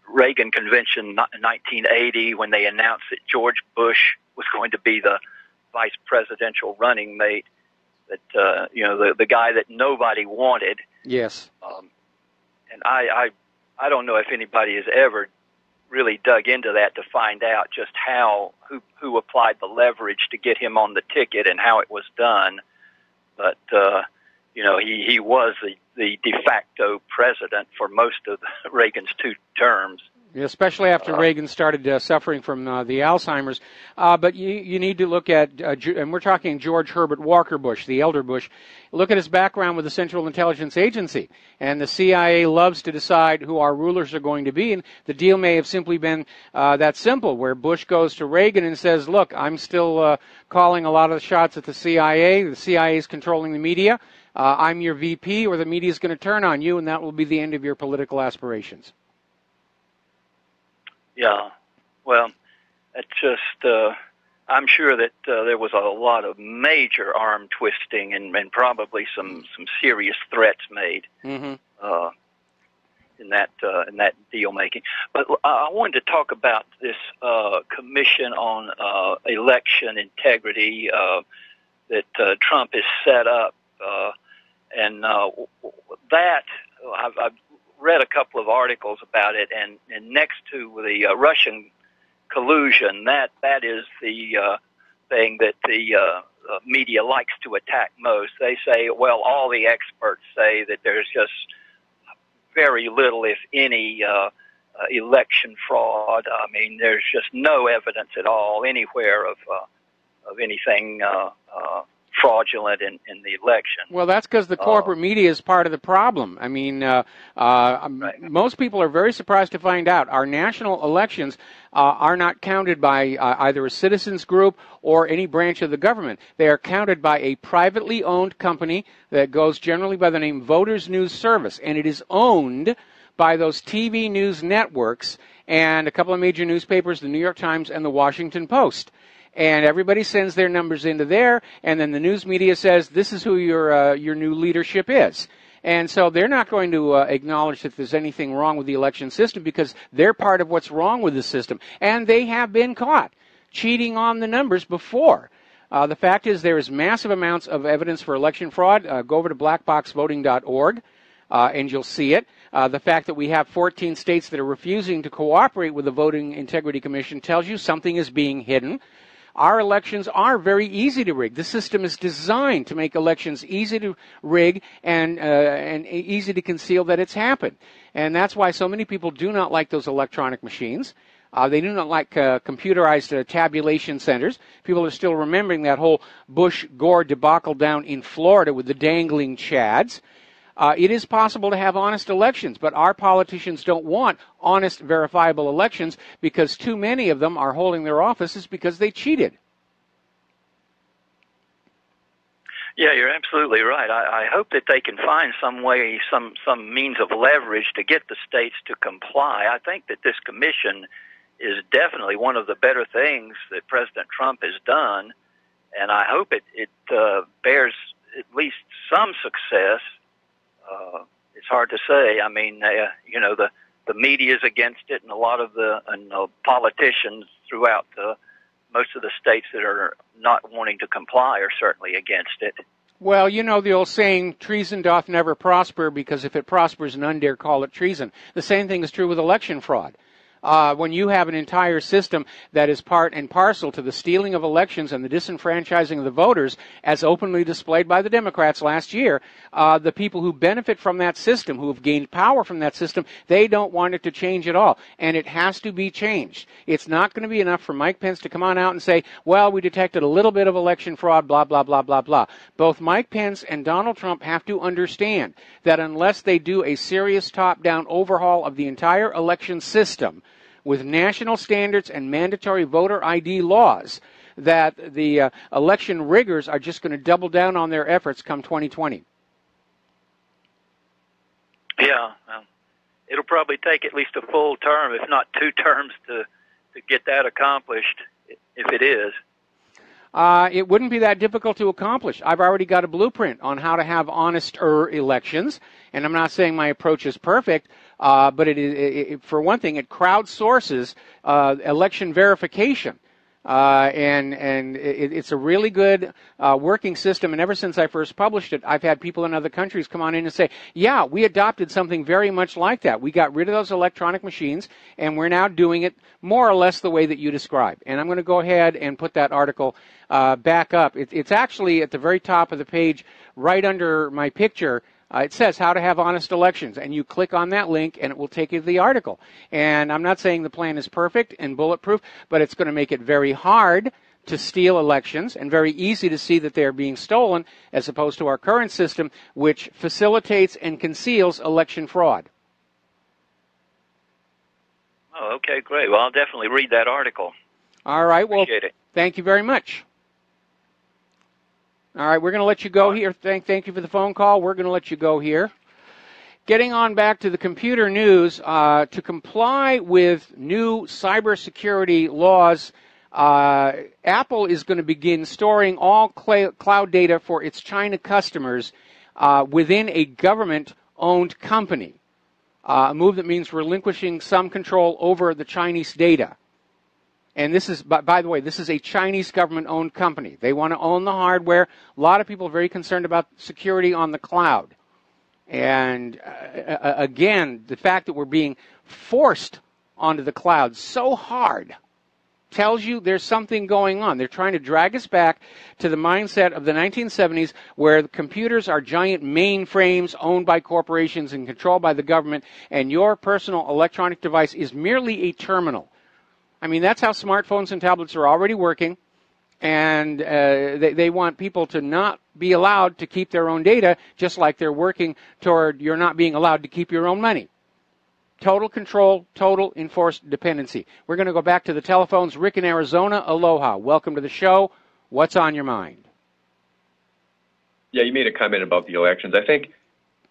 Reagan convention in 1980 when they announced that George Bush was going to be the vice presidential running mate, that the guy that nobody wanted. Yes. And I don't know if anybody has ever really dug into that to find out just who applied the leverage to get him on the ticket and how it was done. But he was the de facto president for most of Reagan's 2 terms. Especially after Reagan started suffering from the Alzheimer's. But you need to look at, and we're talking George Herbert Walker Bush, the elder Bush. Look at his background with the Central Intelligence Agency. And the CIA loves to decide who our rulers are going to be. And the deal may have simply been that simple, where Bush goes to Reagan and says, look, I'm still calling a lot of the shots at the CIA. The CIA is controlling the media. I'm your VP, or the media is going to turn on you, and that will be the end of your political aspirations. Yeah, well, it's just, I'm sure that there was a lot of major arm twisting and probably some serious threats made in that deal making. But I wanted to talk about this commission on election integrity that Trump has set up, and that I've read a couple of articles about it, and next to the Russian collusion, that is the thing that the media likes to attack most. They say, well, all the experts say that there's just very little, if any, election fraud. I mean, there's just no evidence at all anywhere of anything fraudulent in the election. Well, that's because the corporate media is part of the problem. I mean, most people are very surprised to find out our national elections are not counted by either a citizens group or any branch of the government. They are counted by a privately owned company that goes generally by the name Voters News Service, and it is owned by those TV news networks and a couple of major newspapers, the New York Times and the Washington Post. And everybody sends their numbers into there, and then the news media says, this is who your new leadership is. And so they're not going to acknowledge that there's anything wrong with the election system because they're part of what's wrong with the system. And they have been caught cheating on the numbers before. The fact is there is massive amounts of evidence for election fraud. Go over to blackboxvoting.org, and you'll see it. The fact that we have 14 states that are refusing to cooperate with the Voting Integrity Commission tells you something is being hidden. Our elections are very easy to rig. The system is designed to make elections easy to rig and easy to conceal that it's happened. And that's why so many people do not like those electronic machines. They do not like computerized tabulation centers. People are still remembering that whole Bush-Gore debacle down in Florida with the dangling chads. It is possible to have honest elections, but our politicians don't want honest, verifiable elections because too many of them are holding their offices because they cheated. Yeah, you're absolutely right. I hope that they can find some way, some means of leverage to get the states to comply. I think that this commission is definitely one of the better things that President Trump has done, and I hope it bears at least some success. It's hard to say. I mean, the media is against it, and a lot of the politicians throughout most of the states that are not wanting to comply are certainly against it. Well, you know the old saying, treason doth never prosper, because if it prospers, none dare call it treason. The same thing is true with election fraud. When you have an entire system that is part and parcel to the stealing of elections and the disenfranchising of the voters, as openly displayed by the Democrats last year, the people who benefit from that system, who have gained power from that system, they don't want it to change at all. And it has to be changed. It's not going to be enough for Mike Pence to come on out and say, well, we detected a little bit of election fraud, blah, blah, blah, blah, blah. Both Mike Pence and Donald Trump have to understand that unless they do a serious top-down overhaul of the entire election system, with national standards and mandatory voter ID laws, that the election riggers are just going to double down on their efforts come 2020. Yeah, it'll probably take at least a full term, if not 2 terms, to get that accomplished, if it is. It wouldn't be that difficult to accomplish. I've already got a blueprint on how to have honester elections, and I'm not saying my approach is perfect, but for one thing, it crowdsources election verification. And it's a really good working system. And ever since I first published it, I've had people in other countries come on in and say, yeah, we adopted something very much like that. We got rid of those electronic machines, and we're now doing it more or less the way that you described. And I'm going to go ahead and put that article back up. It's actually at the very top of the page, right under my picture. It says how to have honest elections, and you click on that link and it will take you to the article. And I'm not saying the plan is perfect and bulletproof, but it's going to make it very hard to steal elections and very easy to see that they're being stolen, as opposed to our current system, which facilitates and conceals election fraud. Oh, okay, great. Well, I'll definitely read that article. All right. Well, appreciate it. Thank you very much. All right, we're going to let you go here. Thank you for the phone call. We're going to let you go here. Getting on back to the computer news, to comply with new cybersecurity laws Apple is going to begin storing all cloud data for its China customers within a government-owned company. A move that means relinquishing some control over the Chinese data. And this is, by the way, this is a Chinese government-owned company. They want to own the hardware. A lot of people are very concerned about security on the cloud. And again, the fact that we're being forced onto the cloud so hard tells you there's something going on. They're trying to drag us back to the mindset of the 1970s where the computers are giant mainframes owned by corporations and controlled by the government, and your personal electronic device is merely a terminal. I mean, that's how smartphones and tablets are already working, and they want people to not be allowed to keep their own data, just like they're working toward you're not being allowed to keep your own money. Total control, total enforced dependency. We're going to go back to the telephones. Rick in Arizona, aloha. Welcome to the show. What's on your mind? Yeah, you made a comment about the elections. I think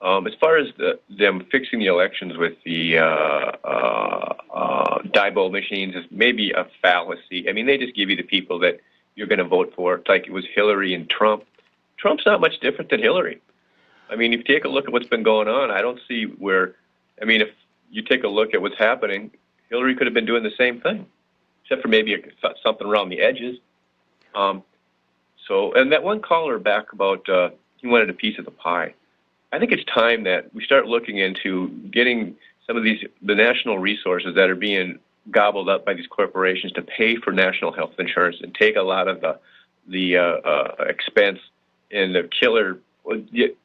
as far as them fixing the elections with the die bowl machines is maybe a fallacy. I mean, they just give you the people that you're going to vote for. It's like it was Hillary and Trump. Trump's not much different than Hillary. I mean, if you take a look at what's been going on, I don't see where, I mean, if you take a look at what's happening, Hillary could have been doing the same thing, except for maybe something around the edges. And that one caller back about he wanted a piece of the pie. I think it's time that we start looking into getting some of the national resources that are being gobbled up by these corporations to pay for national health insurance and take a lot of the expense and the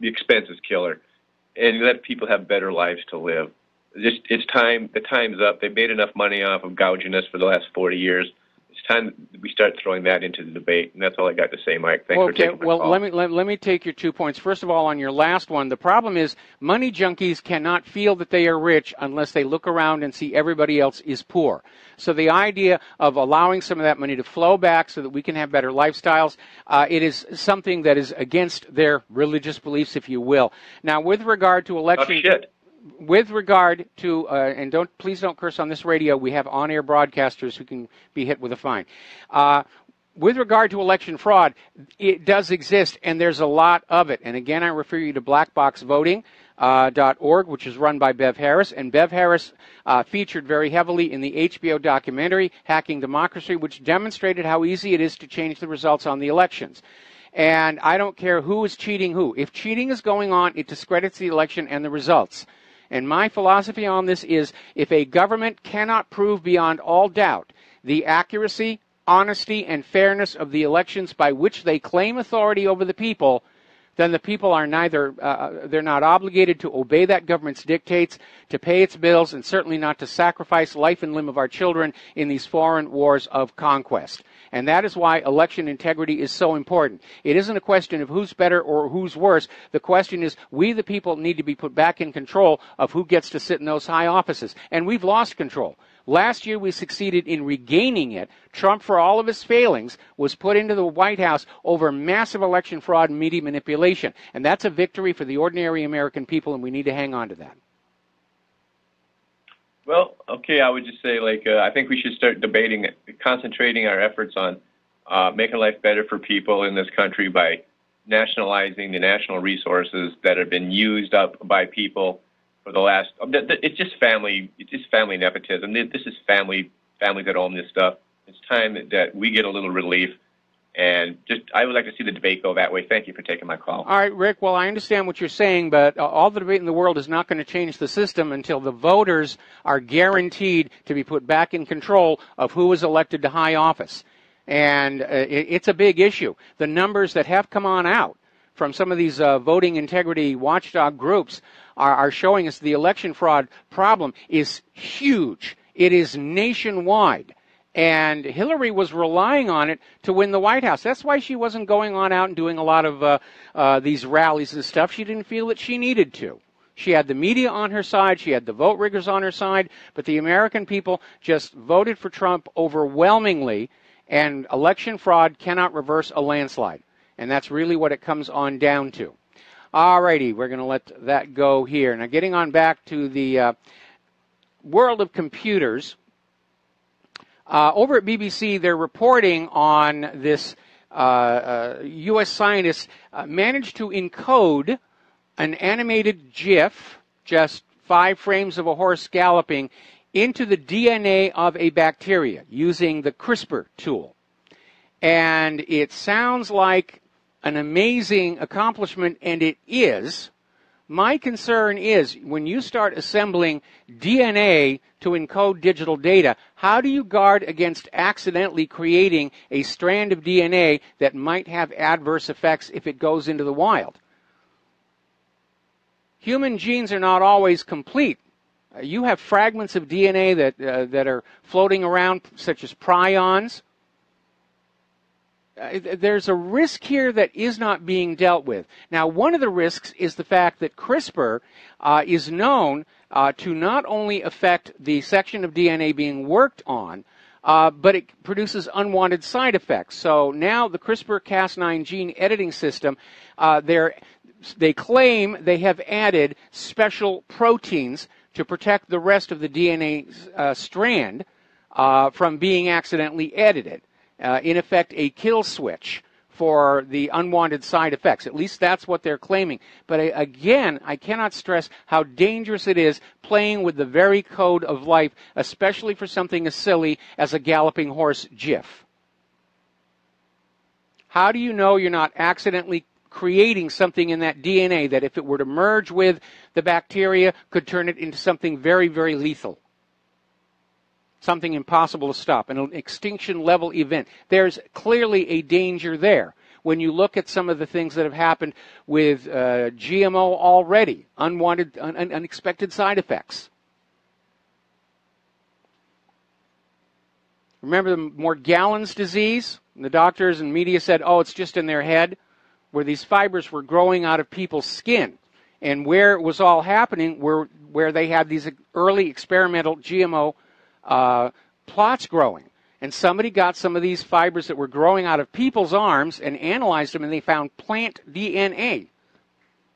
expense is killer, and let people have better lives to live. It's time. The time's up. They've made enough money off of gouging us for the last 40 years. It's time we start throwing that into the debate, and that's all I got to say, Mike. Thanks for taking my call. Let me take your 2 points. First of all, on your last one, the problem is money junkies cannot feel that they are rich unless they look around and see everybody else is poor. So the idea of allowing some of that money to flow back so that we can have better lifestyles, it is something that is against their religious beliefs, if you will. Now, with regard to election... With regard to, and please don't curse on this radio, we have on-air broadcasters who can be hit with a fine. With regard to election fraud, it does exist, and there's a lot of it. And again, I refer you to blackboxvoting.org, which is run by Bev Harris. And Bev Harris featured very heavily in the HBO documentary, Hacking Democracy, which demonstrated how easy it is to change the results on the elections. And I don't care who is cheating who. If cheating is going on, it discredits the election and the results. And my philosophy on this is if a government cannot prove beyond all doubt the accuracy, honesty, and fairness of the elections by which they claim authority over the people, then the people are they're not obligated to obey that government's dictates, to pay its bills, and certainly not to sacrifice life and limb of our children in these foreign wars of conquest. And that is why election integrity is so important. It isn't a question of who's better or who's worse. The question is we, the people, need to be put back in control of who gets to sit in those high offices. And we've lost control. Last year, we succeeded in regaining it. Trump, for all of his failings, was put into the White House over massive election fraud and media manipulation. And that's a victory for the ordinary American people, and we need to hang on to that. Well, okay, I would just say, I think we should start debating, concentrating our efforts on making life better for people in this country by nationalizing the national resources that have been used up by people for the last. It's just family nepotism. This is families that own this stuff. It's time that we get a little relief. And I would like to see the debate go that way. Thank you for taking my call. All right, Rick, well, I understand what you're saying, but all the debate in the world is not going to change the system until the voters are guaranteed to be put back in control of who is elected to high office. And it's a big issue. The numbers that have come on out from some of these voting integrity watchdog groups are showing us the election fraud problem is huge. It is nationwide. And Hillary was relying on it to win the White House. That's why she wasn't going on out and doing a lot of these rallies and stuff. She didn't feel that she needed to. She had the media on her side. She had the vote riggers on her side. But the American people just voted for Trump overwhelmingly. And election fraud cannot reverse a landslide. And that's really what it comes on down to. All righty, we're going to let that go here. Now, getting on back to the world of computers. over at BBC, they're reporting on this U.S. scientists managed to encode an animated GIF, just 5 frames of a horse galloping, into the DNA of a bacteria using the CRISPR tool. And it sounds like an amazing accomplishment, and it is. My concern is when you start assembling DNA to encode digital data, how do you guard against accidentally creating a strand of DNA that might have adverse effects if it goes into the wild? Human genes are not always complete. You have fragments of DNA that are floating around, such as prions. There's a risk here that is not being dealt with. Now, one of the risks is the fact that CRISPR is known to not only affect the section of DNA being worked on, but it produces unwanted side effects. So now the CRISPR-Cas9 gene editing system, they claim they have added special proteins to protect the rest of the DNA strand from being accidentally edited. In effect, a kill switch for the unwanted side effects. At least that's what they're claiming. But again, I cannot stress how dangerous it is playing with the very code of life, especially for something as silly as a galloping horse GIF. How do you know you're not accidentally creating something in that DNA that, if it were to merge with the bacteria, could turn it into something very, very lethal? Something impossible to stop, an extinction-level event. There's clearly a danger there. When you look at some of the things that have happened with GMO already, unwanted, unexpected side effects. Remember the Morgellons disease? The doctors and media said, oh, it's just in their head, where these fibers were growing out of people's skin. And where it was all happening were where they had these early experimental GMO plots growing. And somebody got some of these fibers that were growing out of people's arms and analyzed them, and they found plant DNA.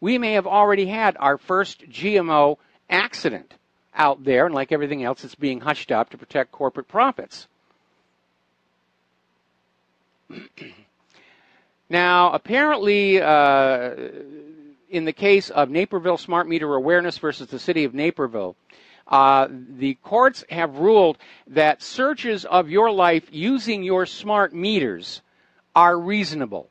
We may have already had our first GMO accident out there, and like everything else, it's being hushed up to protect corporate profits. Now, apparently, in the case of Naperville Smart Meter Awareness versus the City of Naperville, the courts have ruled that searches of your life using your smart meters are reasonable.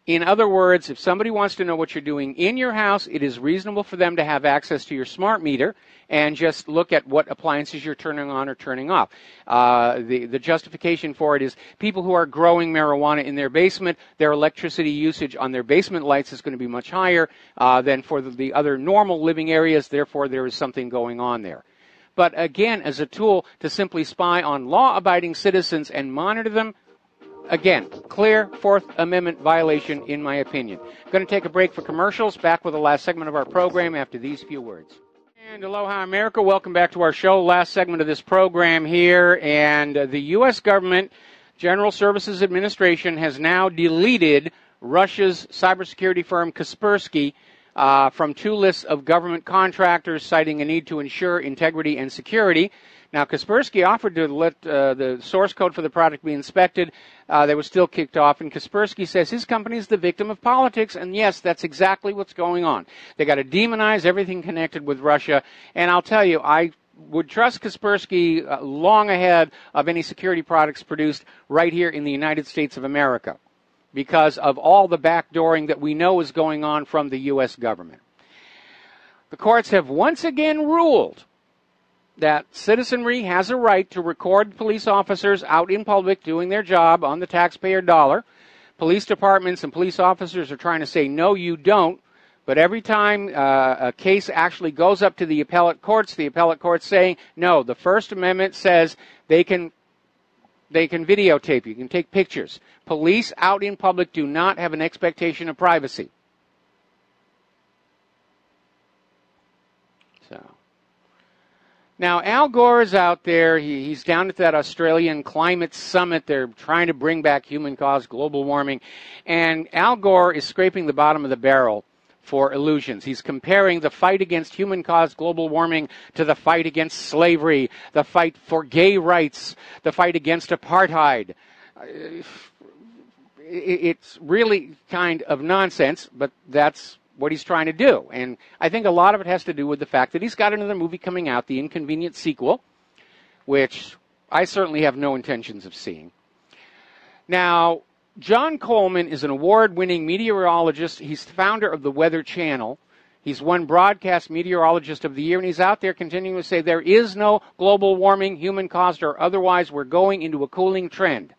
In other words, if somebody wants to know what you're doing in your house, it is reasonable for them to have access to your smart meter and just look at what appliances you're turning on or turning off. The justification for it is people who are growing marijuana in their basement, their electricity usage on their basement lights is going to be much higher than for the other normal living areas. Therefore, there is something going on there. But again, as a tool to simply spy on law-abiding citizens and monitor them, again, clear Fourth Amendment violation, in my opinion. Going to take a break for commercials. Back with the last segment of our program after these few words. And aloha, America. Welcome back to our show. Last segment of this program here. And the U.S. government, General Services Administration, has now deleted Russia's cybersecurity firm Kaspersky from 2 lists of government contractors, citing a need to ensure integrity and security. Now, Kaspersky offered to let the source code for the product be inspected. They were still kicked off, and Kaspersky says his company is the victim of politics, and yes, that's exactly what's going on. They got to demonize everything connected with Russia, and I'll tell you, I would trust Kaspersky long ahead of any security products produced right here in the United States of America because of all the backdooring that we know is going on from the U.S. government. The courts have once again ruled that citizenry has a right to record police officers out in public doing their job on the taxpayer dollar. Police departments and police officers are trying to say, no, you don't. But every time a case actually goes up to the appellate court's saying, no, the First Amendment says they can videotape you, can take pictures. Police out in public do not have an expectation of privacy. Now, Al Gore is out there. He's down at that Australian climate summit. They're trying to bring back human-caused global warming. And Al Gore is scraping the bottom of the barrel for illusions. He's comparing the fight against human-caused global warming to the fight against slavery, the fight for gay rights, the fight against apartheid. It's really kind of nonsense, but that's what he's trying to do. And I think a lot of it has to do with the fact that he's got another movie coming out, The Inconvenient Sequel, which I certainly have no intentions of seeing. Now, John Coleman is an award-winning meteorologist. He's the founder of the Weather Channel. He's won Broadcast Meteorologist of the Year, and he's out there continuing to say there is no global warming, human-caused or otherwise. We're going into a cooling trend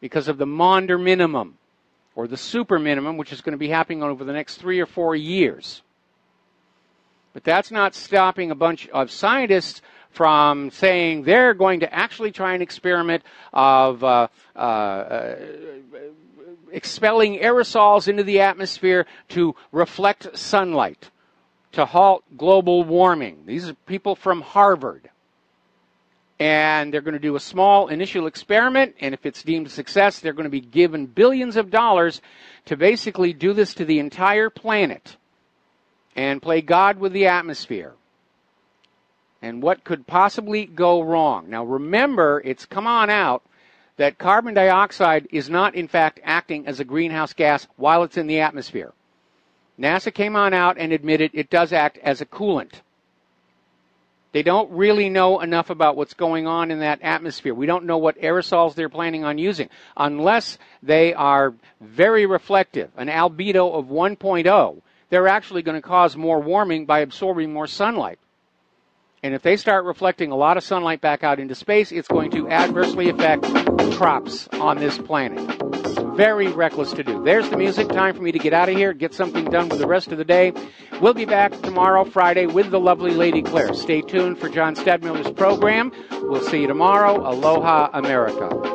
because of the Maunder minimum, or the super minimum, which is going to be happening over the next 3 or 4 years. But that's not stopping a bunch of scientists from saying they're going to actually try an experiment of expelling aerosols into the atmosphere to reflect sunlight, to halt global warming. These are people from Harvard. And they're going to do a small initial experiment, and if it's deemed a success, they're going to be given billions of dollars to basically do this to the entire planet and play God with the atmosphere. And what could possibly go wrong? Now remember, it's come on out that carbon dioxide is not in fact acting as a greenhouse gas while it's in the atmosphere. NASA came on out and admitted it does act as a coolant. They don't really know enough about what's going on in that atmosphere. We don't know what aerosols they're planning on using, unless they are very reflective, an albedo of 1.0. They're actually going to cause more warming by absorbing more sunlight. And if they start reflecting a lot of sunlight back out into space, it's going to adversely affect crops on this planet. Very reckless to do. There's the music. Time for me to get out of here, get something done with the rest of the day. We'll be back tomorrow, Friday, with the lovely Lady Claire. Stay tuned for John Stadmiller's program. We'll see you tomorrow. Aloha, America.